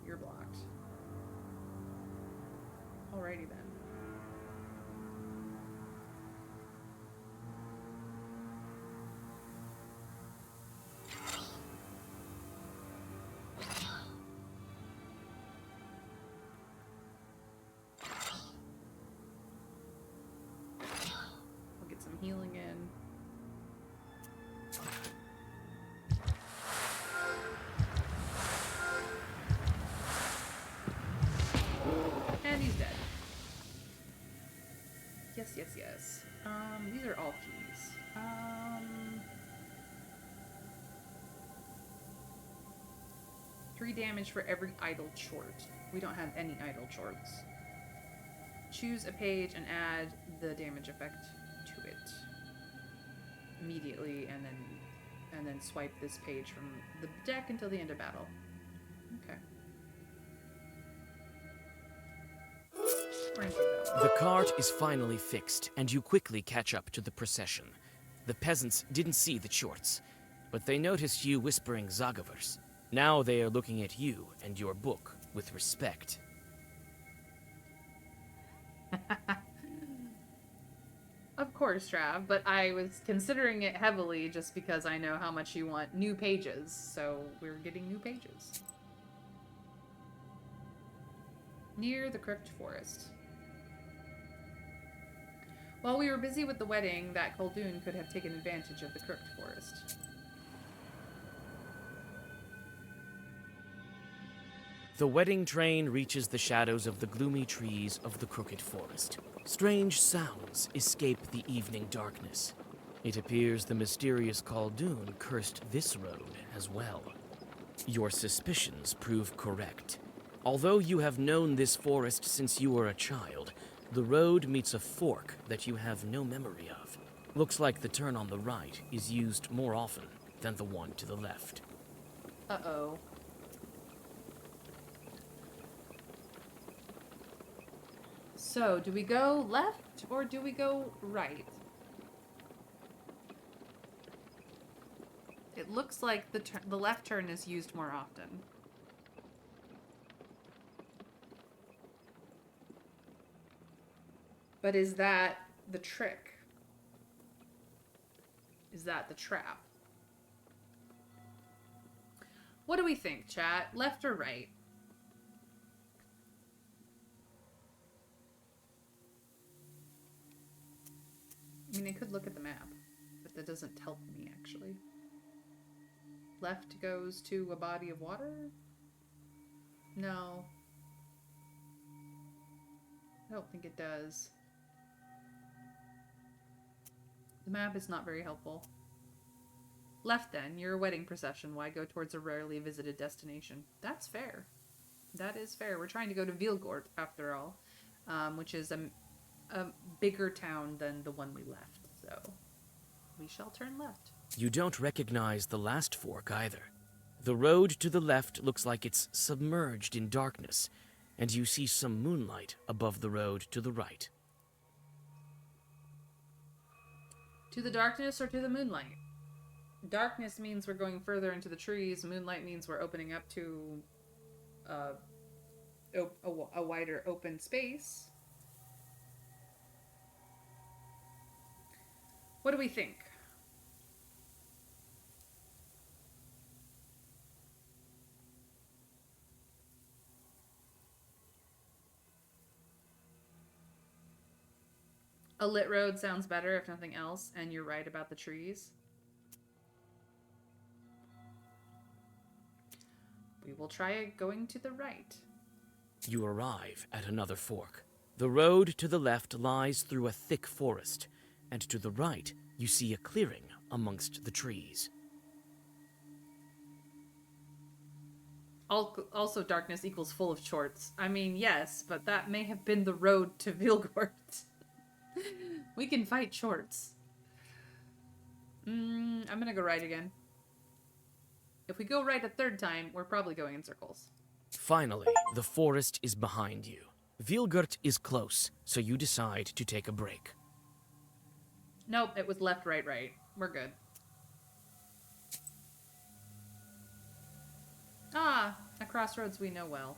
Speaker 1: You're blocked. Alrighty then. We'll get some healing in. And he's dead. Yes, yes, yes. These are all keys. 3 damage for every idle chort. We don't have any idle chorts. Choose a page and add the damage effect to it immediately, and then swipe this page from the deck until the end of battle. Okay.
Speaker 2: The cart is finally fixed, and you quickly catch up to the procession. The peasants didn't see the chorts, but they noticed you whispering Zagavers. Now they are looking at you and your book with respect.
Speaker 1: Of course, Trav, but I was considering it heavily just because I know how much you want new pages, so we're getting new pages. Near the Crooked Forest. While we were busy with the wedding, that Khaldun could have taken advantage of the Crooked Forest.
Speaker 2: The wedding train reaches the shadows of the gloomy trees of the Crooked Forest. Strange sounds escape the evening darkness. It appears the mysterious Khaldun cursed this road as well. Your suspicions prove correct. Although you have known this forest since you were a child, the road meets a fork that you have no memory of. Looks like the turn on the right is used more often than the one to the left.
Speaker 1: Uh-oh. So, do we go left or do we go right? It looks like the left turn is used more often. But is that the trick? Is that the trap? What do we think, chat? Left or right? I mean, I could look at the map, but that doesn't tell me, actually. Left goes to a body of water? No. I don't think it does. The map is not very helpful. Left then, you're a wedding procession. Why go towards a rarely visited destination? That's fair. That is fair. We're trying to go to Vilgort, after all, which is a bigger town than the one we left, so we shall turn left.
Speaker 2: You don't recognize the last fork either. The road to the left looks like it's submerged in darkness, and you see some moonlight above the road to the right.
Speaker 1: To the darkness or to the moonlight? Darkness means we're going further into the trees. Moonlight means we're opening up to a wider open space. What do we think? A lit road sounds better, if nothing else, and you're right about the trees. We will try going to the right.
Speaker 2: You arrive at another fork. The road to the left lies through a thick forest, and to the right, you see a clearing amongst the trees.
Speaker 1: Also, darkness equals full of shorts. I mean, yes, but that may have been the road to Vilgort. We can fight shorts. I'm gonna go right again. If we go right a third time, we're probably going in circles.
Speaker 2: Finally, the forest is behind you. Vilgert is close, so you decide to take a break.
Speaker 1: Nope, it was left, right, right. We're good. Ah, a crossroads we know well.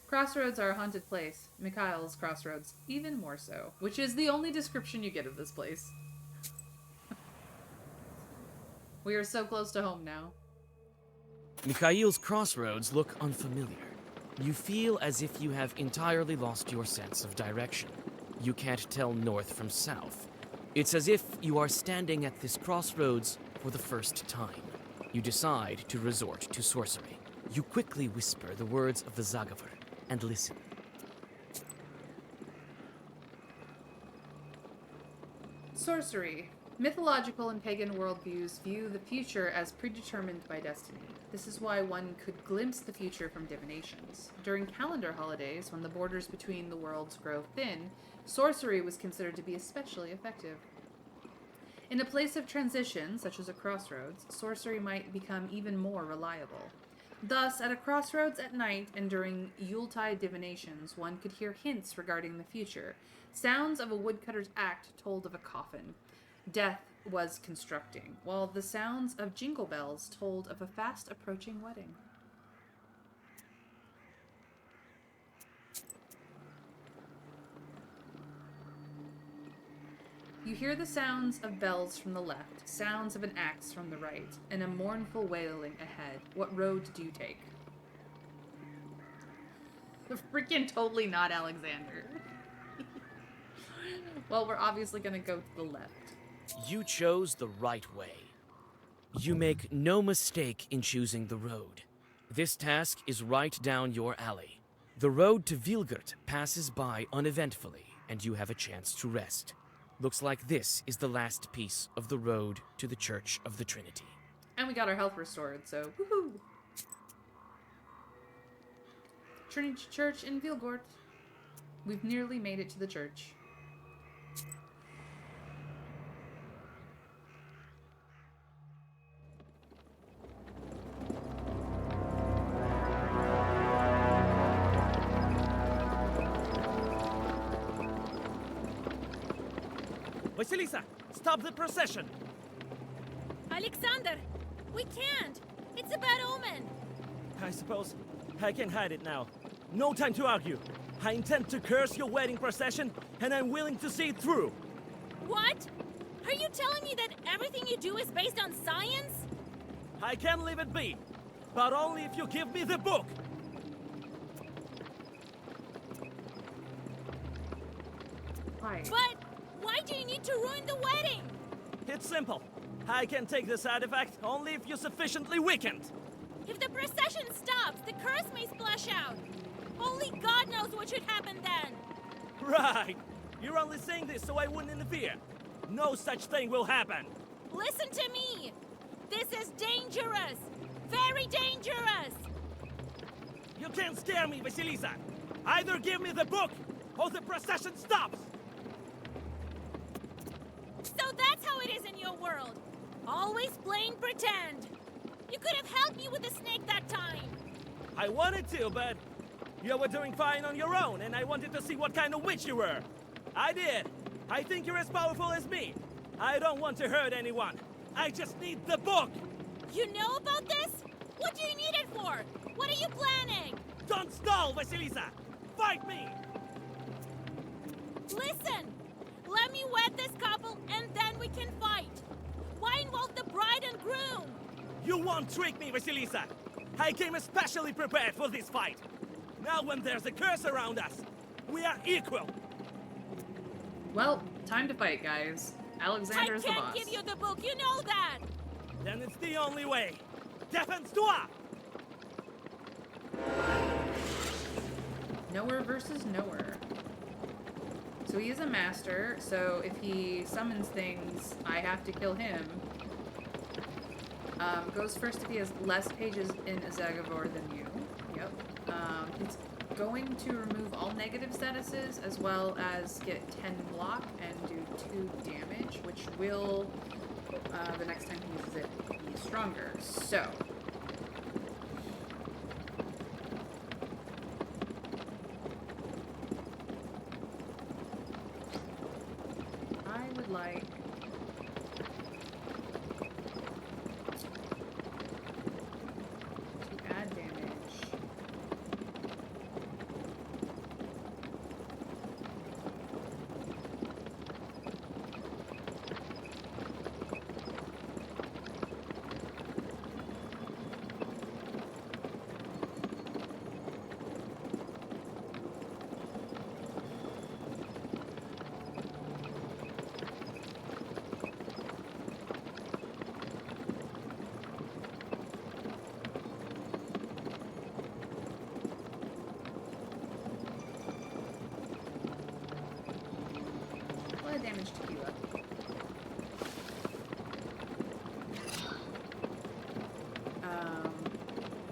Speaker 1: Crossroads are a haunted place. Mikhail's crossroads, even more so, which is the only description you get of this place. We are so close to home now.
Speaker 2: Mikhail's crossroads look unfamiliar. You feel as if you have entirely lost your sense of direction. You can't tell north from south. It's as if you are standing at this crossroads for the first time. You decide to resort to sorcery. You quickly whisper the words of the Zagavur and listen.
Speaker 1: Sorcery. Mythological and pagan worldviews view the future as predetermined by destiny. This is why one could glimpse the future from divinations. During calendar holidays, when the borders between the worlds grow thin, sorcery was considered to be especially effective. In a place of transition, such as a crossroads, sorcery might become even more reliable. Thus, at a crossroads at night and during Yuletide divinations, one could hear hints regarding the future. Sounds of a woodcutter's axe told of a coffin. Death was constructing, while the sounds of jingle bells told of a fast-approaching wedding. You hear the sounds of bells from the left, sounds of an axe from the right, and a mournful wailing ahead. What road do you take? Freaking totally not Alexander. Well, we're obviously gonna go to the left.
Speaker 2: You chose the right way. You make no mistake in choosing the road. This task is right down your alley. The road to Vilgert passes by uneventfully, and you have a chance to rest. Looks like this is the last piece of the road to the Church of the Trinity.
Speaker 1: And we got our health restored, so woohoo! Trinity Church in Vilgort. We've nearly made it to the church.
Speaker 18: Vasilisa, stop the procession!
Speaker 13: Alexander, we can't! It's a bad omen!
Speaker 18: I suppose I can hide it now. No time to argue. I intend to curse your wedding procession, and I'm willing to see it through.
Speaker 13: What? Are you telling me that everything you do is based on science?
Speaker 18: I can leave it be, but only if you give me the book.
Speaker 1: Why?
Speaker 13: But why do you need to ruin the wedding?
Speaker 18: It's simple. I can take this artifact only if you're sufficiently weakened.
Speaker 13: If the procession stops, the curse may splash out. Only God knows what should happen then.
Speaker 18: Right. You're only saying this so I wouldn't interfere. No such thing will happen.
Speaker 13: Listen to me. This is dangerous. Very dangerous.
Speaker 18: You can't scare me, Vasilisa. Either give me the book, or the procession stops.
Speaker 13: So that's how it is in your world. Always playing pretend. You could have helped me with the snake that time.
Speaker 18: I wanted to, but you were doing fine on your own, and I wanted to see what kind of witch you were. I did. I think you're as powerful as me. I don't want to hurt anyone. I just need the book.
Speaker 13: You know about this? What do you need it for? What are you planning?
Speaker 18: Don't stall, Vasilisa. Fight me.
Speaker 13: Listen. Let me wed this couple, and then we can fight. Why involve the bride and groom?
Speaker 18: You won't trick me, Vasilisa. I came especially prepared for this fight. Now when there's a curse around us, we are equal.
Speaker 1: Well, time to fight, guys. Alexander is the boss.
Speaker 13: I can't give you the book, you know that!
Speaker 18: Then it's the only way. Défense-toi!
Speaker 1: Nowhere versus nowhere. So he is a master, so if he summons things, I have to kill him. Goes first if he has less pages in Zagavor than you. Yep. He's going to remove all negative statuses as well as get 10 block and do 2 damage, which will, the next time he uses it, be stronger. So, I would like to add damage. A lot of damage to Kila.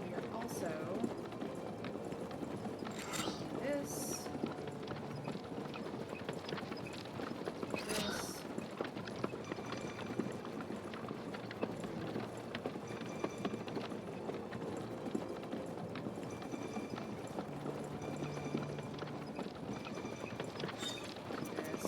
Speaker 1: We are also doing this. This. This.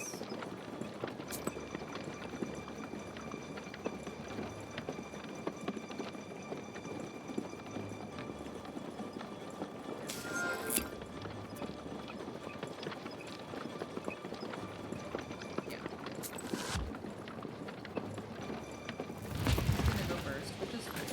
Speaker 1: Yeah. I'm gonna go first, which is fine.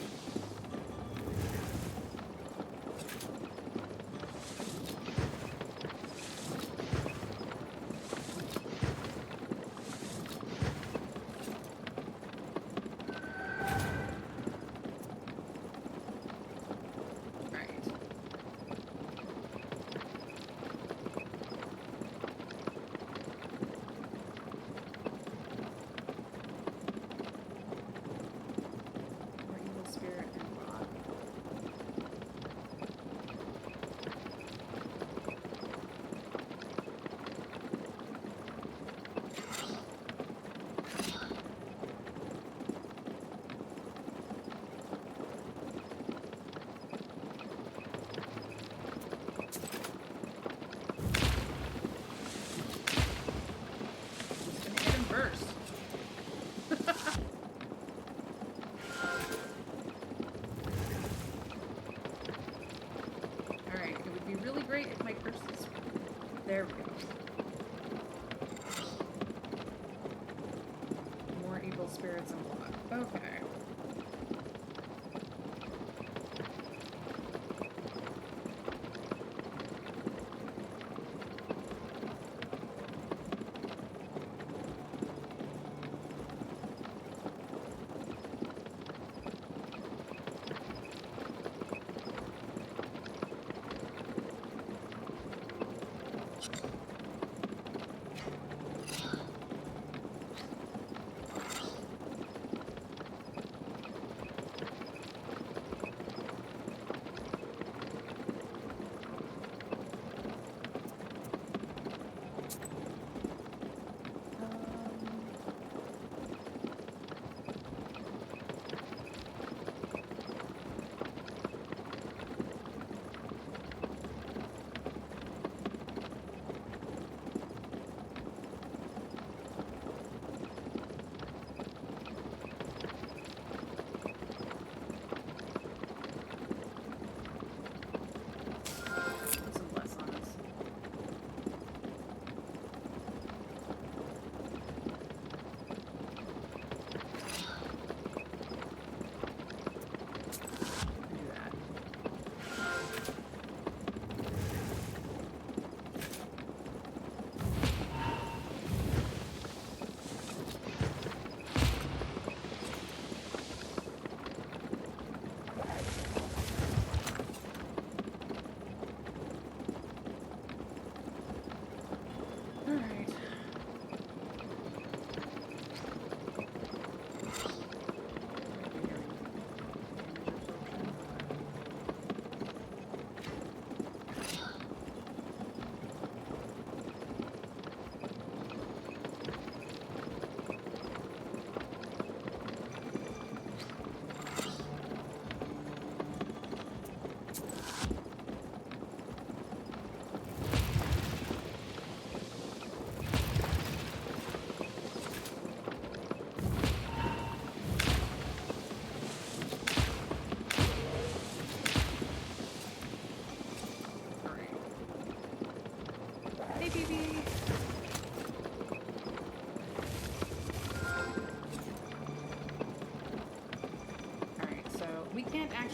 Speaker 1: Alright. More evil spirit and block. Just gonna hit him first. Alright, it would be really great if my curses. There we go. More evil spirits and block. Okay.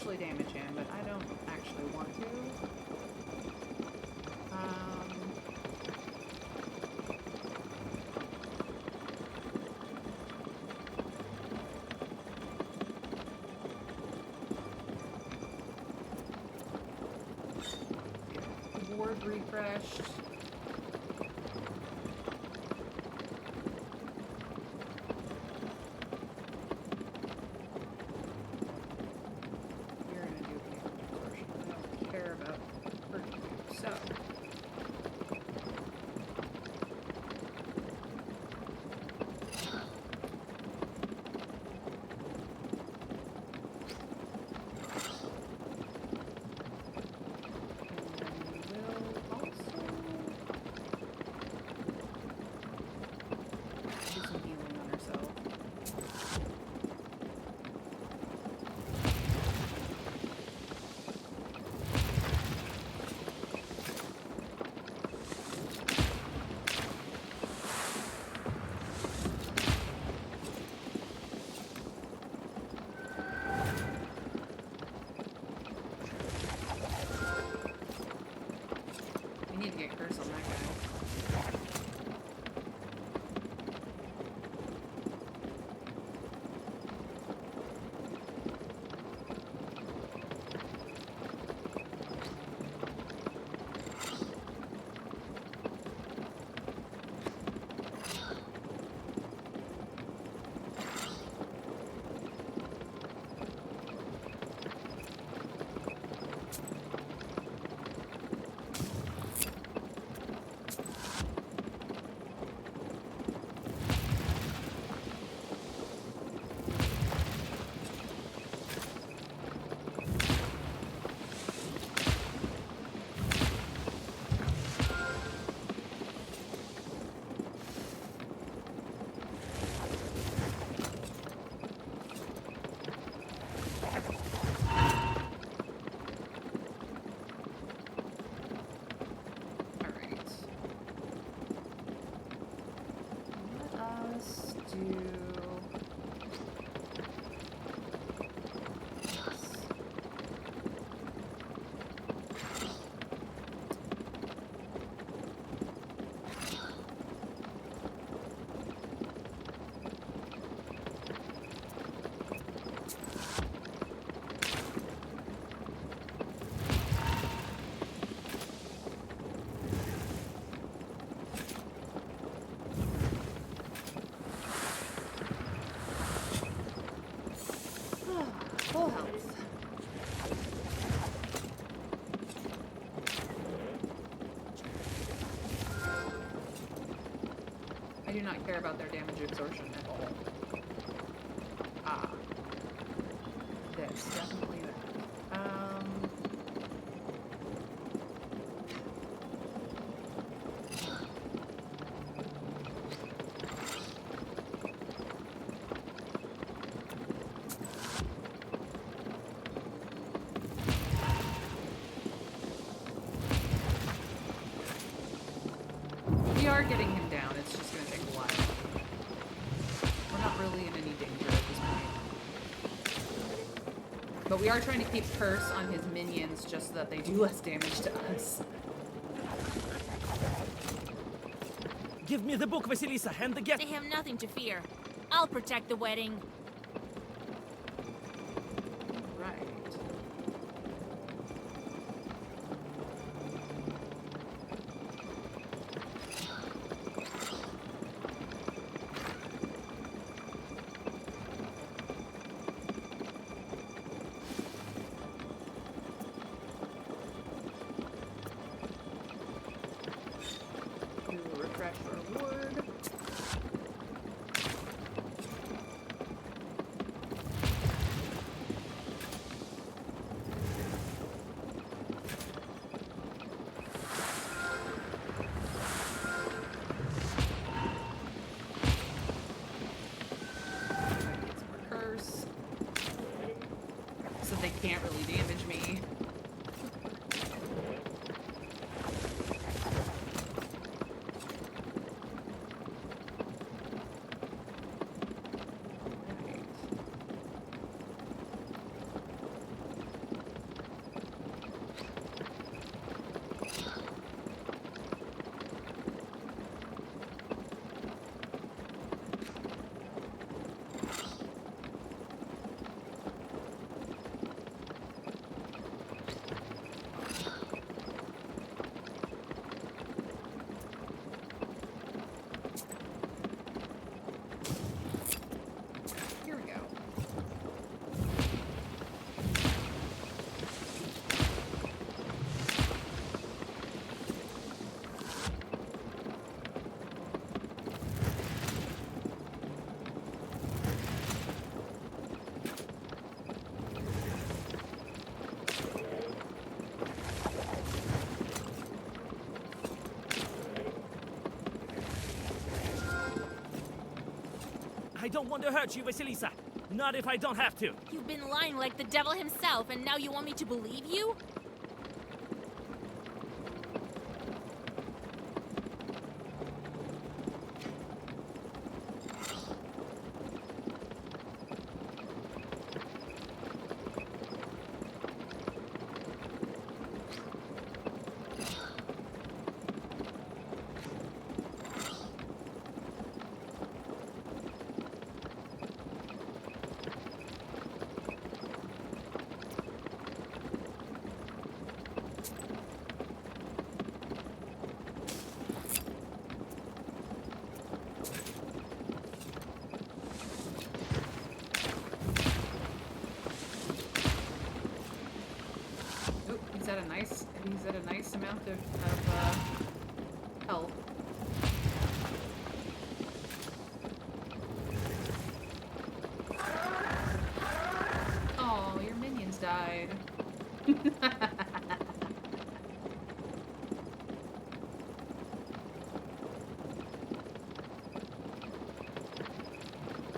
Speaker 1: potentially damage him, but I don't actually want to. Ward refreshed. You're gonna do damage absorption. I don't care about hurting you. So. We need to get curse on that guy. Full health. I do not care about their damage absorption at all. Ah. That's definitely that. We are getting him down, it's just gonna take a while. We're not really in any danger at this point. But we are trying to keep curse on his minions just so that they do less damage to us.
Speaker 18: Give me the book, Vasilisa, and the get.
Speaker 13: They have nothing to fear. I'll protect the wedding.
Speaker 1: Right. We will refresh our ward. Curse. So they can't really damage me.
Speaker 18: I don't want to hurt you, Vasilisa. Not if I don't have to.
Speaker 13: You've been lying like the devil himself, and now you want me to believe you?
Speaker 1: He's at a nice amount of health. Oh, your minions died.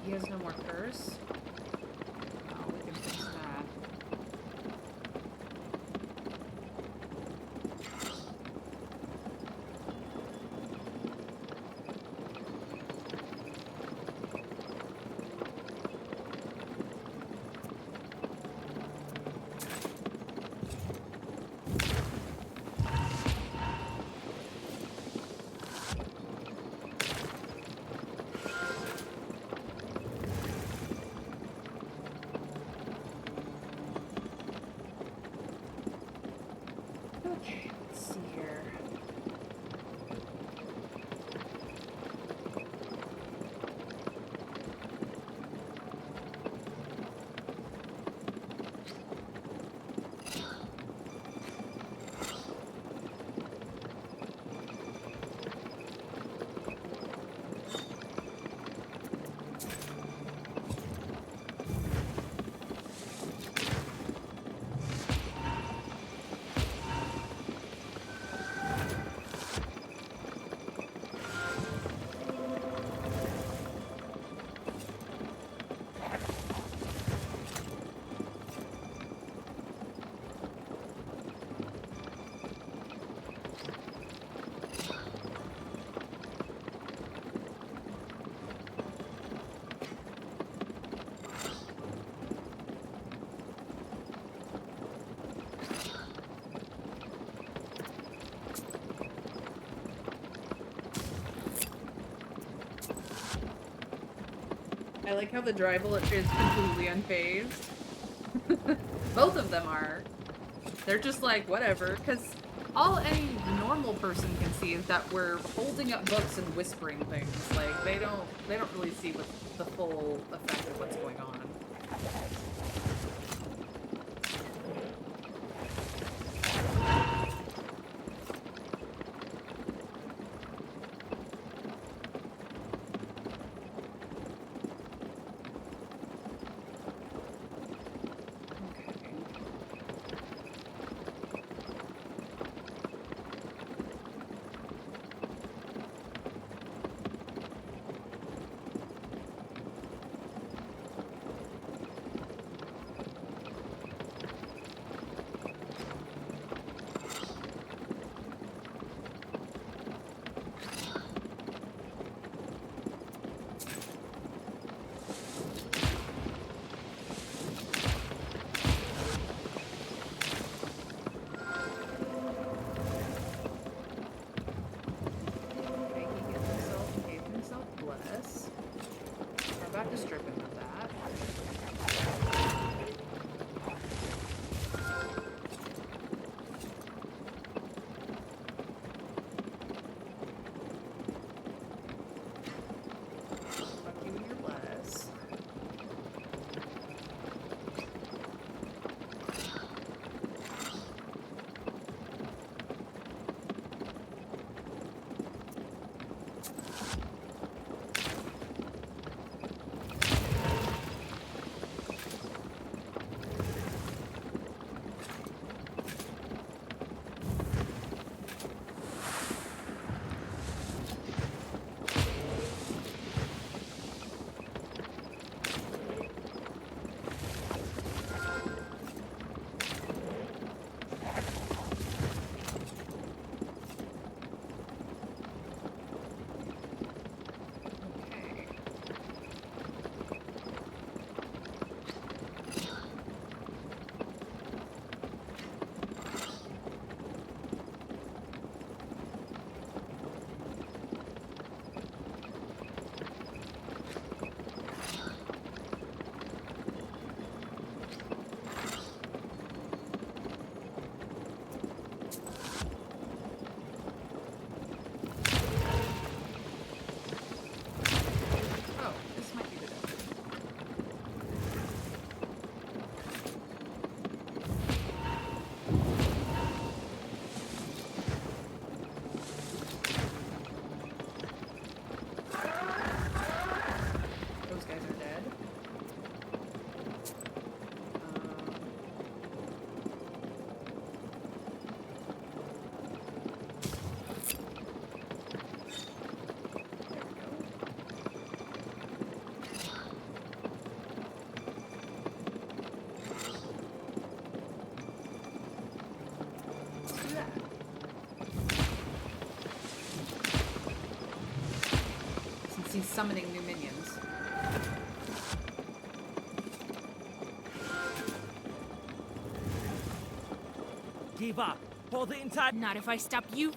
Speaker 1: He has no more curse. Oh, we can fix that. Okay, let's see here. I like how the drival is completely unfazed. Both of them are. They're just like, whatever, because all any normal person can see is that we're holding up books and whispering things. Like, they don't really see what the full effect of what's going on. summoning new minions.
Speaker 18: Give up. For the entire.
Speaker 13: Not if I stop you.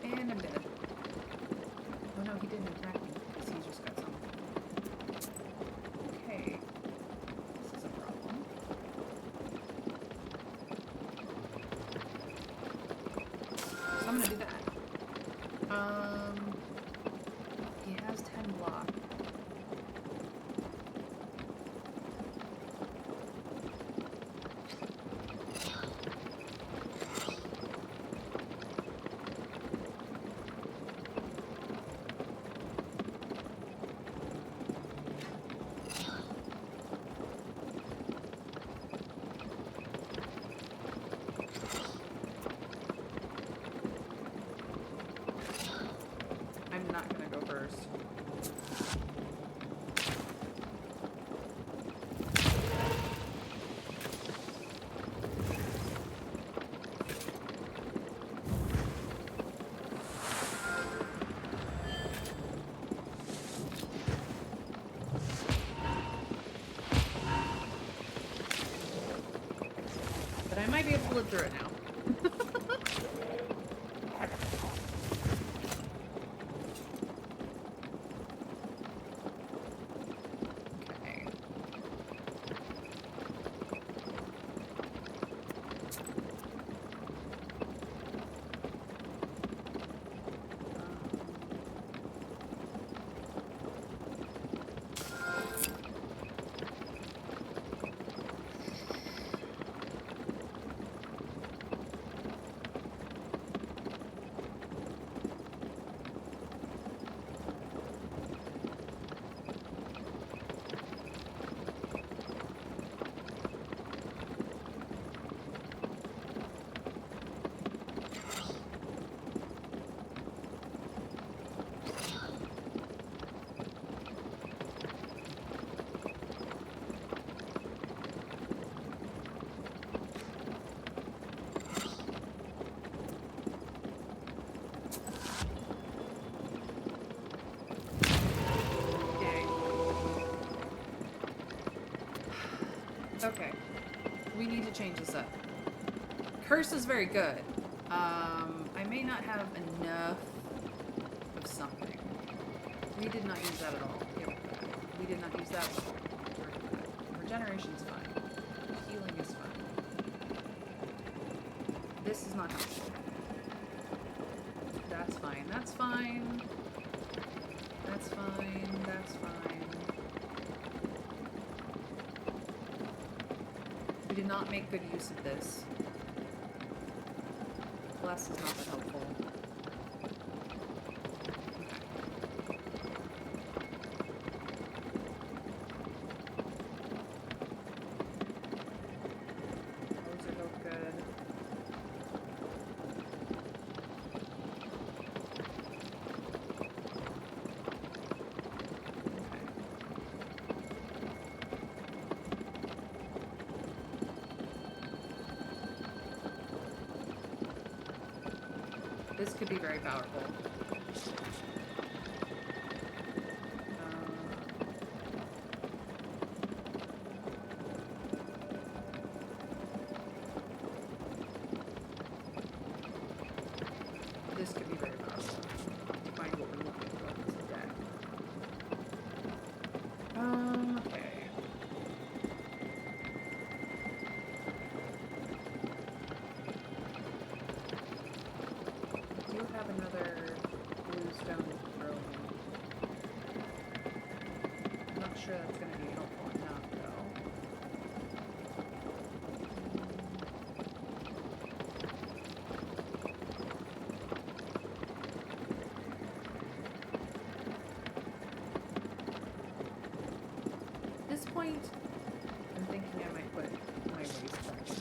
Speaker 1: And I'm dead. Oh no, he didn't attack me because he just got summoned. Okay. This is a problem. So I'm gonna do that. He has 10 block. I'm not gonna go first. But I might be able to live through it now. Okay. Okay. We need to change this up. Curse is very good. I may not have enough of something. We did not use that at all. Give it that. We did not use that at all. Get rid of that. Regeneration's fine. Healing is fine. This is not helpful. That's fine. That's fine. That's fine. That's fine. We did not make good use of this. Bless is not that helpful. Those are both good. This could be very powerful. This could be very powerful to find what we're looking for in this deck. Okay. I do have another blue stone to throw in. point, I'm thinking I might put my waist back in.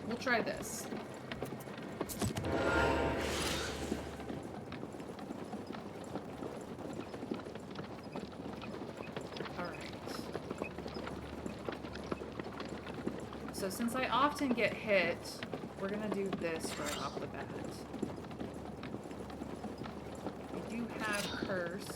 Speaker 1: We'll try this. Alright. So since I often get hit, we're gonna do this right off the bat. I do have curse.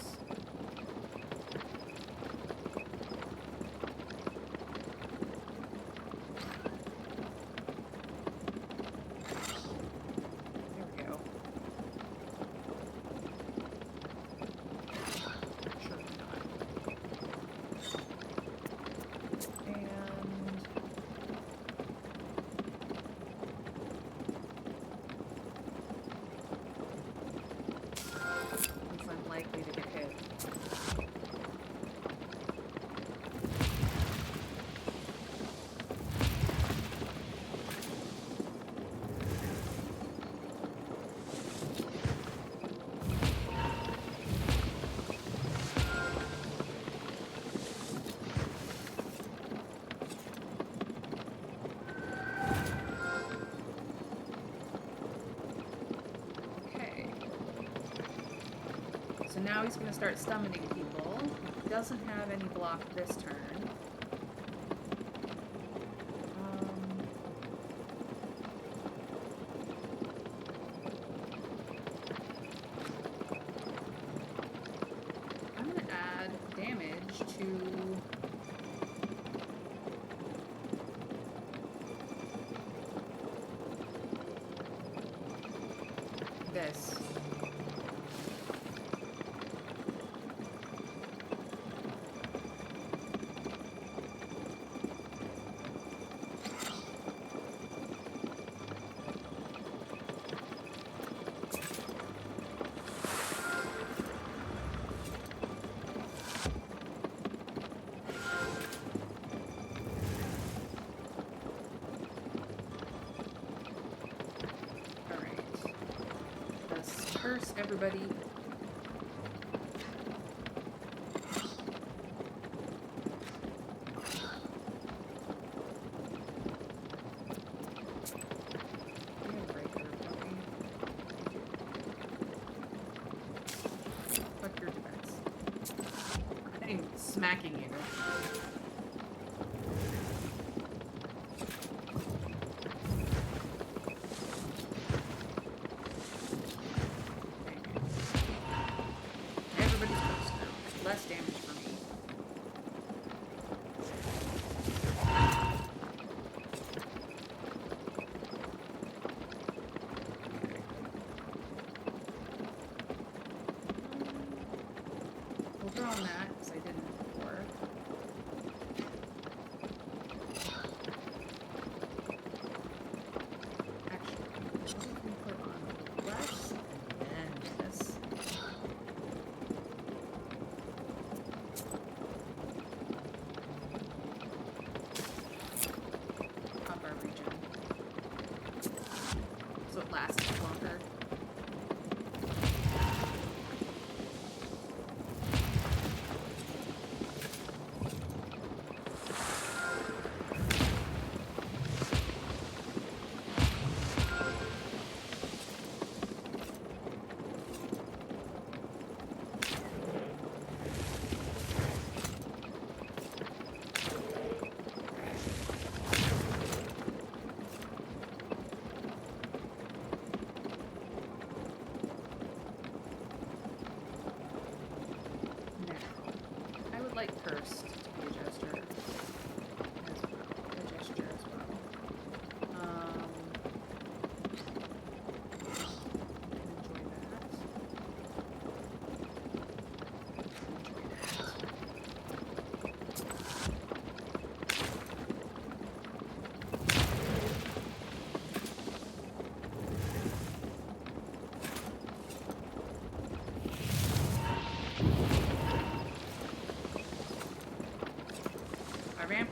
Speaker 1: So now he's going to start summoning people. He doesn't have any block this turn. I'm going to add damage to this. Curse everybody. We have a breaker, don't we? Fuck your defense. I'm smacking you. Less damage for me. Okay. We'll draw on that, because I didn't before.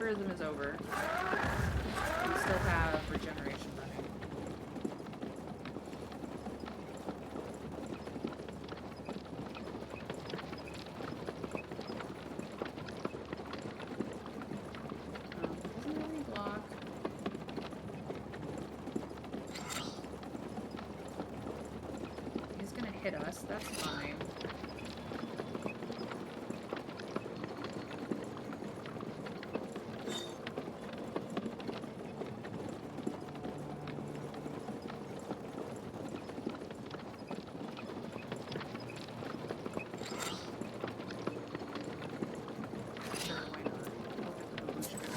Speaker 1: vampirism is over. We still have regeneration running. Doesn't really block. He's gonna hit us, that's fine. Sure, why not? We'll get the Morteshka.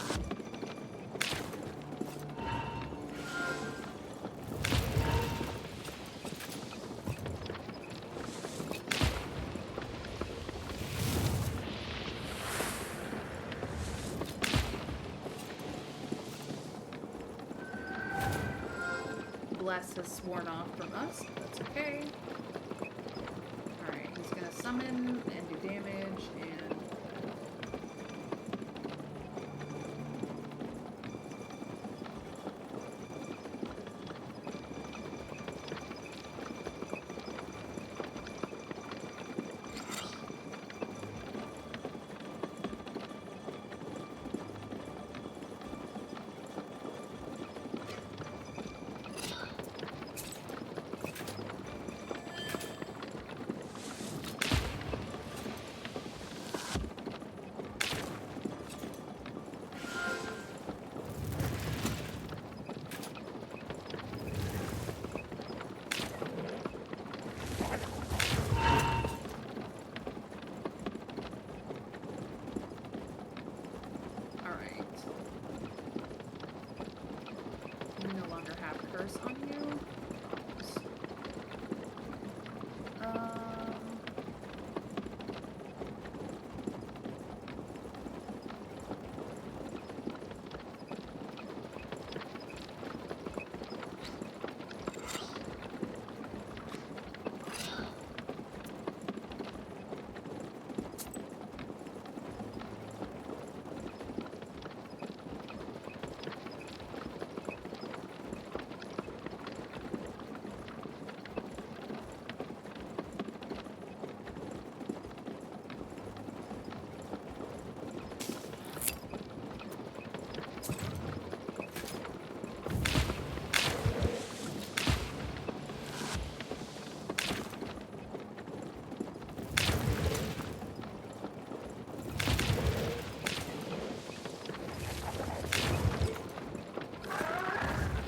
Speaker 1: Bless has sworn off from us, but that's okay. Alright, he's gonna summon and do damage and alright. You no longer have curse on you.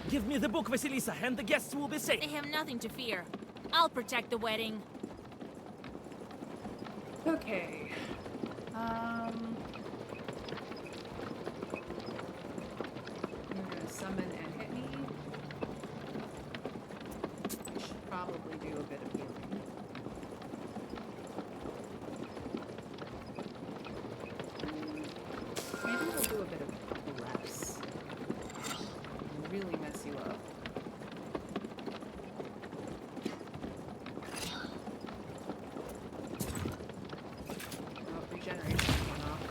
Speaker 18: Give me the book, Vasilisa, and the guests will be safe.
Speaker 13: They have nothing to fear. I'll protect the wedding.
Speaker 1: Okay. You're gonna summon and hit me. We should probably do a bit of healing. Maybe we'll do a bit of bless. Really mess you up. Oh, regeneration went off.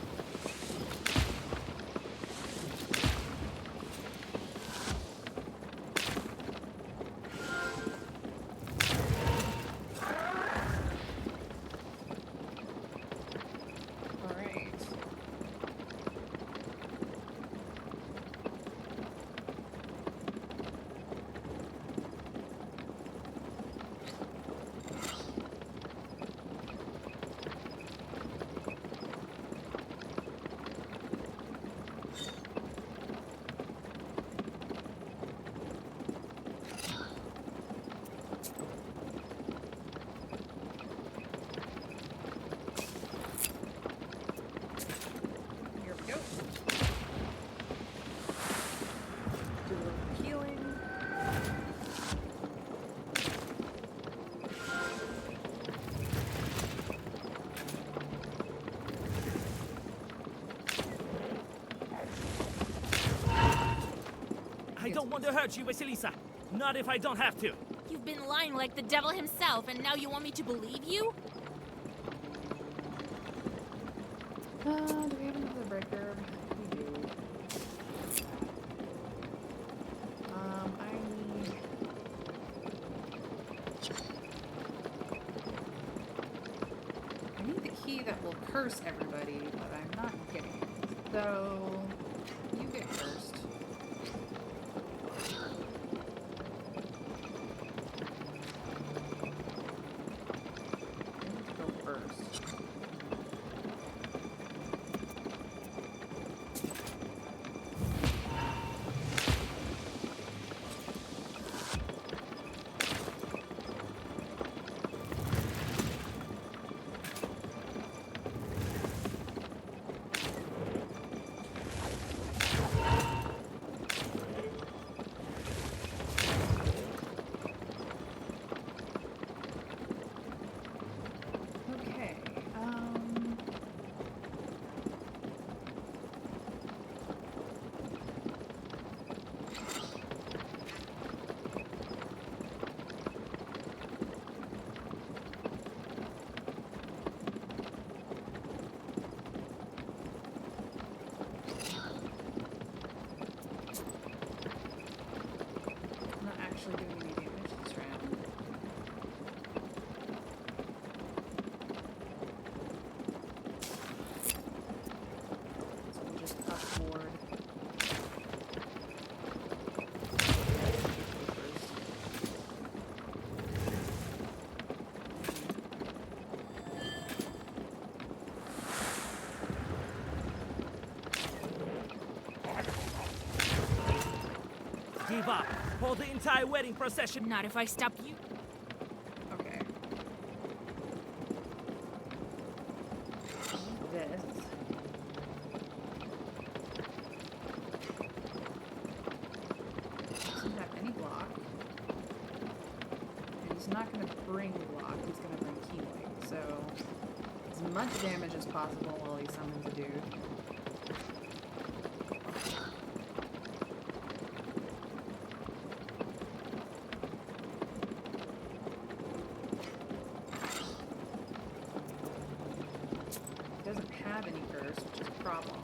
Speaker 1: All right. Here we go. Do a little healing.
Speaker 18: I don't want to hurt you, Vasilisa. Not if I don't have to.
Speaker 13: You've been lying like the devil himself, and now you want me to believe you?
Speaker 1: Do we have another breaker? We do. curse everybody, but I'm not getting it. So, you get cursed. Let's go first. Okay, I'm not actually doing any damage this round. So we'll just upboard.
Speaker 18: Give up. Hold the entire wedding procession.
Speaker 13: Not if I stop you.
Speaker 1: Okay. This. Doesn't have any block. And he's not going to bring block, he's going to bring Keylight. So, as much damage as possible while he summons a dude. Doesn't have any curse, which is a problem.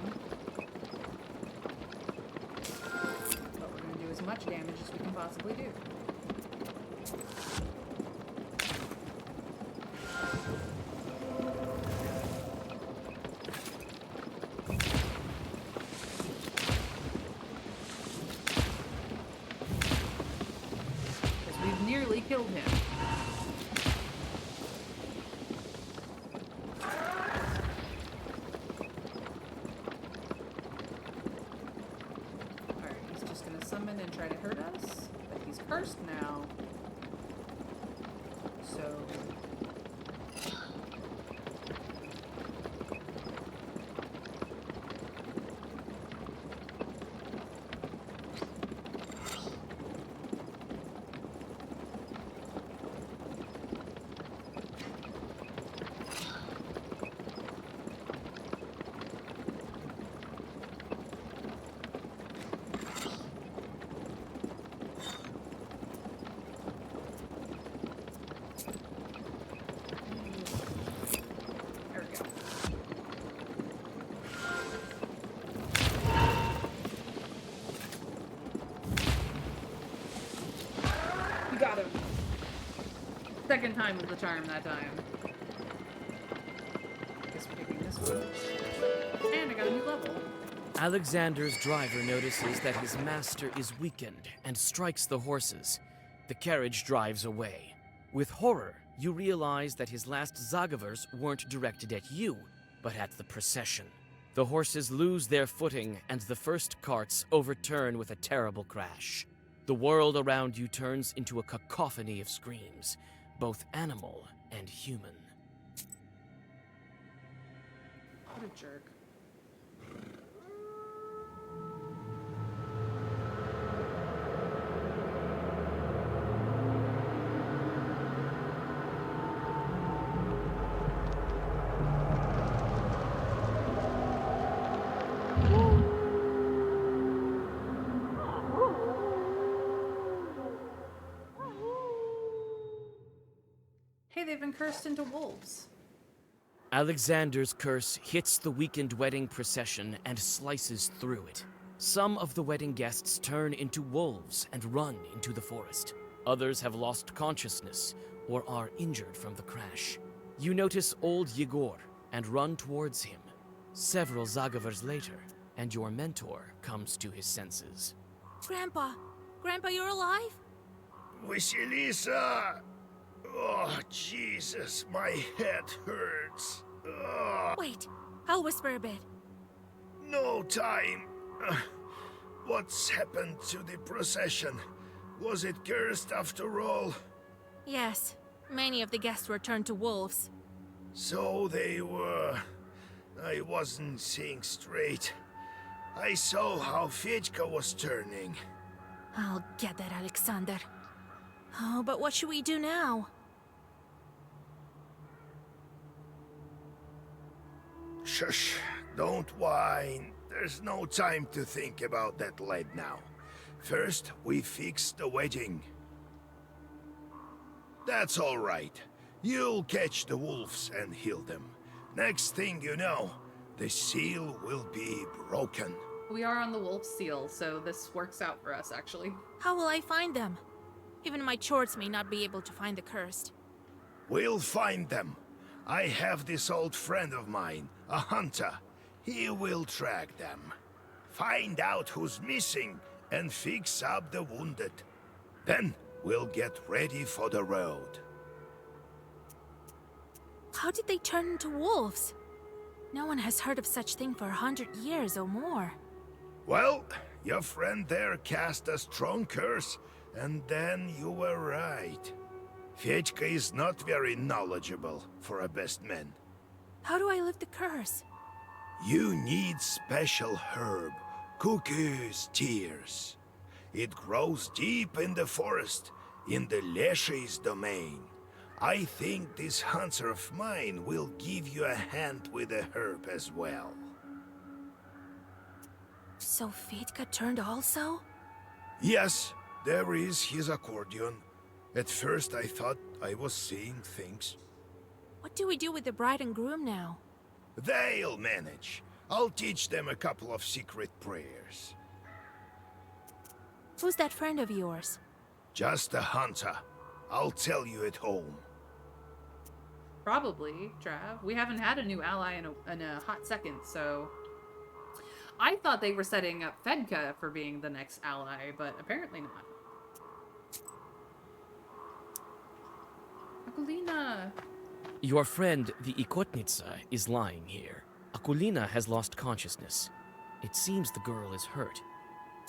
Speaker 1: But we're going to do as much damage as we can possibly do. Because we've nearly killed him. Alright, he's just gonna summon and try to hurt us, but he's cursed now. So... There we go. We got him. Second time was the charm that time. Guess we're taking this one. And I got a new level.
Speaker 2: Alexander's driver notices that his master is weakened and strikes the horses. The carriage drives away. With horror, you realize that his last Zagavers weren't directed at you, but at the procession. The horses lose their footing, and the first carts overturn with a terrible crash. The world around you turns into a cacophony of screams, both animal and human.
Speaker 1: What a jerk. Hey, they've been cursed into wolves.
Speaker 2: Alexander's curse hits the weakened wedding procession and slices through it. Some of the wedding guests turn into wolves and run into the forest. Others have lost consciousness or are injured from the crash. You notice old Yegor, and run towards him. Several Zagavers later, and your mentor comes to his senses.
Speaker 3: Grandpa! Grandpa, you're alive?
Speaker 7: Vasilisa! Oh, Jesus, my head hurts.
Speaker 3: Wait, I'll whisper a bit.
Speaker 7: No time. What's happened to the procession? Was it cursed after all?
Speaker 3: Yes, many of the guests were turned to wolves.
Speaker 7: So they were. I wasn't seeing straight. I saw how Fedka was turning.
Speaker 3: I'll get that, Alexander. Oh, but what should we do now?
Speaker 7: Shush, don't whine. There's no time to think about that lad now. First, we fix the wedding. That's all right. You'll catch the wolves and heal them. Next thing you know, the seal will be broken.
Speaker 1: We are on the wolf seal, so this works out for us, actually.
Speaker 3: How will I find them? Even my chorts may not be able to find the cursed.
Speaker 7: We'll find them. I have this old friend of mine, a hunter. He will track them. Find out who's missing and fix up the wounded. Then we'll get ready for the road.
Speaker 3: How did they turn into wolves? No one has heard of such thing for 100 years or more.
Speaker 7: Well, your friend there cast a strong curse, and then you were right. Fedka is not very knowledgeable for a best man.
Speaker 3: How do I lift the curse?
Speaker 7: You need special herb, Cuckoo's Tears. It grows deep in the forest, in the Leshy's domain. I think this hunter of mine will give you a hand with the herb as well.
Speaker 3: So Fedka turned also?
Speaker 7: Yes, there is his accordion. At first I thought I was seeing things.
Speaker 3: What do we do with the bride and groom now?
Speaker 7: They'll manage. I'll teach them a couple of secret prayers.
Speaker 3: Who's that friend of yours?
Speaker 7: Just a hunter. I'll tell you at home.
Speaker 1: Probably, Trav. We haven't had a new ally in a hot second, so... I thought they were setting up Fedka for being the next ally, but apparently not. Akulina!
Speaker 2: Your friend, the Ikotnitsa, is lying here. Akulina has lost consciousness. It seems the girl is hurt.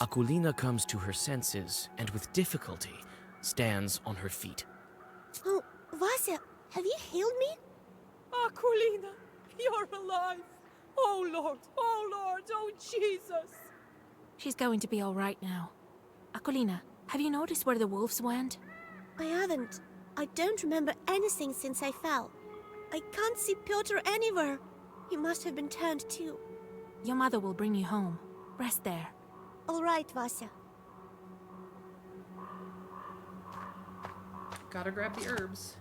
Speaker 2: Akulina comes to her senses and with difficulty stands on her feet.
Speaker 9: Oh, Vasya, have you healed me?
Speaker 17: Akulina, you're alive. Oh, Lord, oh, Jesus.
Speaker 3: She's going to be all right now. Akulina, have you noticed where the wolves went?
Speaker 9: I haven't. I don't remember anything since I fell. I can't see Piotr anywhere. He must have been turned too.
Speaker 3: Your mother will bring you home. Rest there.
Speaker 9: All right, Vasya.
Speaker 1: Gotta grab the herbs.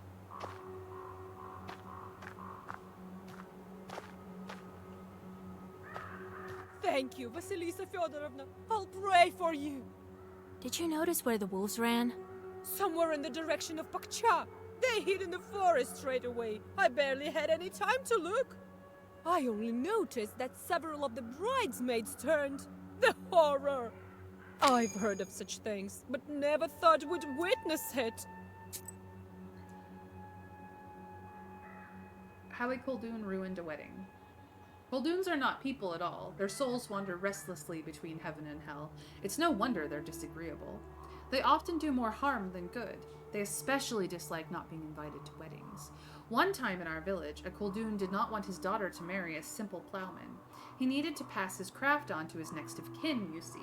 Speaker 17: Thank you, Vasilisa Fyodorovna. I'll pray for you.
Speaker 3: Did you notice where the wolves ran?
Speaker 17: Somewhere in the direction of Pakcha. They hid in the forest straight away. I barely had any time to look. I only noticed that several of the bridesmaids turned. The horror! I've heard of such things, but never thought we'd witness it.
Speaker 1: Howie Khuldoon ruined a wedding. Khuldoons are not people at all. Their souls wander restlessly between heaven and hell. It's no wonder they're disagreeable. They often do more harm than good. They especially dislike not being invited to weddings. One time in our village, a Khuldoon did not want his daughter to marry a simple plowman. He needed to pass his craft on to his next of kin, you see,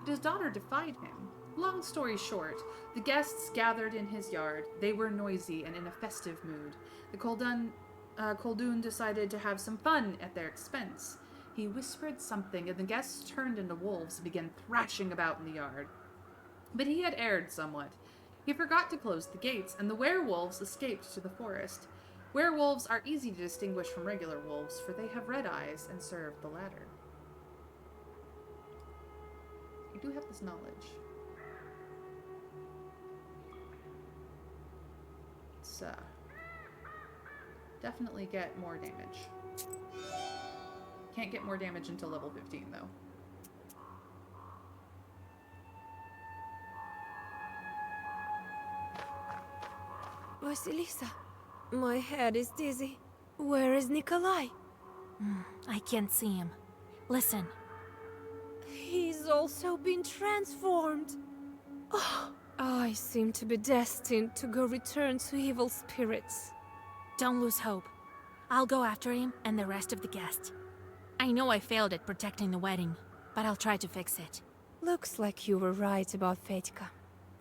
Speaker 1: but his daughter defied him. Long story short, the guests gathered in his yard. They were noisy and in a festive mood. The Khuldoon decided to have some fun at their expense. He whispered something, and the guests turned into wolves and began thrashing about in the yard. But he had erred somewhat. He forgot to close the gates, and the werewolves escaped to the forest. Werewolves are easy to distinguish from regular wolves, for they have red eyes and serve the latter. I do have this knowledge. It's, definitely get more damage. Can't get more damage until level 15, though.
Speaker 4: Vasilisa, my head is dizzy. Where is Nikolai?
Speaker 3: I can't see him. Listen.
Speaker 4: He's also been transformed. Oh, I seem to be destined to go return to evil spirits.
Speaker 3: Don't lose hope. I'll go after him and the rest of the guests. I know I failed at protecting the wedding, but I'll try to fix it.
Speaker 4: Looks like you were right about Fetka.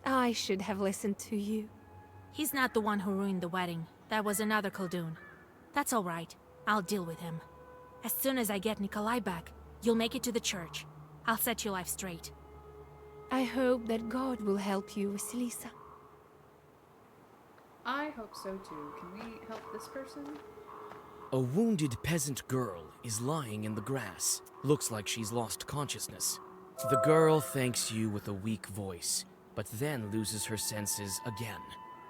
Speaker 4: I should have listened to you.
Speaker 3: He's not the one who ruined the wedding. That was another Khaldun. That's all right. I'll deal with him. As soon as I get Nikolai back, you'll make it to the church. I'll set your life straight.
Speaker 4: I hope that God will help you, Vasilisa.
Speaker 1: I hope so too. Can we help this person?
Speaker 2: A wounded peasant girl is lying in the grass. Looks like she's lost consciousness. The girl thanks you with a weak voice, but then loses her senses again.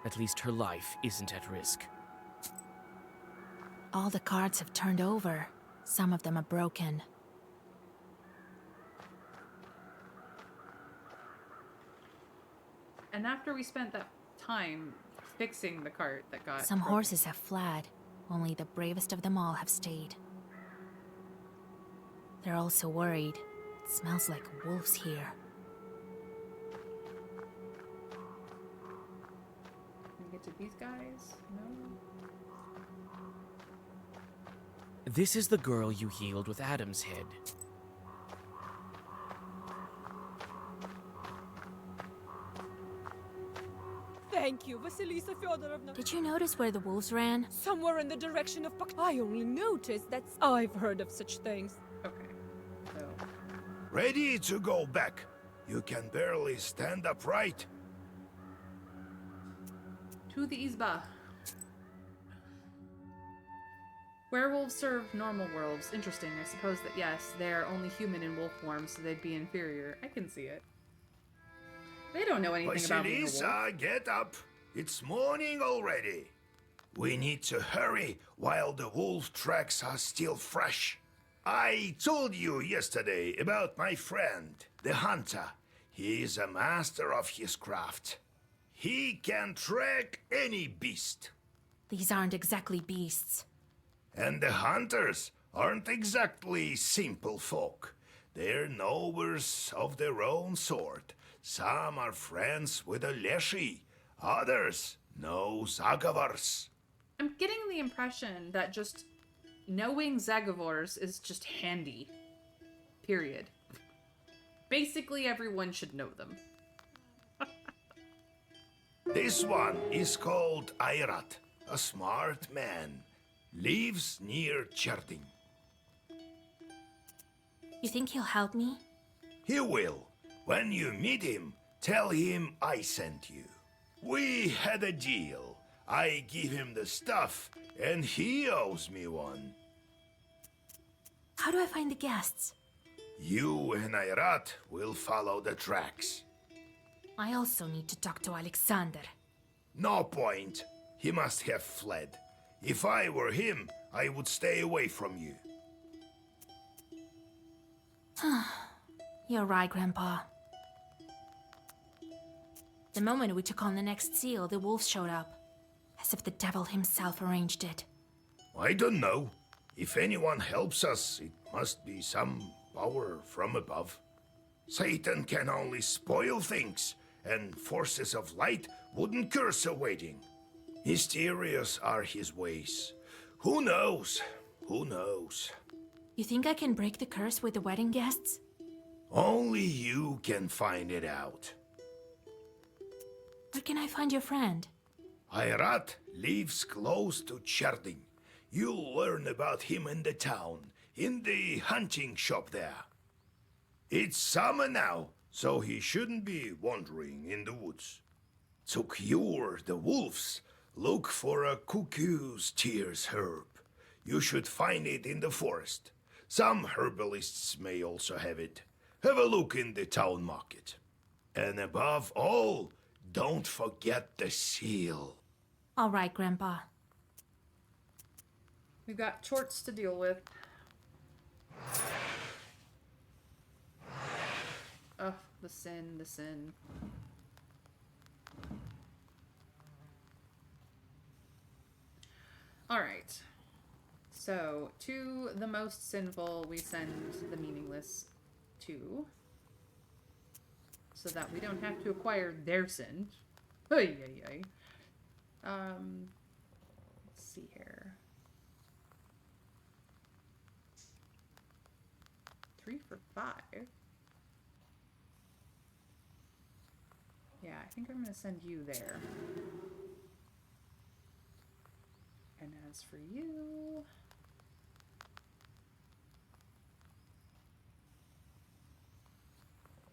Speaker 2: At least her life isn't at risk.
Speaker 3: All the cards have turned over. Some of them are broken.
Speaker 1: And after we spent that time fixing the cart that got
Speaker 3: Some
Speaker 1: broken.
Speaker 3: horses have fled. Only the bravest of them all have stayed. They're all so worried. It smells like wolves here.
Speaker 1: Can we get to these guys? No?
Speaker 2: This is the girl you healed with Adam's head.
Speaker 17: Thank you, Vasilisa Fyodorovna.
Speaker 3: Did you notice where the wolves ran?
Speaker 17: Somewhere in the direction of I only noticed that I've heard of such things.
Speaker 1: Okay. So.
Speaker 7: Ready to go back. You can barely stand upright.
Speaker 1: To the Izba. Werewolves serve normal wolves. Interesting. I suppose that, yes, they're only human in wolf form, so they'd be inferior. I can see it. They don't know anything about being a wolf.
Speaker 7: Vasilisa, get up. It's morning already. We need to hurry while the wolf tracks are still fresh. I told you yesterday about my friend, the hunter. He is a master of his craft. He can track any beast.
Speaker 3: These aren't exactly beasts.
Speaker 7: And the hunters aren't exactly simple folk. They're knowers of their own sort. Some are friends with a Leshy, others know Zagavars.
Speaker 1: I'm getting the impression that just knowing Zagavors is just handy. Period. Basically, everyone should know them.
Speaker 7: This one is called Ayrat, a smart man. Lives near Cherding.
Speaker 3: You think he'll help me?
Speaker 7: He will. When you meet him, tell him I sent you. We had a deal. I give him the stuff, and he owes me one.
Speaker 3: How do I find the guests?
Speaker 7: You and Ayrat will follow the tracks.
Speaker 3: I also need to talk to Alexander.
Speaker 7: No point. He must have fled. If I were him, I would stay away from you.
Speaker 3: You're right, Grandpa. The moment we took on the next seal, the wolves showed up. As if the devil himself arranged it.
Speaker 7: I don't know. If anyone helps us, it must be some power from above. Satan can only spoil things, and forces of light wouldn't curse a wedding. Mysterious are his ways. Who knows? Who knows?
Speaker 3: You think I can break the curse with the wedding guests?
Speaker 7: Only you can find it out.
Speaker 3: Where can I find your friend?
Speaker 7: Ayrat lives close to Cherding. You'll learn about him in the town, in the hunting shop there. It's summer now, so he shouldn't be wandering in the woods. To cure the wolves, look for a cuckoo's tears herb. You should find it in the forest. Some herbalists may also have it. Have a look in the town market. And above all, don't forget the seal.
Speaker 3: All right, Grandpa.
Speaker 1: We've got chorts to deal with. Oh, the sin, the sin. Alright. So, to the most sinful, we send the meaningless to. So that we don't have to acquire their sin. Ay, ay, ay. Let's see here. 3 for 5. Yeah, I think I'm gonna send you there. And as for you...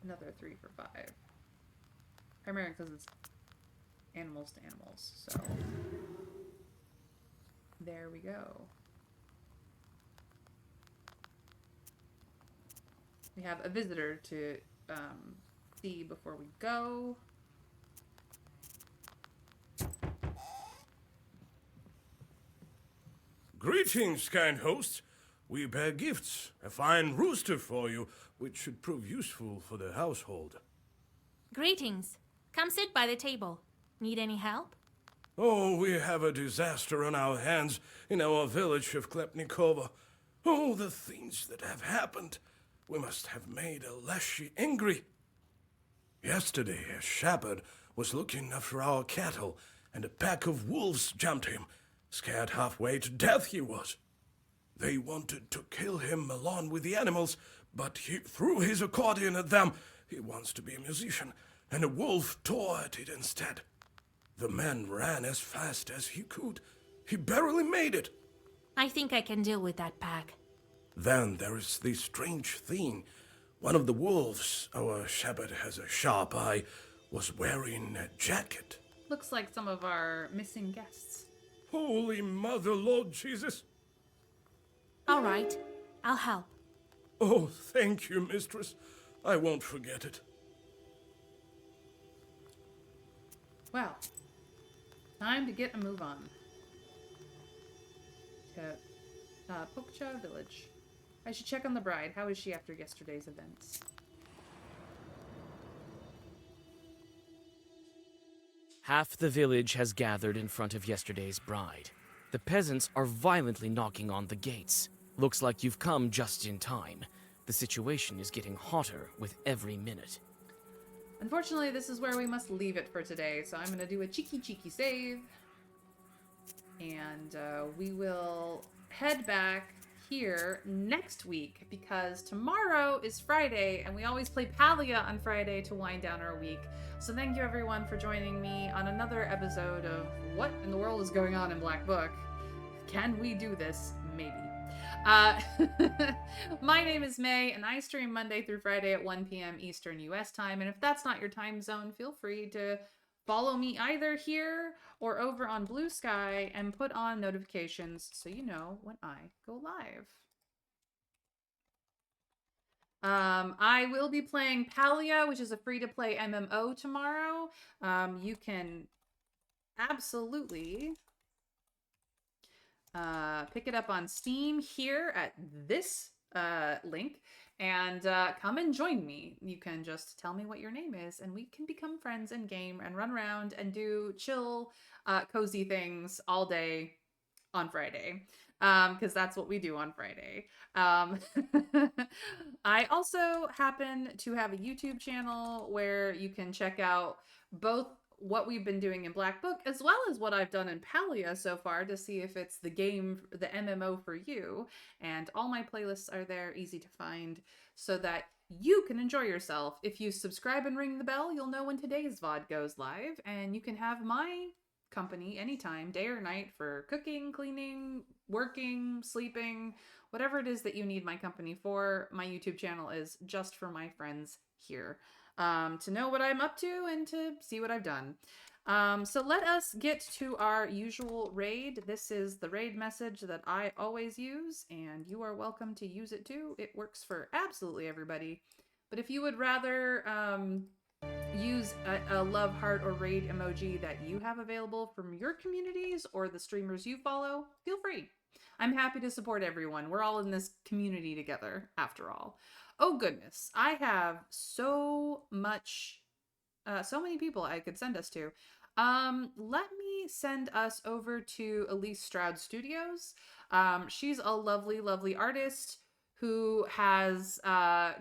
Speaker 1: Another 3 for 5. Primarily because it's animals to animals, so... There we go. We have a visitor to see before we go.
Speaker 11: Greetings, kind host. We bear gifts. A fine rooster for you, which should prove useful for the household.
Speaker 3: Greetings. Come sit by the table. Need any help?
Speaker 11: Oh, we have a disaster on our hands in our village of Klepnikova. Oh, the things that have happened. We must have made Aleshi angry. Yesterday, a shepherd was looking after our cattle, and a pack of wolves jumped him. Scared halfway to death he was. They wanted to kill him along with the animals, but he threw his accordion at them. He wants to be a musician, and a wolf tore at it instead. The man ran as fast as he could. He barely made it.
Speaker 3: I think I can deal with that pack.
Speaker 11: Then there is this strange thing. One of the wolves, our shepherd has a sharp eye, was wearing a jacket.
Speaker 1: Looks like some of our missing guests.
Speaker 11: Holy Mother, Lord Jesus.
Speaker 3: All right, I'll help.
Speaker 11: Oh, thank you, mistress. I won't forget it.
Speaker 1: Well, time to get a move on. To Pokcha Village. I should check on the bride. How is she after yesterday's events?
Speaker 2: Half the village has gathered in front of yesterday's bride. The peasants are violently knocking on the gates. Looks like you've come just in time. The situation is getting hotter with every minute.
Speaker 1: Unfortunately, this is where we must leave it for today, so I'm going to do a cheeky save. And we will head back here next week, because tomorrow is Friday, and we always play Palia on Friday to wind down our week. So thank you everyone for joining me on another episode of What in the World is Going On in Black Book? Can we do this? Maybe. My name is May, and I stream Monday through Friday at 1 p.m. Eastern US time, and if that's not your time zone, feel free to follow me either here or over on Blue Sky and put on notifications so you know when I go live. I will be playing Palia, which is a free-to-play MMO tomorrow. You can absolutely pick it up on Steam here at this link, and come and join me. You can just tell me what your name is, and we can become friends and game and run around and do chill, cozy things all day on Friday. Because that's what we do on Friday. I also happen to have a YouTube channel where you can check out both what we've been doing in Black Book as well as what I've done in Palia so far to see if it's the game, the MMO for you. And all my playlists are there, easy to find, so that you can enjoy yourself. If you subscribe and ring the bell, you'll know when today's VOD goes live, and you can have my company anytime, day or night, for cooking, cleaning, working, sleeping, whatever it is that you need my company for. My YouTube channel is just for my friends here, to know what I'm up to and to see what I've done. So let us get to our usual raid. This is the raid message that I always use, and you are welcome to use it too. It works for absolutely everybody. But if you would rather use a love heart or raid emoji that you have available from your communities or the streamers you follow, feel free. I'm happy to support everyone. We're all in this community together, after all. Oh goodness, I have so many people I could send us to. Let me send us over to Elise Stroud Studios. She's a lovely, lovely artist who has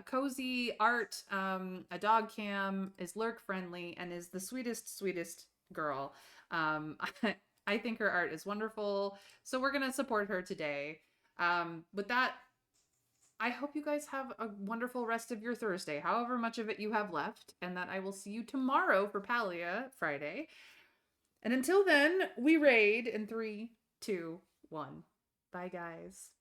Speaker 1: cozy art, a dog cam, is lurk friendly, and is the sweetest, sweetest girl. I think her art is wonderful, so we're gonna support her today. With that, I hope you guys have a wonderful rest of your Thursday, however much of it you have left, and that I will see you tomorrow for Palia Friday. And until then, we raid in 3, 2, 1. Bye, guys.